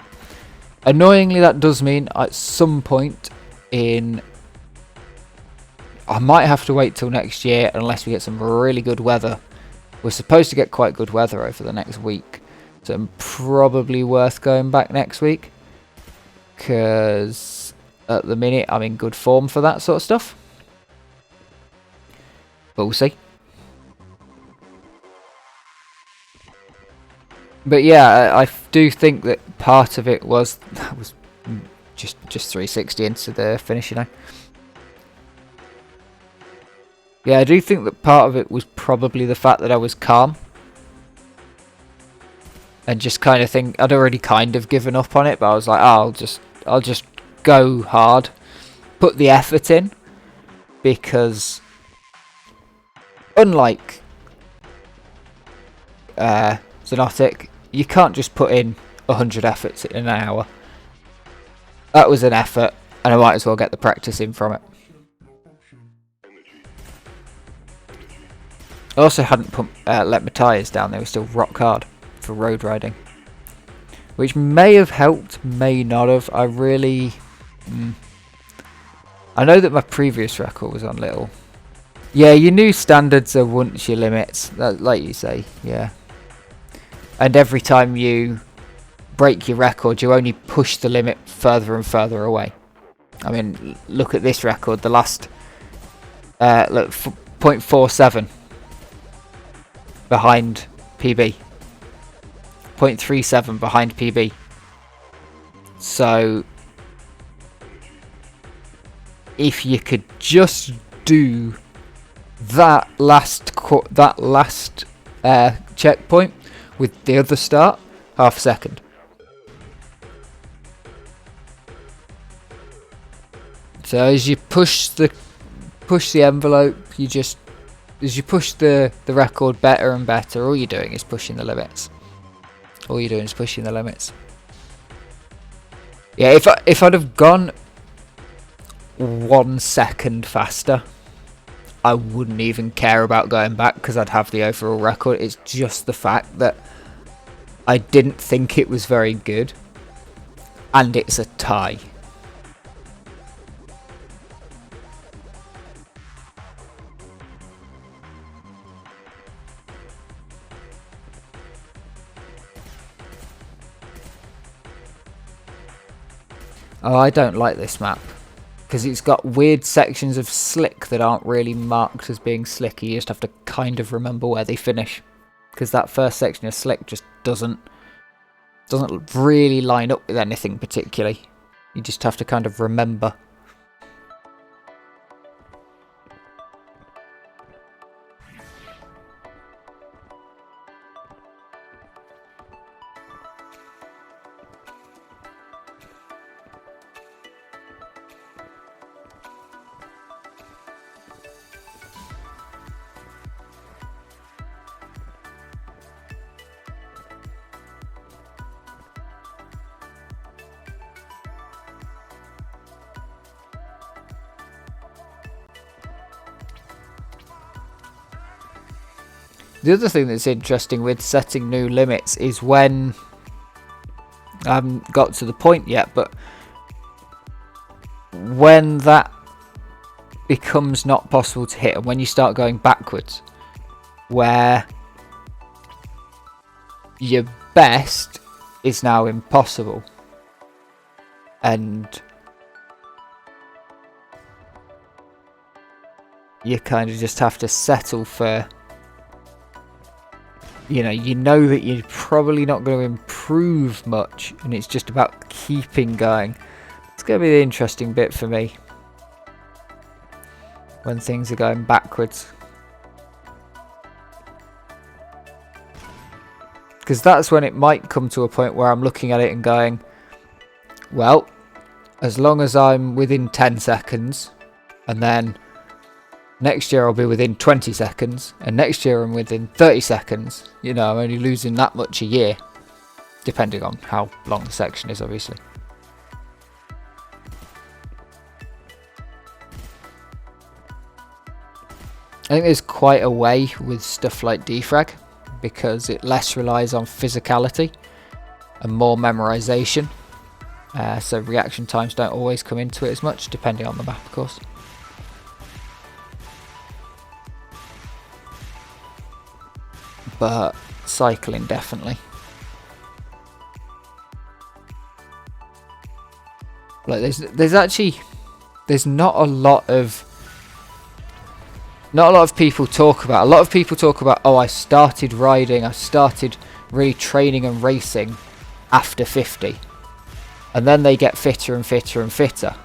Annoyingly, that does mean at some point I might have to wait till next year unless we get some really good weather. We're supposed to get quite good weather over the next week, so it's probably worth going back next week, because at the minute I'm in good form for that sort of stuff. But we'll see. But yeah, I do think that part of it was just 360 into the finish, you know. Yeah, I do think that part of it was probably the fact that I was calm. And just kind of think I'd already kind of given up on it, but I was like, oh, I'll just go hard, put the effort in, because unlike Xonotic, you can't just put in 100 efforts in an hour. That was an effort, and I might as well get the practice in from it. I also hadn't let my tyres down, they were still rock hard for road riding. Which may have helped, may not have. I really... I know that my previous record was on little. Yeah, your new standards are once your limits, like you say, yeah. And every time you break your record, you only push the limit further and further away. I mean, look at this record, the last... look, 0.47 behind PB. 0.37 behind PB. So if you could just do that last checkpoint with the other start, half a second. So as you push the envelope, as you push the record better and better, all you're doing is pushing the limits. All you're doing is pushing the limits. Yeah, if I'd have gone 1 second faster, I wouldn't even care about going back because I'd have the overall record. It's just the fact that I didn't think it was very good, and it's a tie. Oh, I don't like this map because it's got weird sections of slick that aren't really marked as being slick. You just have to kind of remember where they finish, because that first section of slick just doesn't really line up with anything particularly. You just have to kind of remember. The other thing that's interesting with setting new limits is when... I haven't got to the point yet, but when that becomes not possible to hit, and when you start going backwards, where your best is now impossible, and you kind of just have to settle for... You know that you're probably not going to improve much, and it's just about keeping going. It's going to be the interesting bit for me when things are going backwards, because that's when it might come to a point where I'm looking at it and going, well, as long as I'm within 10 seconds, and then next year I'll be within 20 seconds, and next year I'm within 30 seconds. I'm only losing that much a year, depending on how long the section is, obviously. I think there's quite a way with stuff like DeFraG, because it less relies on physicality and more memorization. So reaction times don't always come into it as much, depending on the map, of course. But cycling, definitely. Like there's not a lot of people talk about. A lot of people talk about, oh, I started riding, I started really training and racing after 50, and then they get fitter and fitter and fitter.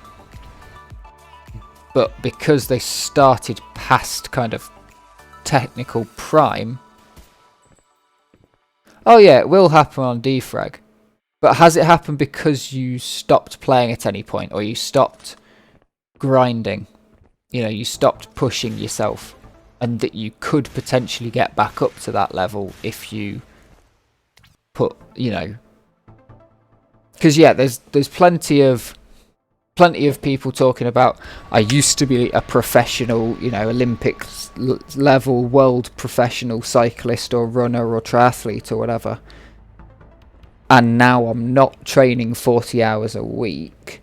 but because they started past kind of technical prime. Oh yeah, it will happen on DeFraG. But has it happened because you stopped playing at any point, or you stopped grinding? You know, you stopped pushing yourself, and that you could potentially get back up to that level if you put, you know, because yeah, there's plenty of people talking about, I used to be a professional, you know, Olympics level world professional cyclist or runner or triathlete or whatever, and now I'm not training 40 hours a week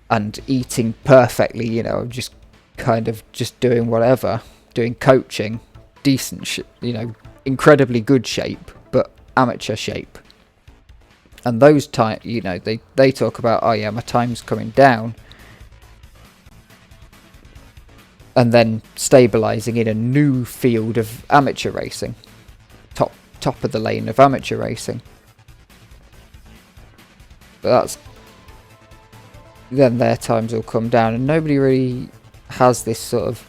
and eating perfectly, you know, I'm just kind of just doing whatever, doing coaching, decent you know, incredibly good shape, but amateur shape. And those time, you know, they talk about, oh yeah, my time's coming down, and then stabilizing in a new field of amateur racing, top of the lane of amateur racing. But then their times will come down, and nobody really has this sort of,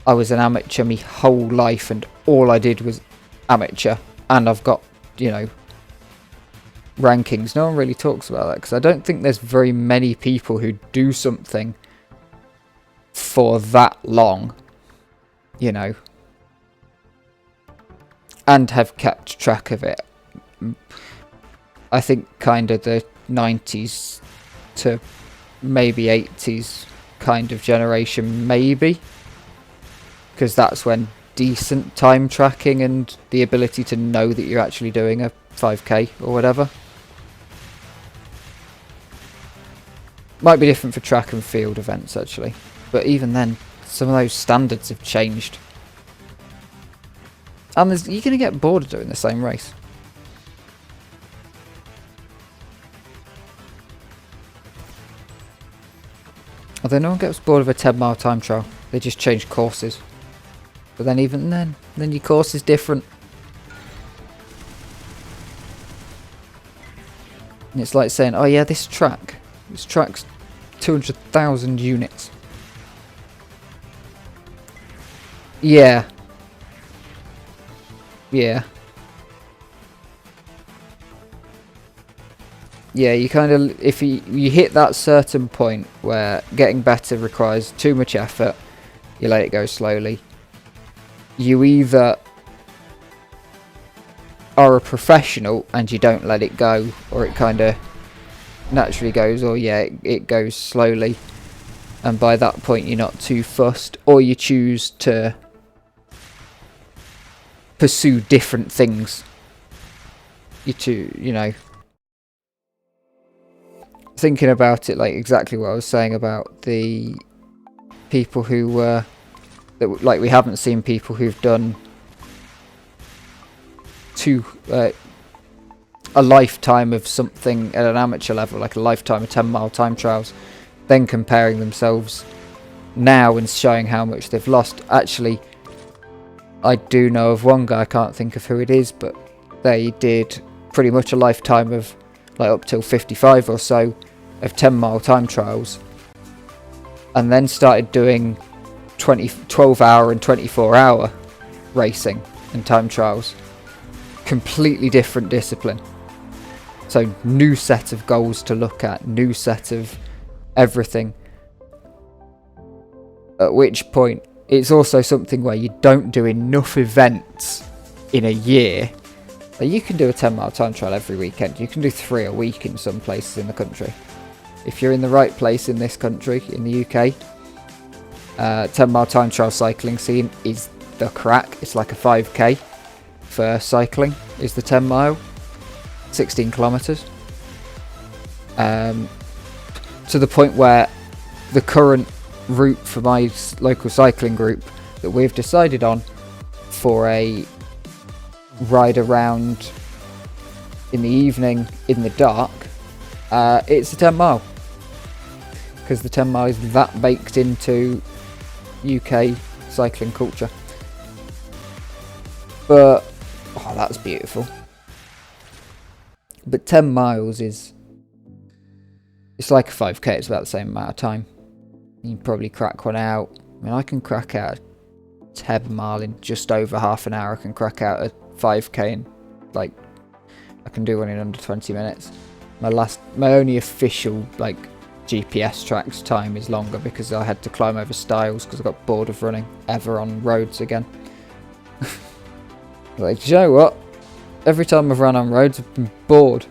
I was an amateur my whole life and all I did was amateur and I've got, you know, rankings. No one really talks about that, because I don't think there's very many people who do something for that long, you know, and have kept track of it. I think kind of the 90s to maybe 80s kind of generation, maybe, because that's when decent time tracking and the ability to know that you're actually doing a 5k or whatever. Might be different for track and field events actually, but even then some of those standards have changed, and you're going to get bored of doing the same race. Although no one gets bored of a 10-mile time trial, they just change courses. But then even then your course is different. And it's like saying, oh yeah, this track's 200,000 units. Yeah. Yeah. Yeah, you kind of, if you hit that certain point where getting better requires too much effort, you let it go slowly. You either are a professional and you don't let it go, or it kind of naturally goes, or yeah, it goes slowly, and by that point you're not too fussed, or you choose to pursue different things. You know, thinking about it, like exactly what I was saying about the people who were, like we haven't seen people who've done a lifetime of something at an amateur level, like a lifetime of 10-mile time trials, then comparing themselves now and showing how much they've lost. Actually, I do know of one guy, I can't think of who it is, but they did pretty much a lifetime of, like, up till 55 or so of 10-mile time trials, and then started doing 12-hour and 24-hour racing and time trials. Completely different discipline. So new set of goals to look at, new set of everything. At which point, it's also something where you don't do enough events in a year. Like, you can do a 10-mile time trial every weekend. You can do 3 a week in some places in the country. If you're in the right place in this country, in the UK, 10-mile time trial cycling scene is the crack. It's like a 5k for cycling, is the 10 mile, 16 kilometres. To the point where the current route for my local cycling group that we've decided on for a ride around in the evening in the dark, it's a 10 mile. Because the 10 mile is that baked into UK cycling culture. But, oh, that's beautiful. But 10 miles is, it's like a 5k, it's about the same amount of time. You can probably crack one out. I mean, I can crack out a 10 mile in just over half an hour. I can crack out a 5k in, like, I can do one in under 20 minutes. My only official, like, GPS tracked time is longer because I had to climb over stiles because I got bored of running ever on roads again. Like, do you know what? Every time I've run on roads, I've been bored.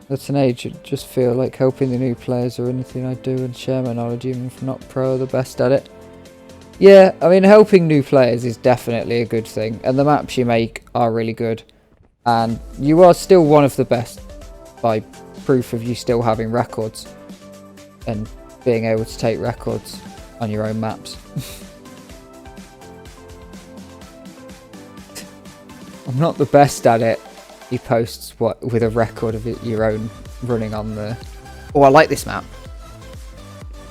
At an age, I just feel like helping the new players or anything I do and share my knowledge, even if I'm not pro or the best at it. Yeah, I mean, helping new players is definitely a good thing, and the maps you make are really good, and you are still one of the best by proof of you still having records and being able to take records on your own maps. I'm not the best at it. He posts what with a record of it, your own running on the... Oh, I like this map.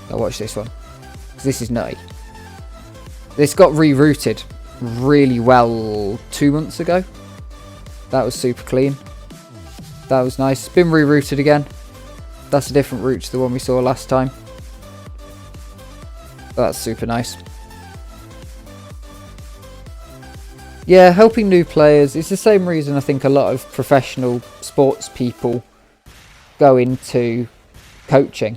I'll watch this one. This is nutty. This got rerouted really well 2 months ago. That was super clean. That was nice. It's been rerouted again. That's a different route to the one we saw last time. That's super nice. Yeah, helping new players is the same reason I think a lot of professional sports people go into coaching.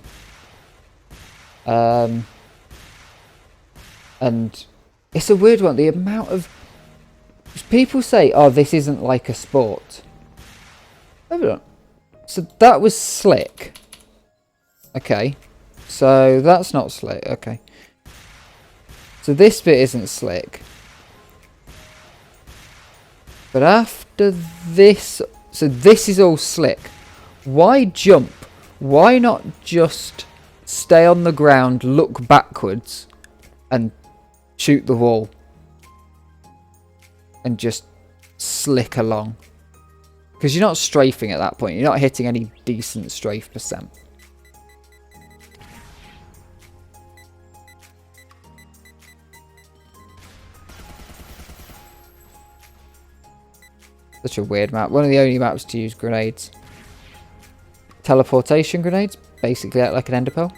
And it's a weird one. The amount of people say, "Oh, this isn't like a sport." Hold on. So that was slick. Okay. So that's not slick. Okay. So this bit isn't slick. But after this, so this is all slick. Why jump? Why not just stay on the ground, look backwards, and shoot the wall? And just slick along. Because you're not strafing at that point. You're not hitting any decent strafe percent. Such a weird map. One of the only maps to use grenades. Teleportation grenades. Basically act like an ender pearl.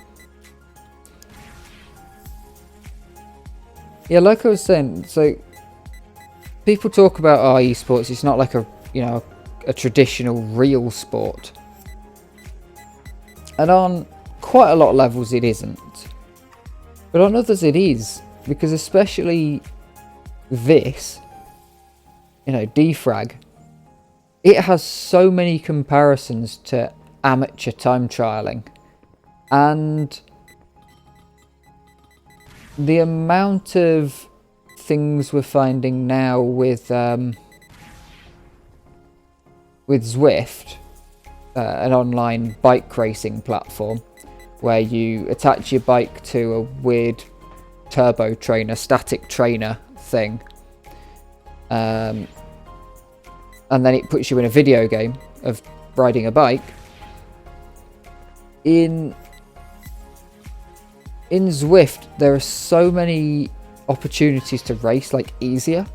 Yeah, like I was saying, so people talk about esports. It's not like a traditional real sport. And on quite a lot of levels it isn't. But on others it is. Because especially this, DeFraG, it has so many comparisons to amateur time trialing, and the amount of things we're finding now with Zwift, an online bike racing platform, where you attach your bike to a weird turbo trainer, static trainer thing. And then it puts you in a video game of riding a bike. In Zwift, there are so many opportunities to race, like, easier.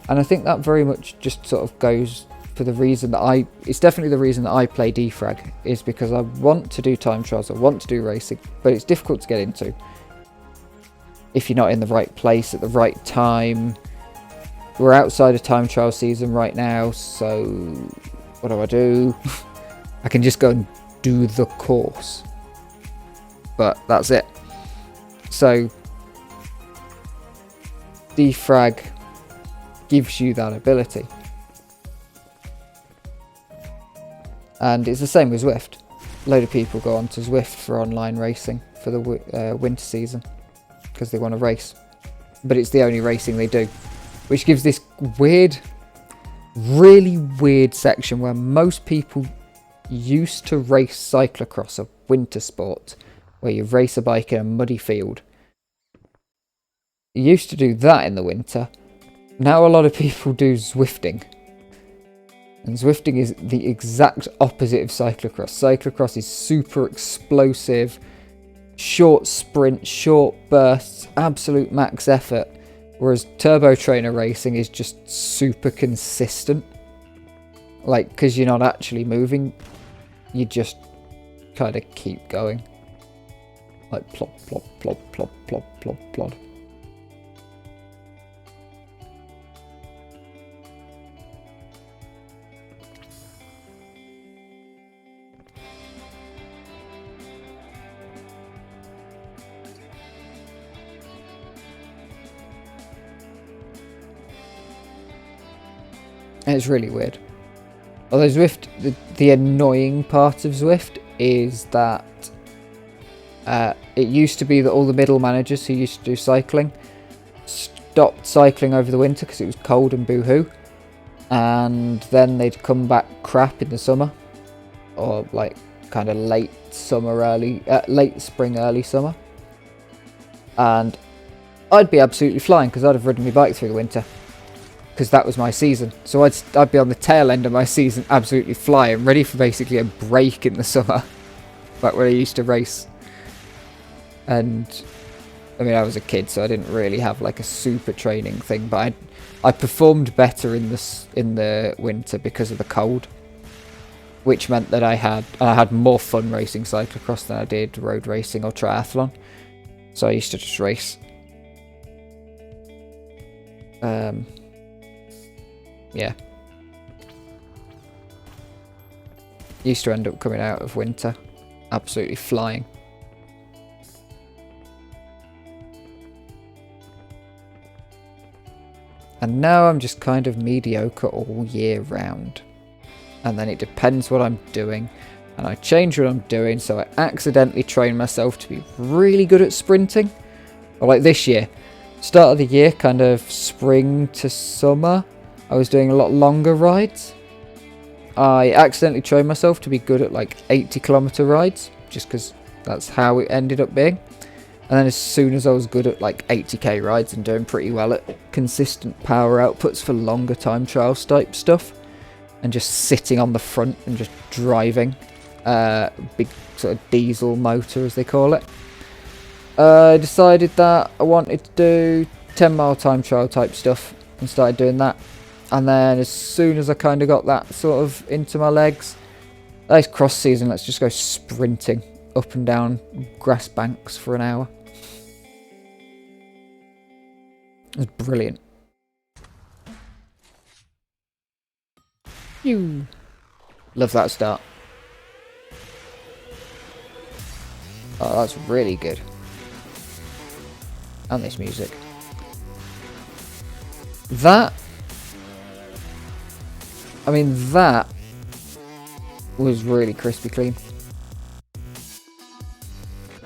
And I think that very much just sort of goes for the reason that it's definitely the reason that I play DeFraG, is because I want to do time trials, I want to do racing, but it's difficult to get into if you're not in the right place at the right time. We're outside of time trial season right now, so what do? I can just go and do the course. But that's it. So DeFraG gives you that ability. And it's the same with Zwift. A load of people go onto Zwift for online racing for the winter season because they want to race. But it's the only racing they do. Which gives this weird, really weird section where most people used to race cyclocross, a winter sport, where you race a bike in a muddy field. You used to do that in the winter. Now a lot of people do Zwifting. And Zwifting is the exact opposite of cyclocross. Cyclocross is super explosive, short sprints, short bursts, absolute max effort. Whereas turbo trainer racing is just super consistent. Like, because you're not actually moving, you just kind of keep going. Like plop, plop, plop, plop, plop, plop, plop. And it's really weird. Although Zwift, the annoying part of Zwift is that it used to be that all the middle managers who used to do cycling stopped cycling over the winter because it was cold and boo-hoo, and then they'd come back crap in the summer, or like kind of late spring, early summer, and I'd be absolutely flying because I'd have ridden my bike through the winter. Because that was my season, so I'd be on the tail end of my season, absolutely flying, ready for basically a break in the summer, like when I used to race. And I mean, I was a kid, so I didn't really have like a super training thing, but I performed better in the winter because of the cold, which meant that I had more fun racing cyclocross than I did road racing or triathlon. So I used to just race. Yeah. Used to end up coming out of winter absolutely flying. And now I'm just kind of mediocre all year round. And then it depends what I'm doing. And I change what I'm doing, so I accidentally train myself to be really good at sprinting. Or like this year. Start of the year, kind of spring to summer, I was doing a lot longer rides. I accidentally trained myself to be good at like 80-kilometer rides, just because that's how it ended up being. And then as soon as I was good at like 80k rides and doing pretty well at consistent power outputs for longer time trials type stuff, and just sitting on the front and just driving, big sort of diesel motor as they call it, I decided that I wanted to do 10-mile time trial type stuff and started doing that. And then as soon as I kind of got that sort of into my legs, it's cross season, let's just go sprinting up and down grass banks for an hour. It was brilliant. You love that start. Oh, that's really good. And this music. That was really crispy clean.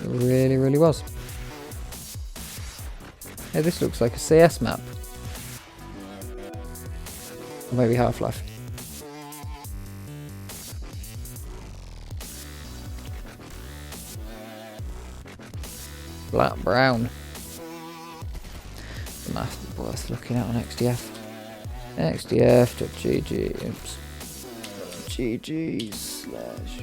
It really, really was. Hey, this looks like a CS map. Or maybe Half-Life. Black brown. The map worth looking at on XDF. XDF.gg. Oops. GG slash.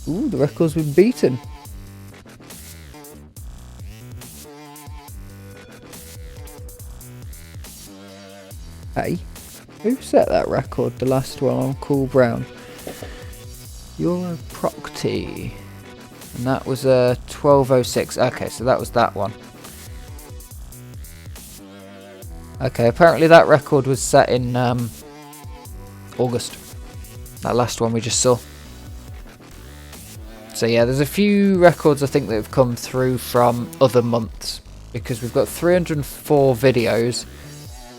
Ooh, the record's been beaten. Hey, who set that record? The last one on Cool Brown. You're a Procty. And that was a 12:06. Okay, so that was that one. Okay, apparently that record was set in August. That last one we just saw. So yeah, there's a few records I think that have come through from other months, because we've got 304 videos,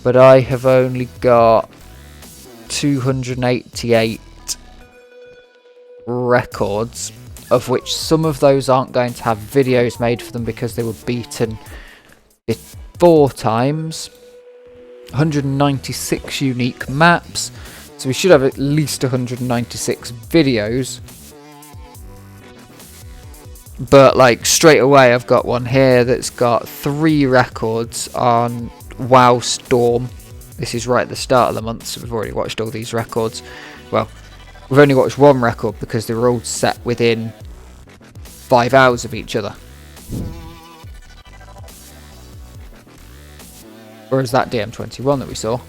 but I have only got 288 records, of which some of those aren't going to have videos made for them because they were beaten 4 times. 196 unique maps, so we should have at least 196 videos. But like straight away I've got one here that's got 3 records on WoW Storm. This is right at the start of the month, so we've already watched all these records. Well, we've only watched one record because they were all set within 5 hours of each other. Whereas that DM21 that we saw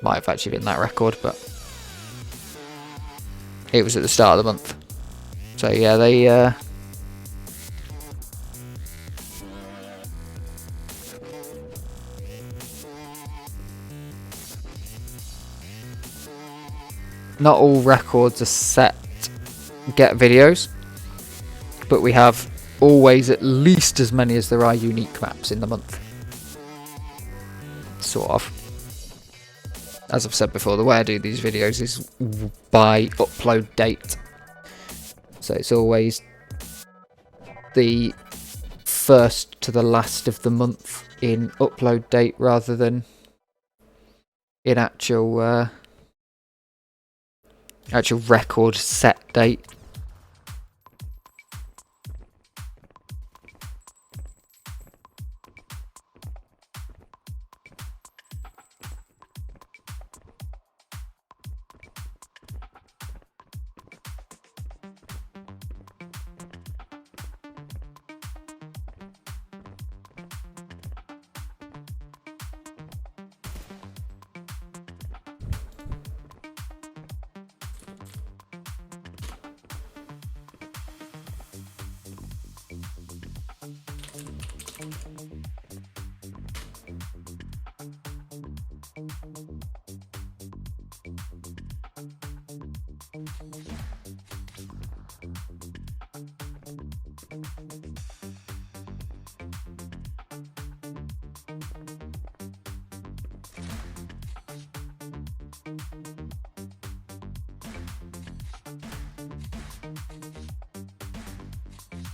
might have actually been that record, but it was at the start of the month. So yeah, they not all records are set get videos, but we have always at least as many as there are unique maps in the month. Sort of. As I've said before, the way I do these videos is by upload date. So it's always the first to the last of the month in upload date rather than in actual record set date.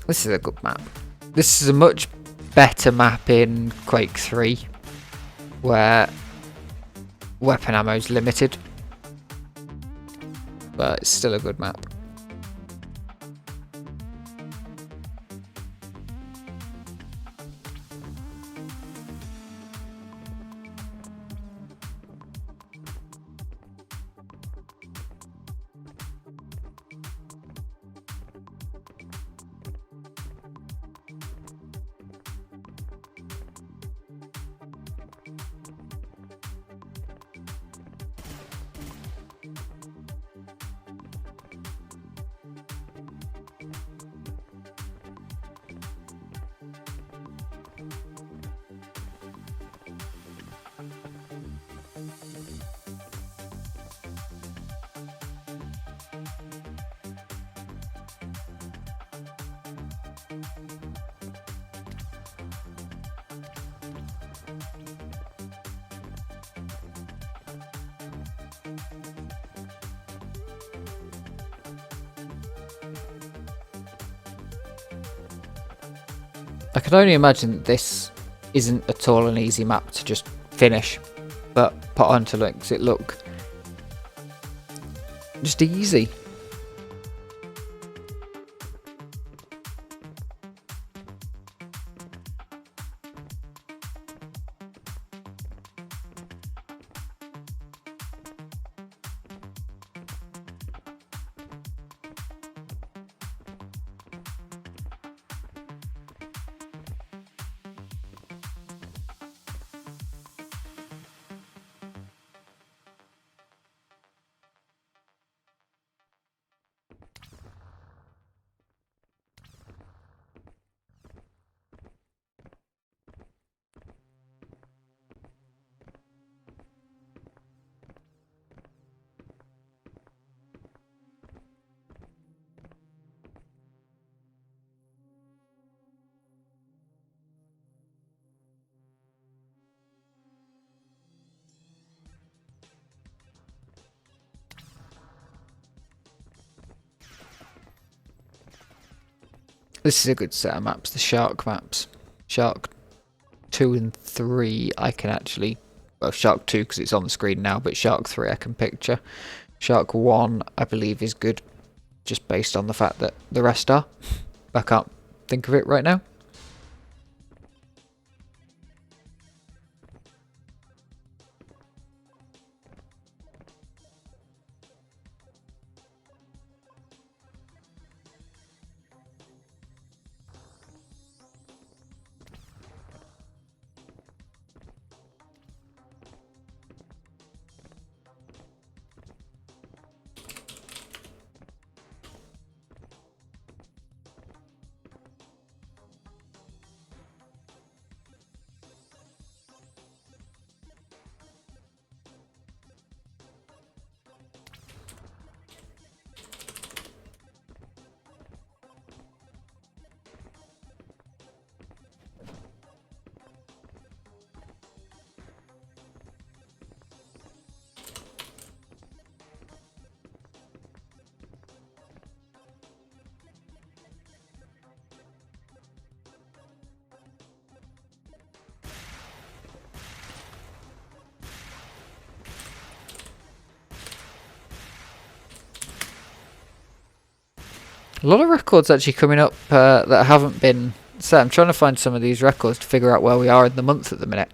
This is a good map. This is a much better map in Quake 3, where weapon ammo is limited, but it's still a good map. I can only imagine that this isn't at all an easy map to just finish, but put onto looks it look just easy. This is a good set of maps, the Shark maps. Shark 2 and 3 I can actually... Well, Shark 2 because it's on the screen now, but Shark 3 I can picture. Shark 1 I believe is good, just based on the fact that the rest are. I can't think of it right now. A lot of records actually coming up that haven't been set. I'm trying to find some of these records to figure out where we are in the month at the minute.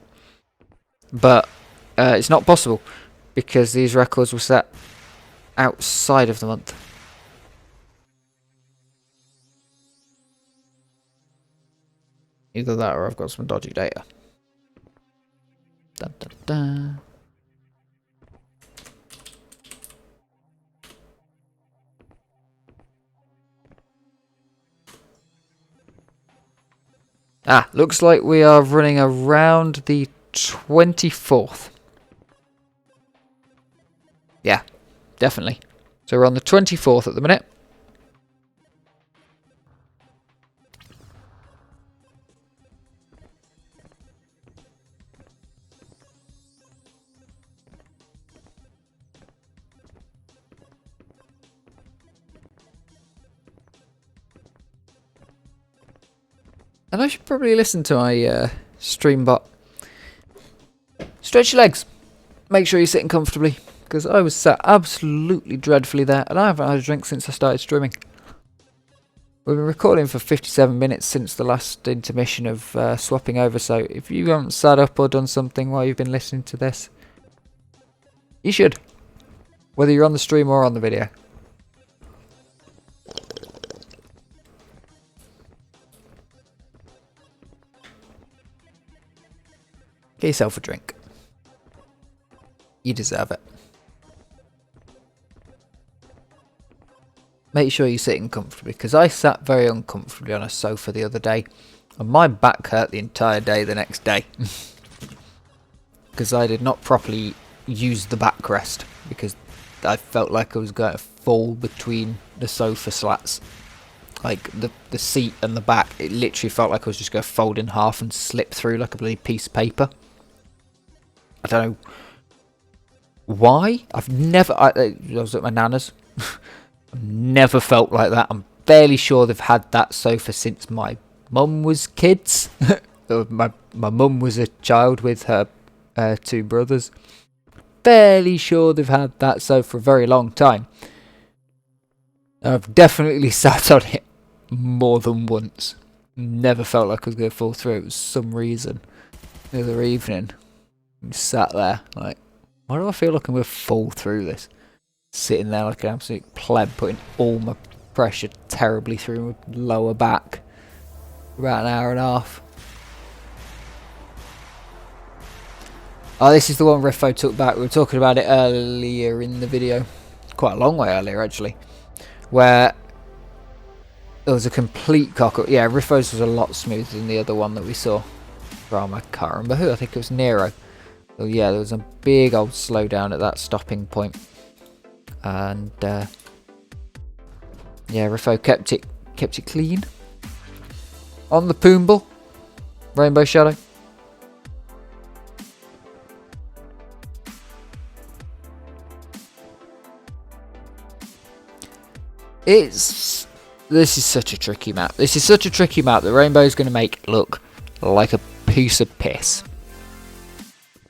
But it's not possible because these records were set outside of the month. Either that or I've got some dodgy data. Dun, dun, dun. Looks like we are running around the 24th. Yeah, definitely. So we're on the 24th at the minute. And I should probably listen to my stream bot. Stretch your legs. Make sure you're sitting comfortably. Because I was sat absolutely dreadfully there. And I haven't had a drink since I started streaming. We've been recording for 57 minutes since the last intermission of swapping over. So if you haven't sat up or done something while you've been listening to this, you should. Whether you're on the stream or on the video. Get yourself a drink. You deserve it. Make sure you're sitting comfortably, because I sat very uncomfortably on a sofa the other day, and my back hurt the entire day the next day. Because I did not properly use the backrest, because I felt like I was going to fall between the sofa slats. Like, the seat and the back, it literally felt like I was just going to fold in half and slip through like a bloody piece of paper. I don't know why. I've never... I was at my nana's. I've never felt like that. I'm fairly sure they've had that sofa since my mum was kids. my mum was a child with her two brothers. Fairly sure they've had that sofa for a very long time. I've definitely sat on it more than once. Never felt like I was going to fall through. It was some reason. The other evening, I sat there like, why do I feel like I'm going to fall through this? Sitting there like an absolute pleb, putting all my pressure terribly through my lower back for about an hour and a half. Oh, this is the one Riffo took back. We were talking about it earlier in the video. Quite a long way earlier, actually. Where there was a complete cock-up. Yeah, Riffo's was a lot smoother than the other one that we saw from, I can't remember who. I think it was Nero. So yeah, there was a big old slowdown at that stopping point. And yeah, Riffo kept it clean. On the Poomble, Rainbow Shadow. This is such a tricky map. This is such a tricky map that Rainbow's going to make look like a piece of piss.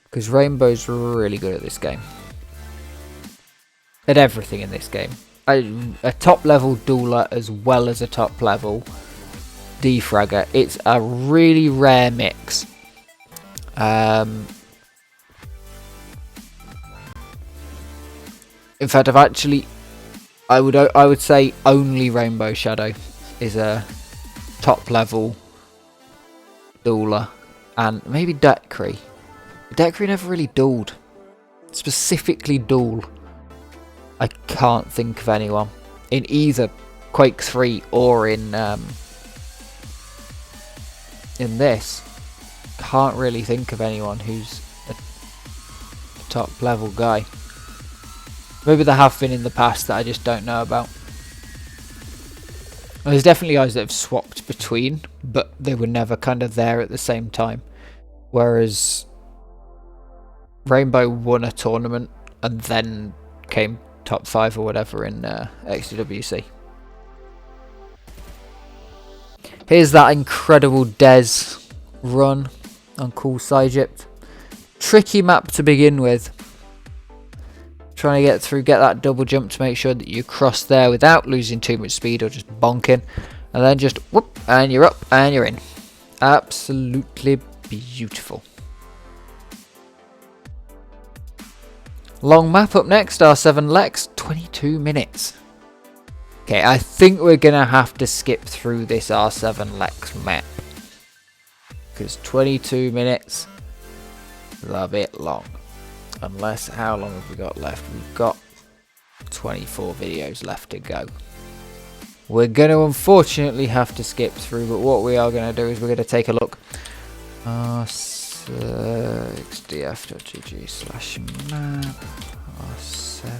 Because Rainbow's really good at this game. At everything in this game. A top level dueler as well as a top level DeFragger. It's a really rare mix. In fact, I would say only Rainbow Shadow is a top level dueler, and maybe DeFraG. DeFraG never really dueled. Specifically duel. I can't think of anyone in either Quake 3 or in this. Can't really think of anyone who's a top level guy. Maybe there have been in the past that I just don't know about. Well, there's definitely guys that have swapped between, but they were never kind of there at the same time. Whereas Rainbow won a tournament and then came top 5 or whatever in XDWC. Here's that incredible Des run on Cool Egypt. Tricky map to begin with. trying to get through, get that double jump to make sure that you cross there without losing too much speed or just bonking. And then just whoop, and you're up and you're in. Absolutely beautiful. Long map up next, R7 Lex, 22 minutes. Okay, I think we're going to have to skip through this R7 Lex map. Because 22 minutes is a bit long. Unless, how long have we got left? We've got 24 videos left to go. We're going to unfortunately have to skip through, but what we are going to do is we're going to take a look. XDF.gg/map R7.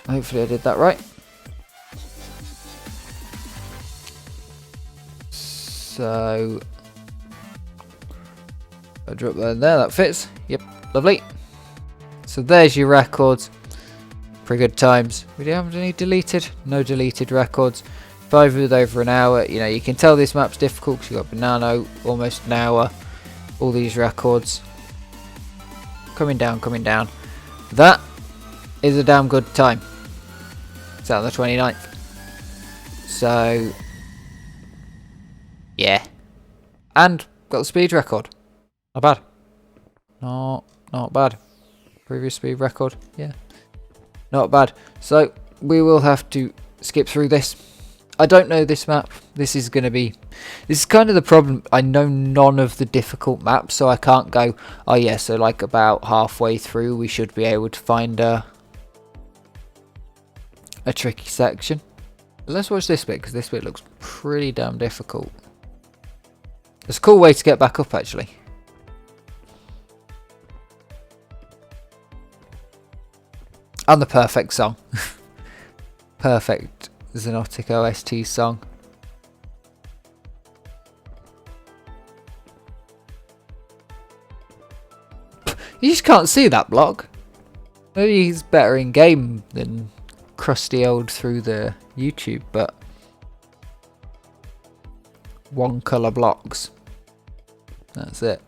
Hopefully I did that right. So I drop that in there, that fits. Yep, lovely. So there's your records. Pretty good times. We don't have any deleted. No deleted records. 5 with over an hour. You know, you can tell this map's difficult because you've got Banano, almost an hour. All these records. Coming down, coming down. That is a damn good time. It's out on the 29th. So, yeah. And got the speed record. Not bad. Not bad. Previous speed record. Yeah. Not bad. So we will have to skip through this. I don't know this map. This is kind of the problem. I know none of the difficult maps, so I can't go, oh yeah, so like about halfway through we should be able to find a tricky section. But let's watch this bit, because this bit looks pretty damn difficult. It's a cool way to get back up, actually. And the perfect song. Perfect Xonotic OST song. You just can't see that block. Maybe he's better in game than crusty old through the YouTube, but one colour blocks. That's it.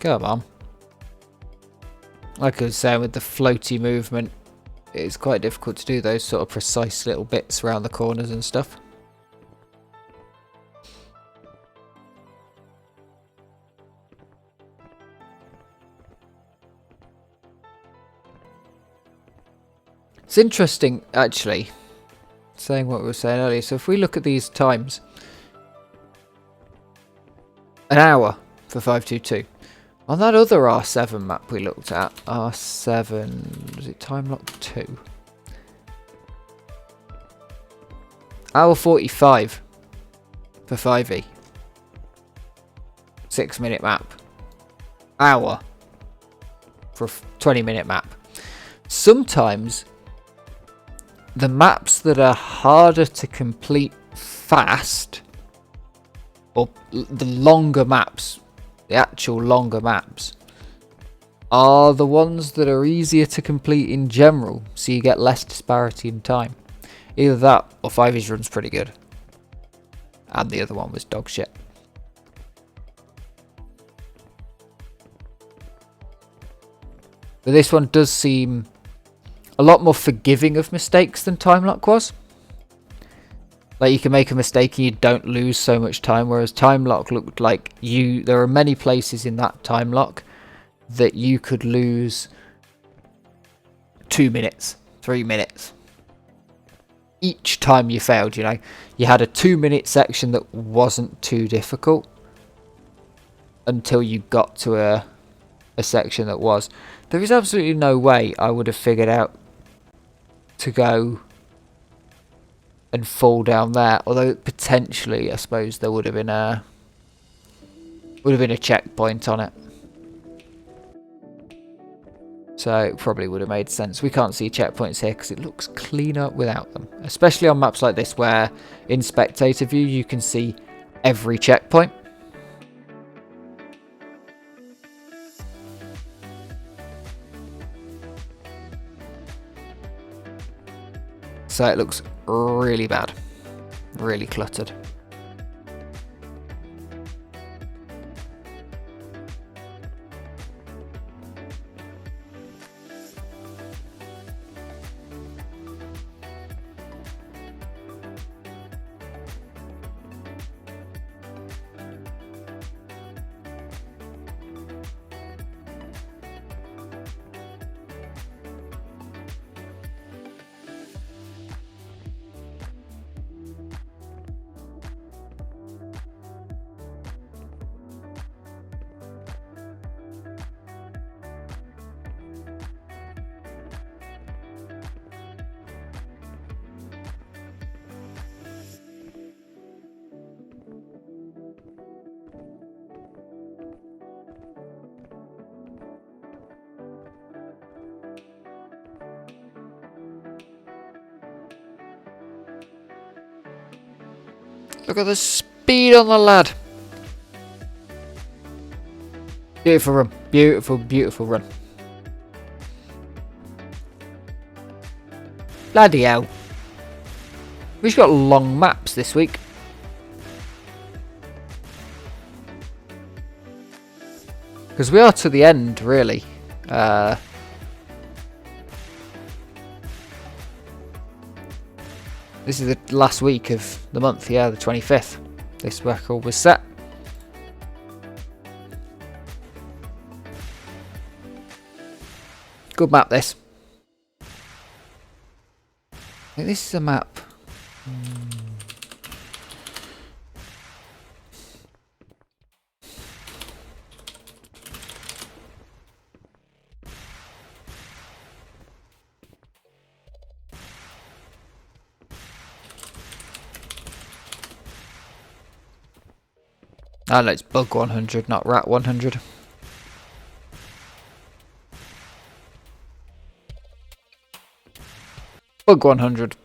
Come on. Like I was saying, with the floaty movement, it's quite difficult to do those sort of precise little bits around the corners and stuff. It's interesting, actually, saying what we were saying earlier. So if we look at these times, an hour for 522. On that other R7 map we looked at, R7, was it time lock 2? Hour 45 for 5e. 6-minute map. Hour for a 20-minute map. Sometimes the maps that are harder to complete fast, or the longer maps, the actual longer maps, are the ones that are easier to complete in general, so you get less disparity in time. Either that or 5e's run's pretty good. And the other one was dog shit. But this one does seem a lot more forgiving of mistakes than Time Lock was. Like, you can make a mistake and you don't lose so much time, whereas Time Lock looked like there are many places in that Time Lock that you could lose 2 minutes, 3 minutes. Each time you failed, you know. You had a 2-minute section that wasn't too difficult until you got to a section that was. There is absolutely no way I would have figured out to go and fall down there. Although potentially, I suppose there would have been a checkpoint on it. So it probably would have made sense. We can't see checkpoints here because it looks cleaner without them. Especially on maps like this where in spectator view you can see every checkpoint. So it looks really bad. Really cluttered. Look at the speed on the lad. Beautiful run. Beautiful, beautiful run. Bloody hell. We've got long maps this week. Because we are to the end, really. This is the last week of the month, yeah, the 25th. This record was set. Good map, this. I think this is a map. Oh no, it's Bug 100, not Rat 100. Bug 100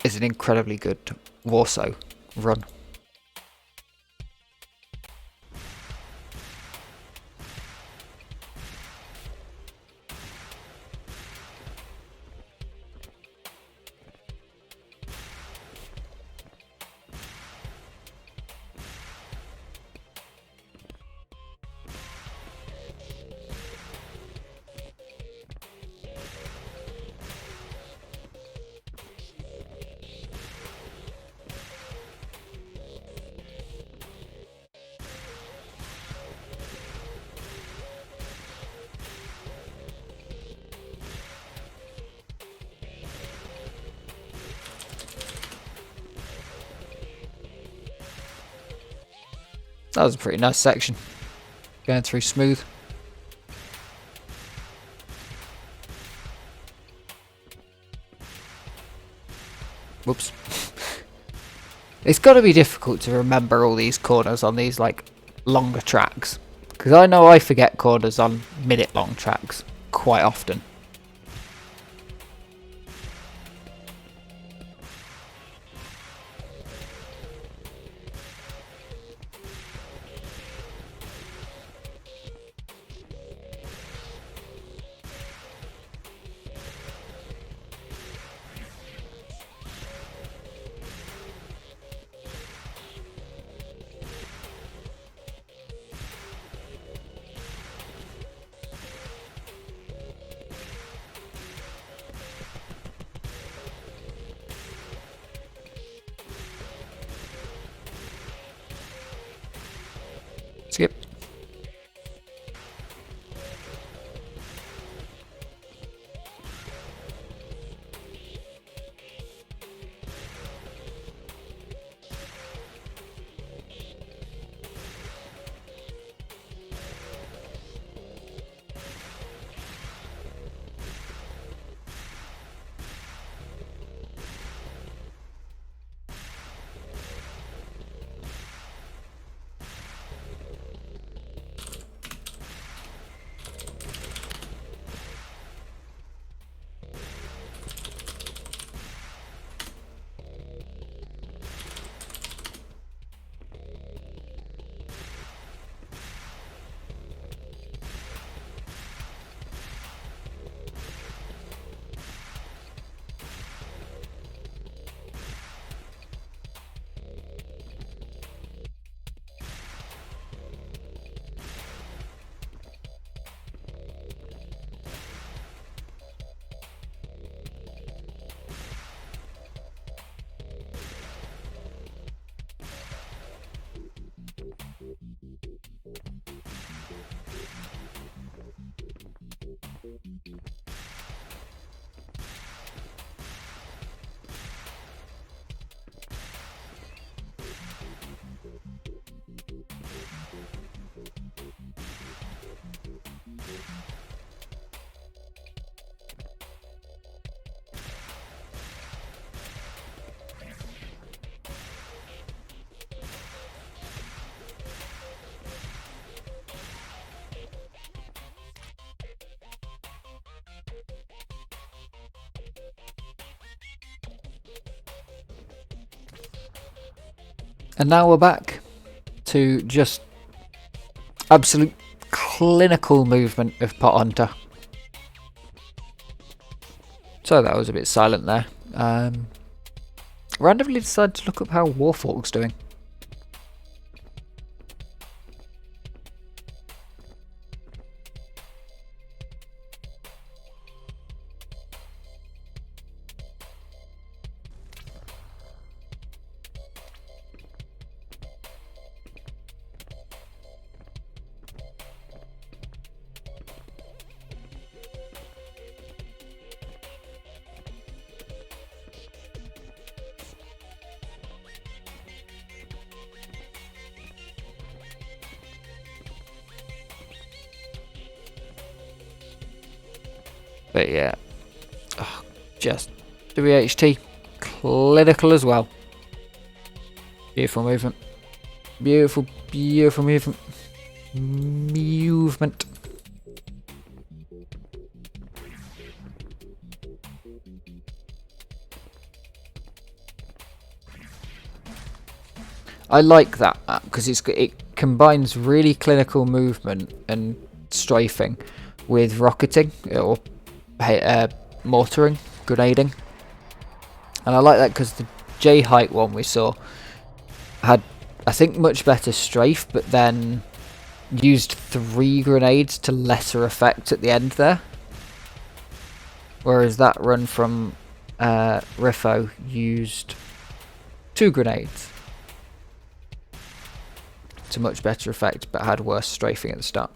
is an incredibly good Warsaw run. That was a pretty nice section. Going through smooth. Whoops. It's got to be difficult to remember all these corners on these like longer tracks. Because I know I forget corners on minute long tracks quite often. And now we're back to just absolute clinical movement of Pot Hunter. So that was a bit silent there. Randomly decided to look up how Warforg's doing. But yeah, just WHT, clinical as well. Beautiful movement. Beautiful, beautiful movement. Movement. I like that map because it combines really clinical movement and strafing with rocketing or mortaring, grenading, and I like that because the J height one we saw had, I think, much better strafe, but then used 3 grenades to lesser effect at the end there, whereas that run from Riffo used 2 grenades to much better effect, but had worse strafing at the start.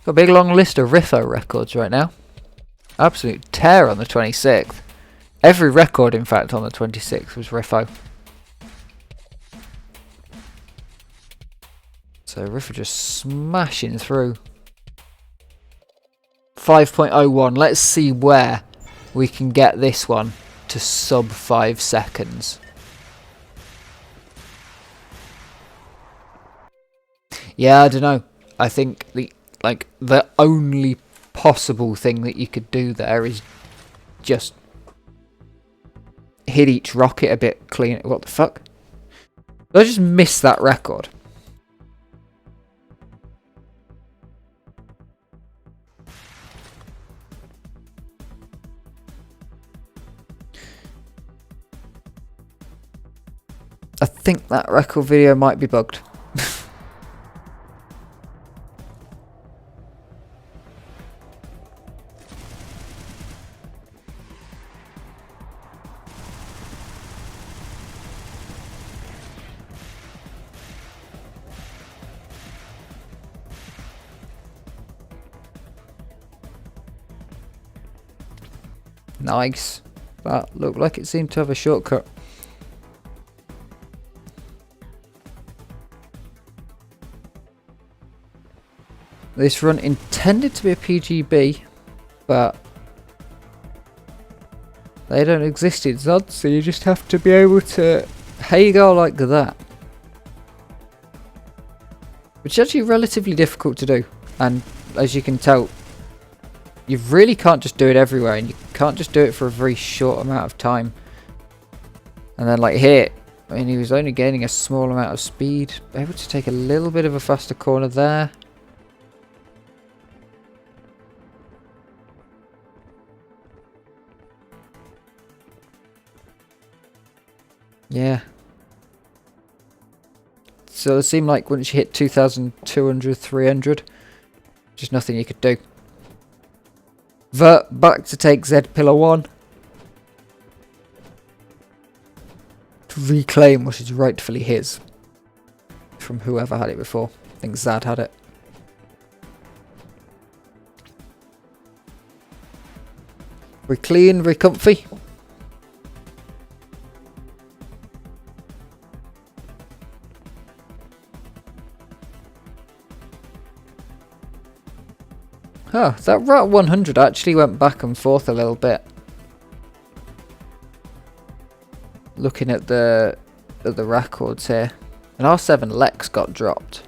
Got a big long list of Riffo records right now. Absolute tear on the 26th. Every record, in fact, on the 26th was Riffo. So Riffo just smashing through. 5.01. Let's see where we can get this one to sub 5 seconds. Yeah, I don't know. I think the only possible thing that you could do there is just hit each rocket a bit clean. What the fuck? Did I just miss that record? I think that record video might be bugged. Nice. That looked like it seemed to have a shortcut. This run intended to be a PGB, but they don't exist in Zod, so you just have to be able to hey-go like that. Which is actually relatively difficult to do, and as you can tell, you really can't just do it everywhere, and you can't just do it for a very short amount of time. And then like here, I mean, he was only gaining a small amount of speed, able to take a little bit of a faster corner there. Yeah. So it seemed like once you hit 2,200, 300, just nothing you could do. Vert back to take Z Pillar 1. To reclaim what is rightfully his. From whoever had it before. I think Zad had it. Very clean, very comfy. Oh, that Rat 100 actually went back and forth a little bit. Looking at the records here. An R7 Lex got dropped.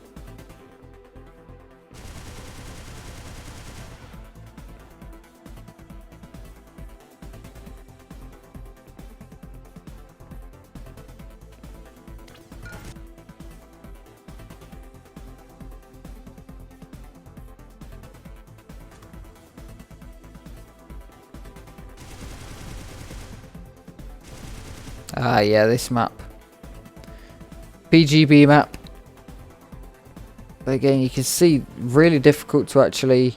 Ah, yeah, this map. PGB map. But again, you can see really difficult to actually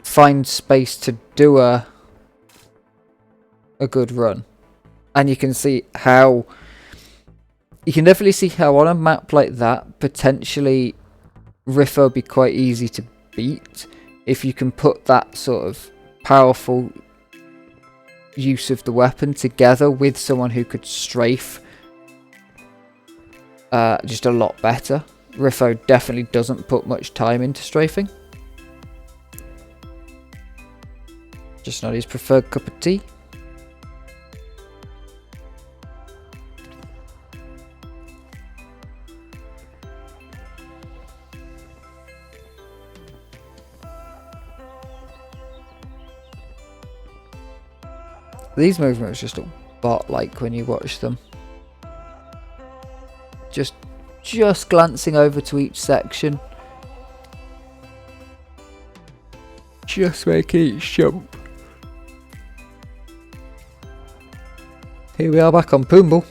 find space to do a good run. And you can see how... You can definitely see how on a map like that, potentially Riffo would be quite easy to beat if you can put that sort of powerful use of the weapon together with someone who could strafe just a lot better. Riffo definitely doesn't put much time into strafing. Just not his preferred cup of tea. These movements just look bot-like when you watch them. Just glancing over to each section. Just making each jump. Here we are back on Poomball.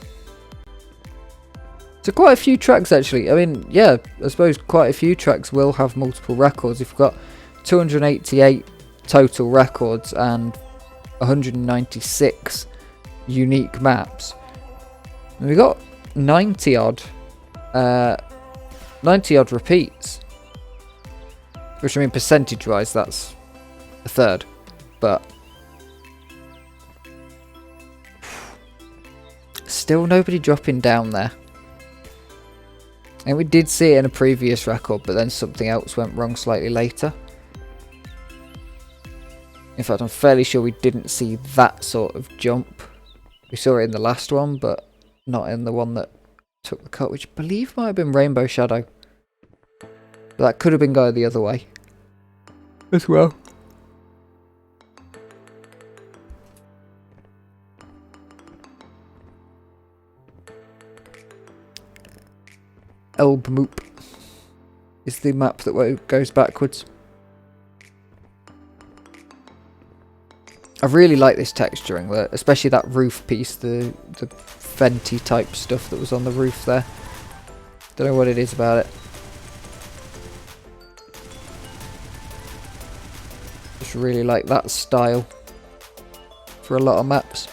So quite a few tracks actually. I mean, yeah, I suppose quite a few tracks will have multiple records. If we've got 288 total records and 196 unique maps, and we got 90 odd repeats, which, I mean, percentage wise that's a third, but still nobody dropping down there. And we did see it in a previous record, but then something else went wrong slightly later. In fact, I'm fairly sure we didn't see that sort of jump. We saw it in the last one, but not in the one that took the cut, which I believe might have been Rainbow Shadow. But that could have been going the other way as well. Elbmoop is the map that goes backwards. I really like this texturing, especially that roof piece, the venti type stuff that was on the roof there. Don't know what it is about it. Just really like that style for a lot of maps.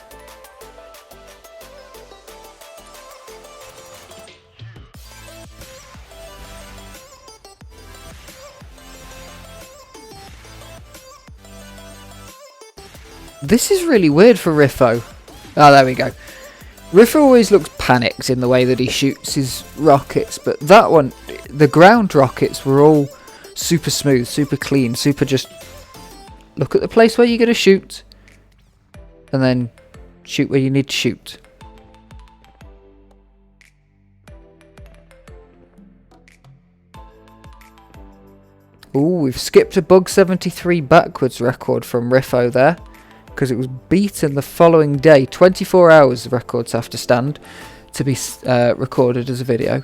This is really weird for Riffo. Oh, there we go. Riffo always looks panicked in the way that he shoots his rockets, but that one, the ground rockets were all super smooth, super clean, super just look at the place where you're going to shoot, and then shoot where you need to shoot. Ooh, we've skipped a Bug 73 backwards record from Riffo there, because it was beaten the following day. 24 hours of records have to stand to be recorded as a video.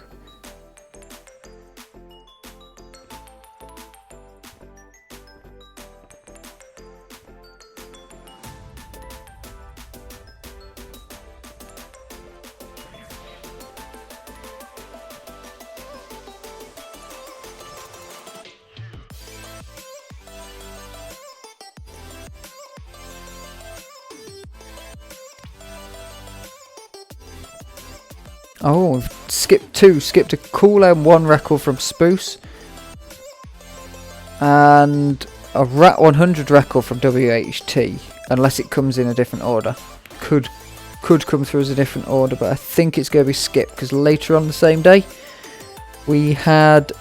Oh, we've skipped two. Skipped a cool M1 record from Spoos. And a Rat 100 record from WHT. Unless it comes in a different order. Could come through as a different order, but I think it's going to be skipped. Because later on the same day, we had...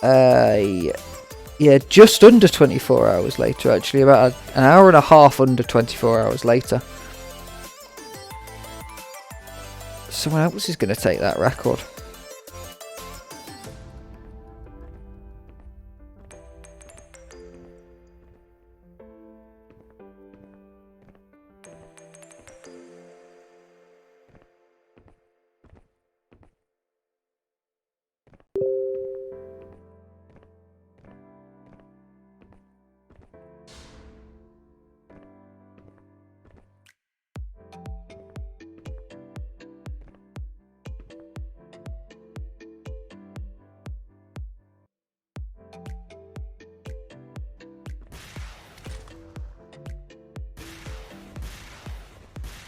yeah, just under 24 hours later, actually. About an hour and a half under 24 hours later. Someone else is going to take that record.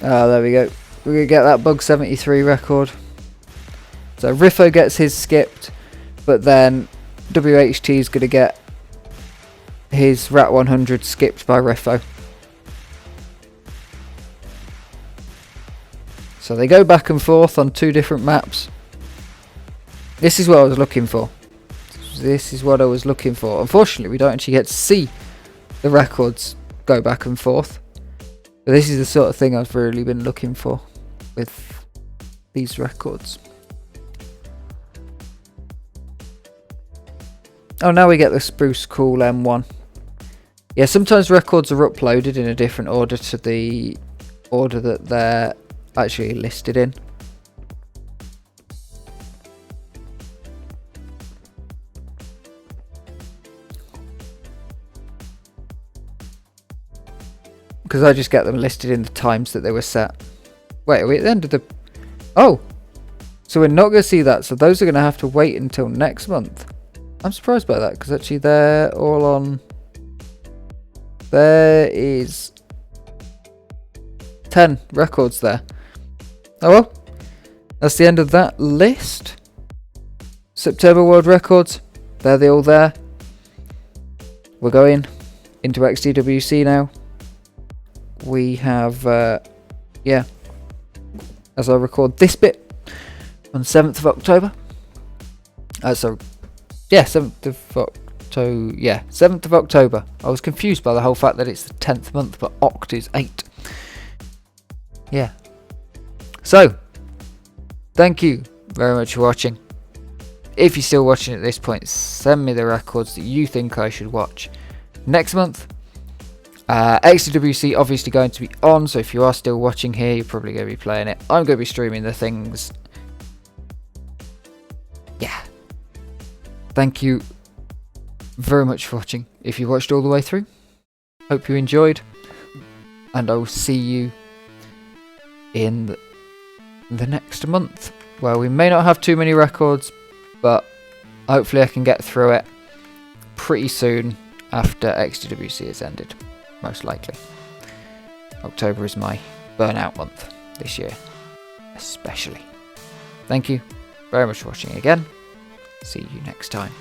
Oh, there we go. We're going to get that Bug 73 record. So Riffo gets his skipped, but then WHT is going to get his Rat 100 skipped by Riffo. So they go back and forth on 2 different maps. This is what I was looking for. This is what I was looking for. Unfortunately, we don't actually get to see the records go back and forth. But this is the sort of thing I've really been looking for with these records. Oh, now we get the Spruce Cool M1. Yeah, sometimes records are uploaded in a different order to the order that they're actually listed in. Because I just get them listed in the times that they were set. Wait, are we at the end of the... Oh! So we're not going to see that. So those are going to have to wait until next month. I'm surprised by that, because actually they're all on... There is 10 records there. Oh well. That's the end of that list. September World Records. They're all there. We're going into XDWC now. We have, yeah, as I record this bit on 7th of October. So, yeah, 7th of October. Yeah, 7th of October. I was confused by the whole fact that it's the 10th month, but Oct is 8. Yeah. So, thank you very much for watching. If you're still watching at this point, send me the records that you think I should watch next month. XDWC obviously going to be on, so if you are still watching here, you're probably going to be playing it. I'm going to be streaming the things. Yeah. Thank you very much for watching. If you watched all the way through, hope you enjoyed, and I will see you in the next month, where we may not have too many records, but hopefully I can get through it pretty soon after XDWC has ended. Most likely. October is my burnout month this year, especially. Thank you very much for watching again. See you next time.